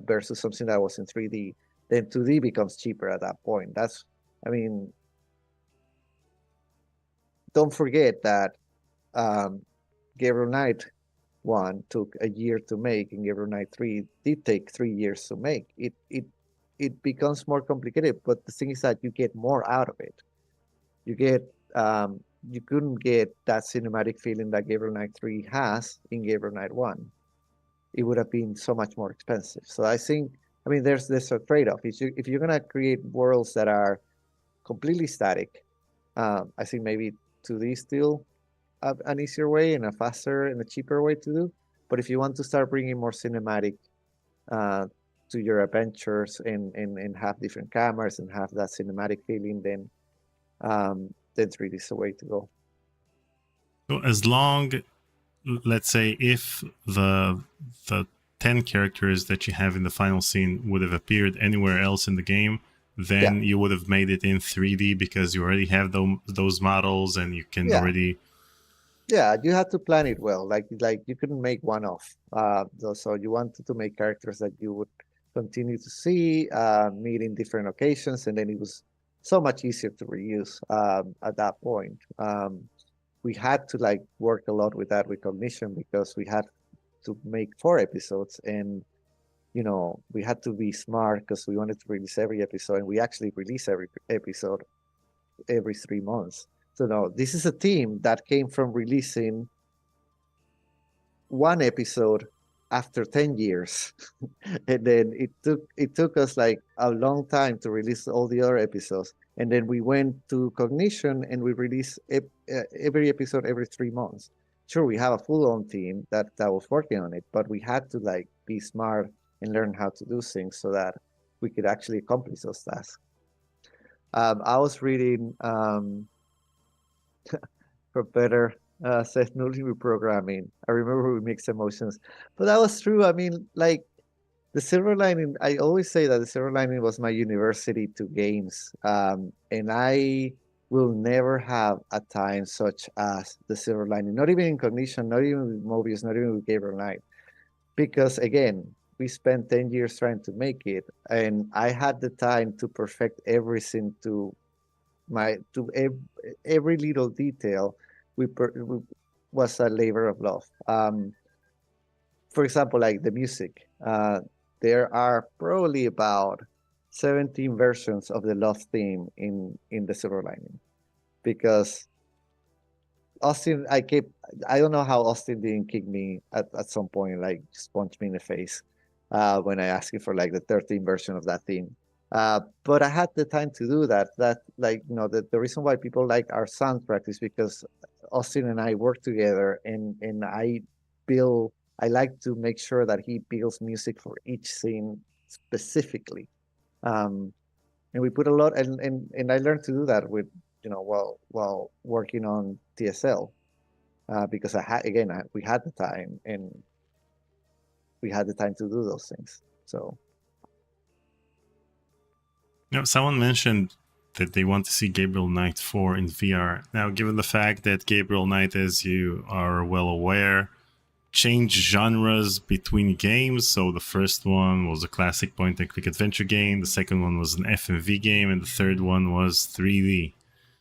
versus something that was in 3D, then 2D becomes cheaper at that point. That's, I mean, don't forget that Gabriel Knight 1 took a year to make, and Gabriel Knight 3 did take 3 years to make. It becomes more complicated, but the thing is that you get more out of it. You get you couldn't get that cinematic feeling that Gabriel Knight 3 has in Gabriel Knight 1. It would have been so much more expensive. So I think, I mean, there's a trade-off. If you're gonna create worlds that are completely static, I think maybe 2D still an easier way and a faster and a cheaper way to do. But if you want to start bringing more cinematic to your adventures and have different cameras and have that cinematic feeling, then 3D is the way to go. So as long, let's say, if the 10 characters that you have in the final scene would have appeared anywhere else in the game, then you would have made it in 3D because you already have those models and you can already. Yeah, you had to plan it well. Like you couldn't make one off. So you wanted to make characters that you would continue to see, meet in different occasions, and then it was so much easier to reuse at that point. We had to like work a lot with that recognition because we had to make 4 episodes, and you know, we had to be smart because we wanted to release every episode, and we actually release every episode every 3 months. So no, this is a team that came from releasing 1 episode after 10 years. And then it took us like a long time to release all the other episodes. And then we went to Cognition and we released every episode every 3 months. Sure, we have a full-on team that was working on it, but we had to like be smart and learn how to do things so that we could actually accomplish those tasks. I was reading for better Seth Newling reprogramming. I remember we mixed emotions, but that was true. I mean, like the silver lining, I always say that the silver lining was my university to games. And I will never have a time such as the Silver Lining. Not even in Cognition, not even with Mobius, not even with Gabriel Knight. Because again, we spent 10 years trying to make it, and I had the time to perfect everything to every little detail. We was a labor of love. For example, like the music, there are probably about 17 versions of the love theme in the Silver Lining, because Austin, I don't know how Austin didn't kick me at some point, like just punch me in the face when I asked him for like the 13 version of that theme. But I had the time to do that. That, like, the reason why people like our soundtrack is because Austin and I work together, and I like to make sure that he builds music for each scene specifically. Um, and we put a lot, and I learned to do that with, while working on TSL, because we had the time, and we had the time to do those things. So, someone mentioned that they want to see Gabriel Knight 4 in VR. Now, given the fact that Gabriel Knight, as you are well aware, changed genres between games. So the first one was a classic point-and-click adventure game. The second one was an FMV game, and the third one was 3D.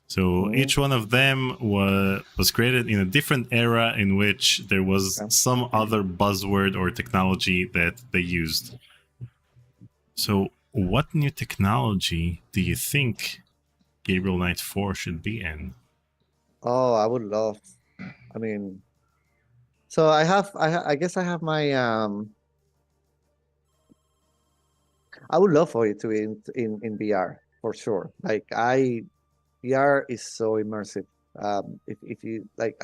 So each one of them was created in a different era in which there was some other buzzword or technology that they used. So what new technology do you think Gabriel Knight 4 should be in? Oh, I would love. I mean, so I guess I have my I would love for it to be in VR for sure. Like VR is so immersive. If you like,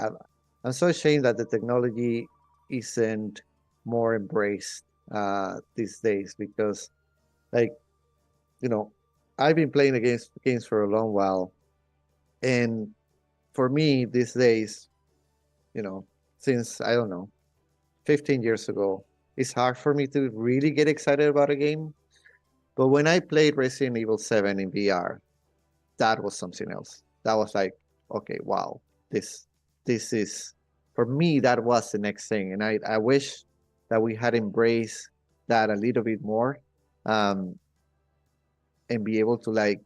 I'm so ashamed that the technology isn't more embraced these days, because, like, I've been playing the games for a long while, and for me these days, since, I don't know, 15 years ago, it's hard for me to really get excited about a game. But when I played Resident Evil 7 in VR, that was something else. That was like, okay, wow, this is, for me, that was the next thing. And I wish that we had embraced that a little bit more, and be able to, like,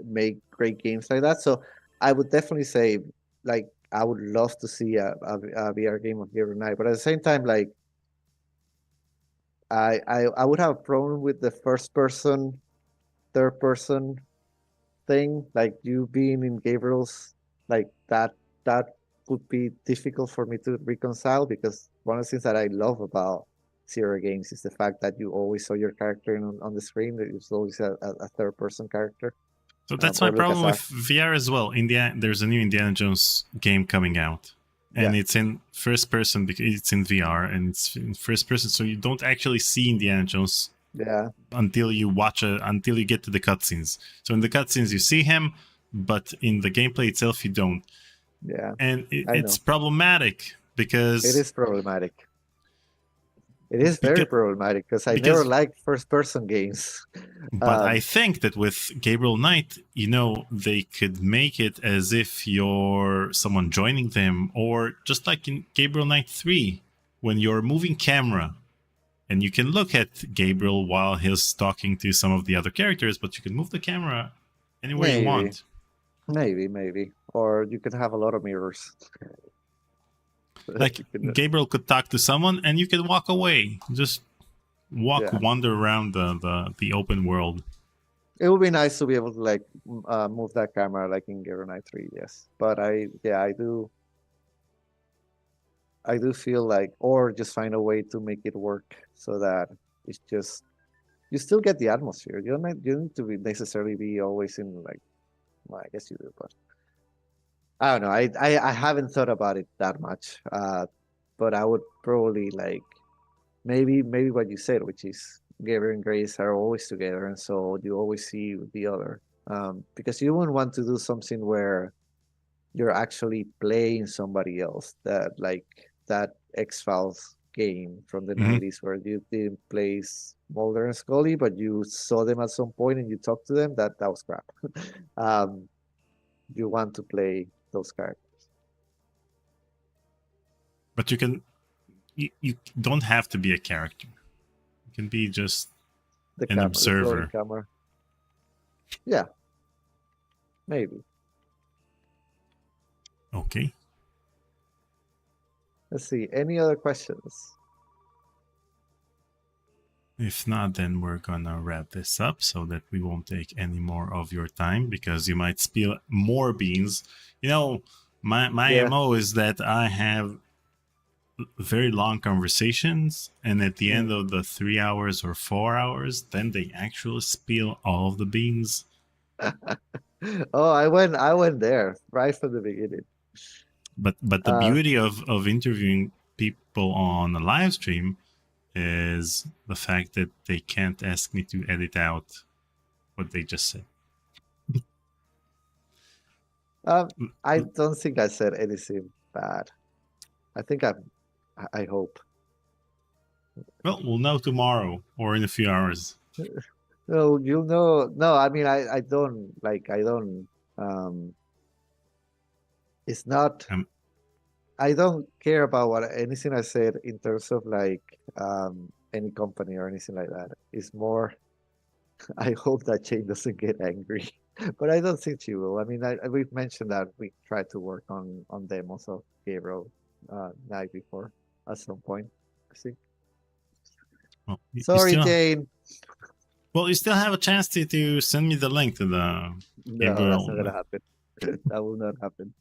make great games like that. So I would definitely say, like, I would love to see a VR game of Gabriel Knight. But at the same time, like, I would have a problem with the first person, third person thing, like you being in Gabriel's, like that would be difficult for me to reconcile, because one of the things that I love about Sierra games is the fact that you always saw your character on the screen, that it's always a third person character. So that's my problem with VR as well. There's a new Indiana Jones game coming out, and it's in first person because it's in VR and it's in first person, so you don't actually see Indiana Jones until you until you get to the cutscenes. So in the cutscenes you see him, but in the gameplay itself you don't. And it's problematic, because it is problematic. It is very problematic, because I never liked first-person games. But I think that with Gabriel Knight, they could make it as if you're someone joining them, or just like in Gabriel Knight 3, when you're moving camera, and you can look at Gabriel while he's talking to some of the other characters, but you can move the camera anywhere you want. Maybe. Or you could have a lot of mirrors. Like, Gabriel could talk to someone and you could walk away. Just wander around the open world. It would be nice to be able to, like, move that camera like in Gabriel Knight 3, yes. But I do feel like, or just find a way to make it work so that it's just, you still get the atmosphere. You don't need to necessarily be always in, like, well, I guess you do, but I don't know. I haven't thought about it that much, but I would probably, like, maybe what you said, which is Gabriel and Grace are always together, and so you always see the other. Because you wouldn't want to do something where you're actually playing somebody else, that X-Files game from the 90s, where you didn't play Mulder and Scully, but you saw them at some point and you talked to them. That was crap. you want to play those characters. But you don't have to be a character. You can be just an observer. The floating camera. Yeah, maybe. Okay. Let's see. Any other questions? If not, then we're gonna wrap this up so that we won't take any more of your time, because you might spill more beans. You know, my MO is that I have very long conversations, and at the end of the 3 hours or 4 hours, then they actually spill all of the beans. Oh, I went there right from the beginning. But the beauty of interviewing people on a live stream is the fact that they can't ask me to edit out what they just said. I don't think I said anything bad. I think I hope. Well, we'll know tomorrow or in a few hours. No, you'll know. No, I mean, I don't like. I don't. It's not. I don't care about anything I said in terms of like any company or anything like that. It's more. I hope that Jane doesn't get angry, but I don't think she will. I mean, we've mentioned that we tried to work on demos of Gabriel night before at some point. I think. Well, sorry, Jane. Well, you still have a chance to send me the link to the Gabriel. That's not gonna happen. That will not happen.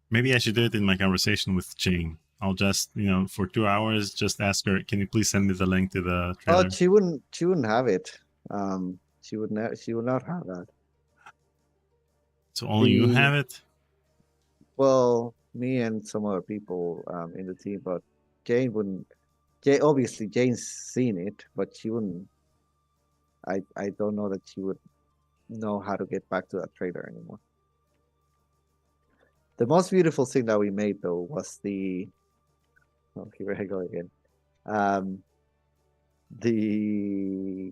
Maybe I should do it in my conversation with Jane. I'll just, for 2 hours, just ask her, can you please send me the link to the trailer? Oh, she wouldn't have it. She would not have that. So only you have it? Well, me and some other people in the team, but Jane wouldn't. Obviously, Jane's seen it, but she wouldn't. I don't know that she would know how to get back to that trailer anymore. The most beautiful thing that we made, though, was the. Oh, here I go again. The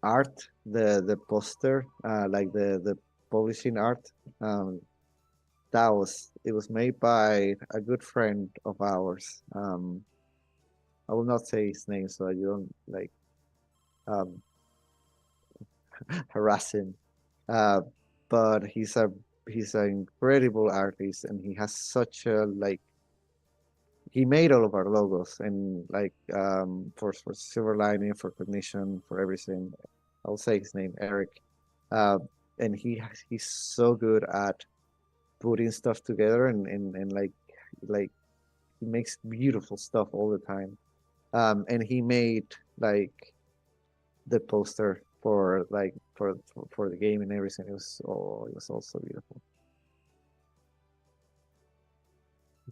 art, the poster, like the publishing art. It was made by a good friend of ours. I will not say his name so that you don't harass him. But he's an incredible artist, and he has such a he made all of our logos, and for Silver Lining, for Cognition, for everything. I'll say his name, Eric. And he's so good at putting stuff together, and he makes beautiful stuff all the time. And he made the poster for the game and everything. It was also beautiful.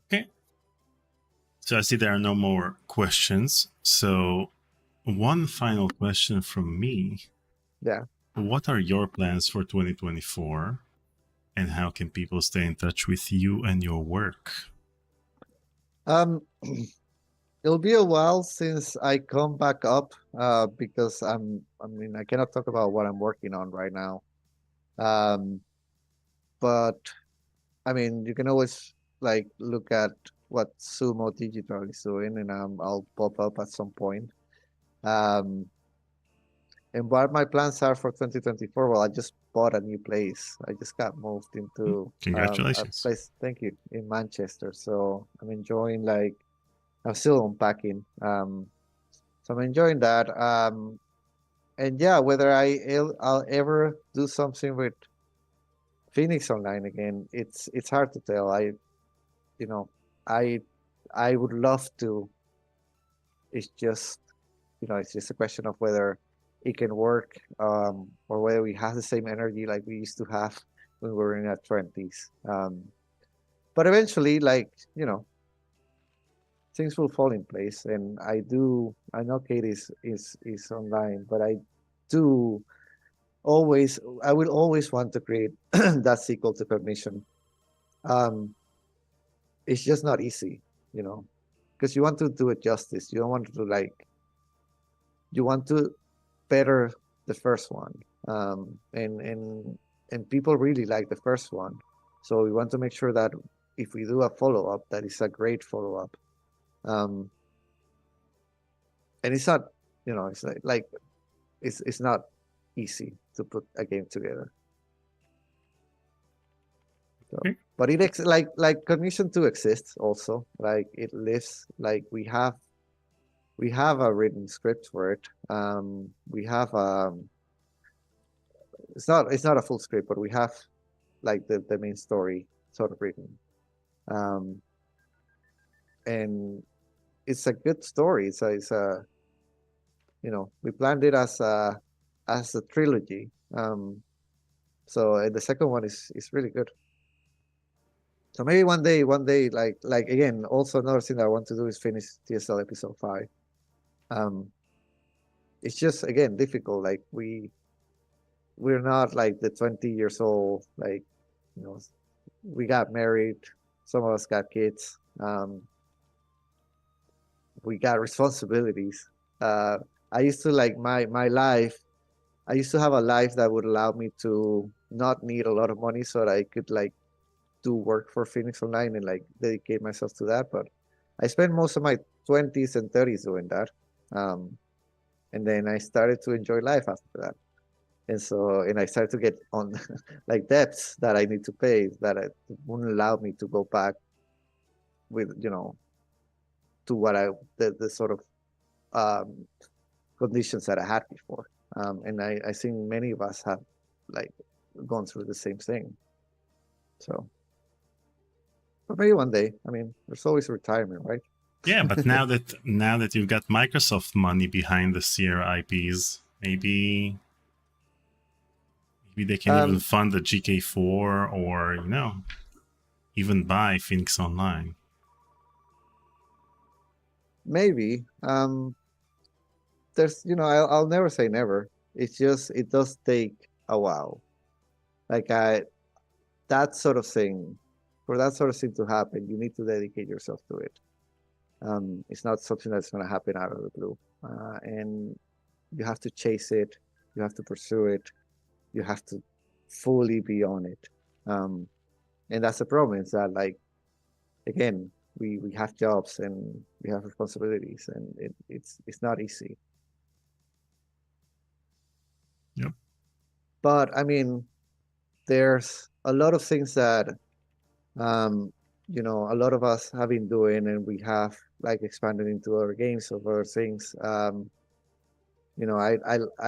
Okay. So I see there are no more questions. So one final question from me. Yeah. What are your plans for 2024? And how can people stay in touch with you and your work? It'll be a while since I come back up because I cannot talk about what I'm working on right now. But I mean, you can always look at what Sumo Digital is doing, and I'll pop up at some point. And what my plans are for 2024? Well, I just bought a new place. I just got moved into congratulations. a place. Thank you, in Manchester. So I'm enjoying I'm still unpacking. So I'm enjoying that. And yeah, whether I'll ever do something with Phoenix Online again, it's hard to tell. I would love to. It's just a question of whether it can work, or whether we have the same energy like we used to have when we were in our 20s. But eventually, things will fall in place. And I know Kate is online, but I will always want to create that sequel to Cognition. It's just not easy, because you want to do it justice. You don't want to you want to better the first one, And people really like the first one, so we want to make sure that if we do a follow-up, that is a great follow-up. And it's not, it's like it's not easy to put a game together. So, but it like Cognition 2 exists also. Like it lives. Like we have a written script for it. We have it's not a full script, but we have like the main story sort of written. And it's a good story. It's a we planned it as a trilogy. So the second one is really good. So maybe one day, like again, also another thing that I want to do is finish TSL episode 5. It's just again difficult. Like we're not like the 20 years old. Like we got married. Some of us got kids. We got responsibilities. I used to like my life. I used to have a life that would allow me to not need a lot of money, so that I could like do work for Phoenix Online and like dedicate myself to that. But I spent most of my 20s and 30s doing that. And then I started to enjoy life after that. And I started to get on like debts that I need to pay that wouldn't allow me to go back with, to what the sort of conditions that I had before. And I think many of us have like gone through the same thing. So, but maybe one day. I mean, there's always retirement, right? Yeah, but now that you've got Microsoft money behind the Sierra IPs, maybe they can even fund the GK4 or even buy Phoenix Online. Maybe. There's I'll never say never. It's just it does take a while. Like that sort of thing, for that sort of thing to happen, you need to dedicate yourself to it. It's not something that's going to happen out of the blue, and you have to chase it, you have to pursue it, you have to fully be on it. And that's the problem, is that like again, we have jobs and we have responsibilities, and it's not easy. Yep. But I mean, there's a lot of things that a lot of us have been doing, and we have like expanded into other games or other things. I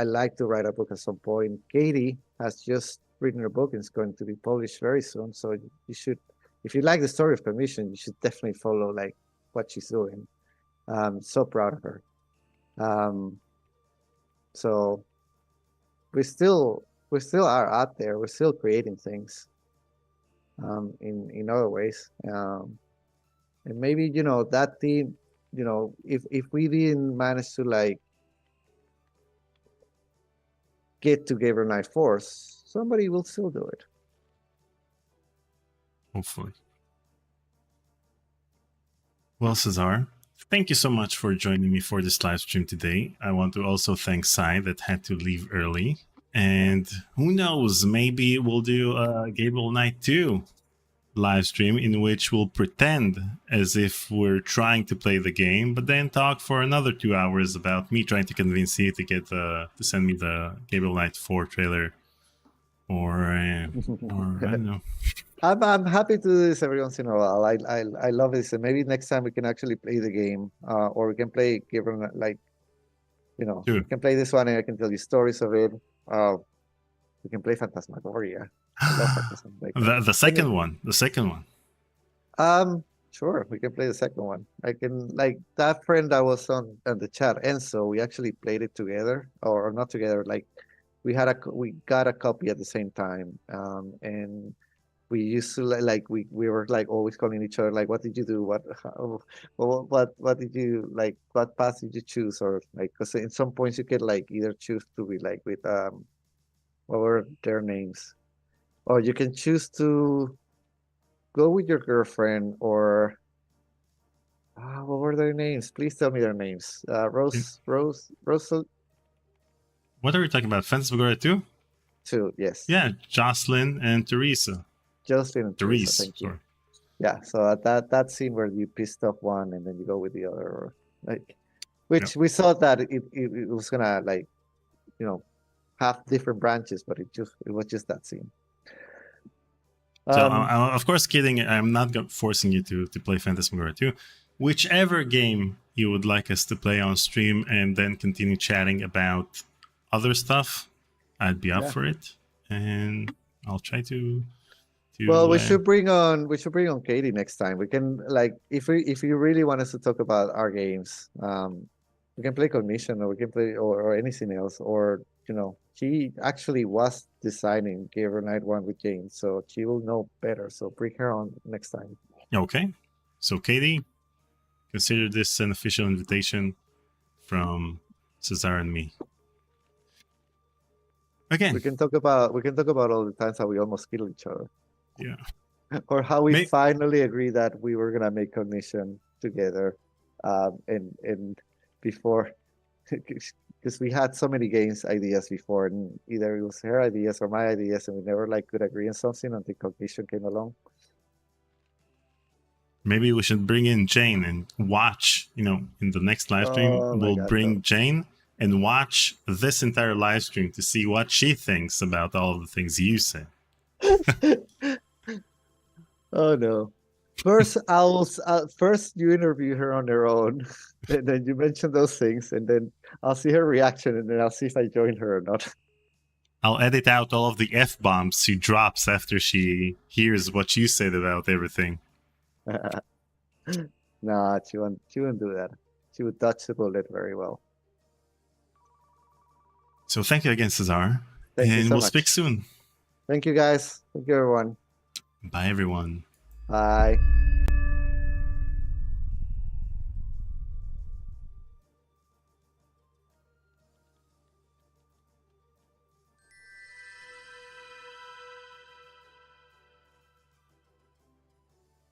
like to write a book at some point. Katie has just written a book and it's going to be published very soon. So you should, if you like the story of Permission, you should definitely follow like what she's doing. So proud of her. So we still are out there. We're still creating things in other ways. And maybe that team, if we didn't manage to like get to Gabriel Knight Force, somebody will still do it. Hopefully. Well, Cesar, thank you so much for joining me for this live stream today. I want to also thank Sai that had to leave early. And who knows, maybe we'll do a Gabriel Knight 2 live stream in which we'll pretend as if we're trying to play the game, but then talk for another 2 hours about me trying to convince you to get to send me the Gabriel Knight 4 trailer, or I don't know. I'm happy to do this every once in a while. I love this, and maybe next time we can actually play the game, or we can play Gabriel, like sure. We can play this one and I can tell you stories of it. We can play Phantasmagoria. I love Phantasmagoria. The second one. The second one. Sure, we can play the second one. I can, like, that friend that was on the chat, Enzo, we actually played it together, or not together. Like, we got a copy at the same time, and we used to like we were like always calling each other like, what did you do? What did you like? What path did you choose? Or like, because in some points you could like either choose to be like with what were their names, or you can choose to go with your girlfriend, or what were their names? Please tell me their names. Rose. What are we talking about? Phantasmagoria 2? Two, yes. Yeah, Jocelyn and Teresa. Jocelyn and Therese, thank you. sorry. Yeah, so at that scene where you pissed off one and then you go with the other, like, which we saw that it was gonna, like, you know, have different branches, but it was just that scene. So of course, kidding. I'm not forcing you to play Phantasmagoria 2. Whichever game you would like us to play on stream and then continue chatting about other stuff, I'd be up for it, and I'll try to. Well, we should bring on Katie next time. We can, like, if you really want us to talk about our games, we can play Cognition, or we can play or anything else, or she actually was designing Gabriel Night 1 with James, so she will know better. So bring her on next time. Okay. So Katie, consider this an official invitation from Cesar and me. Again, we can talk about all the times how we almost killed each other. Yeah. Or how we finally agreed that we were gonna make Cognition together, and before, because we had so many games ideas before, and either it was her ideas or my ideas, and we never could agree on something until Cognition came along. Maybe we should bring in Jane and watch. In the next live stream, we'll bring Jane and watch this entire live stream to see what she thinks about all of the things you said. Oh no! First, first you interview her on her own, and then you mention those things, and then I'll see her reaction, and then I'll see if I join her or not. I'll edit out all of the F-bombs she drops after she hears what you said about everything. Nah, she won't do that. She would dodge the bullet very well. So thank you again, Cesar. Thank you so we'll much. Speak soon. Thank you, guys. Thank you, everyone. Bye, everyone. Bye.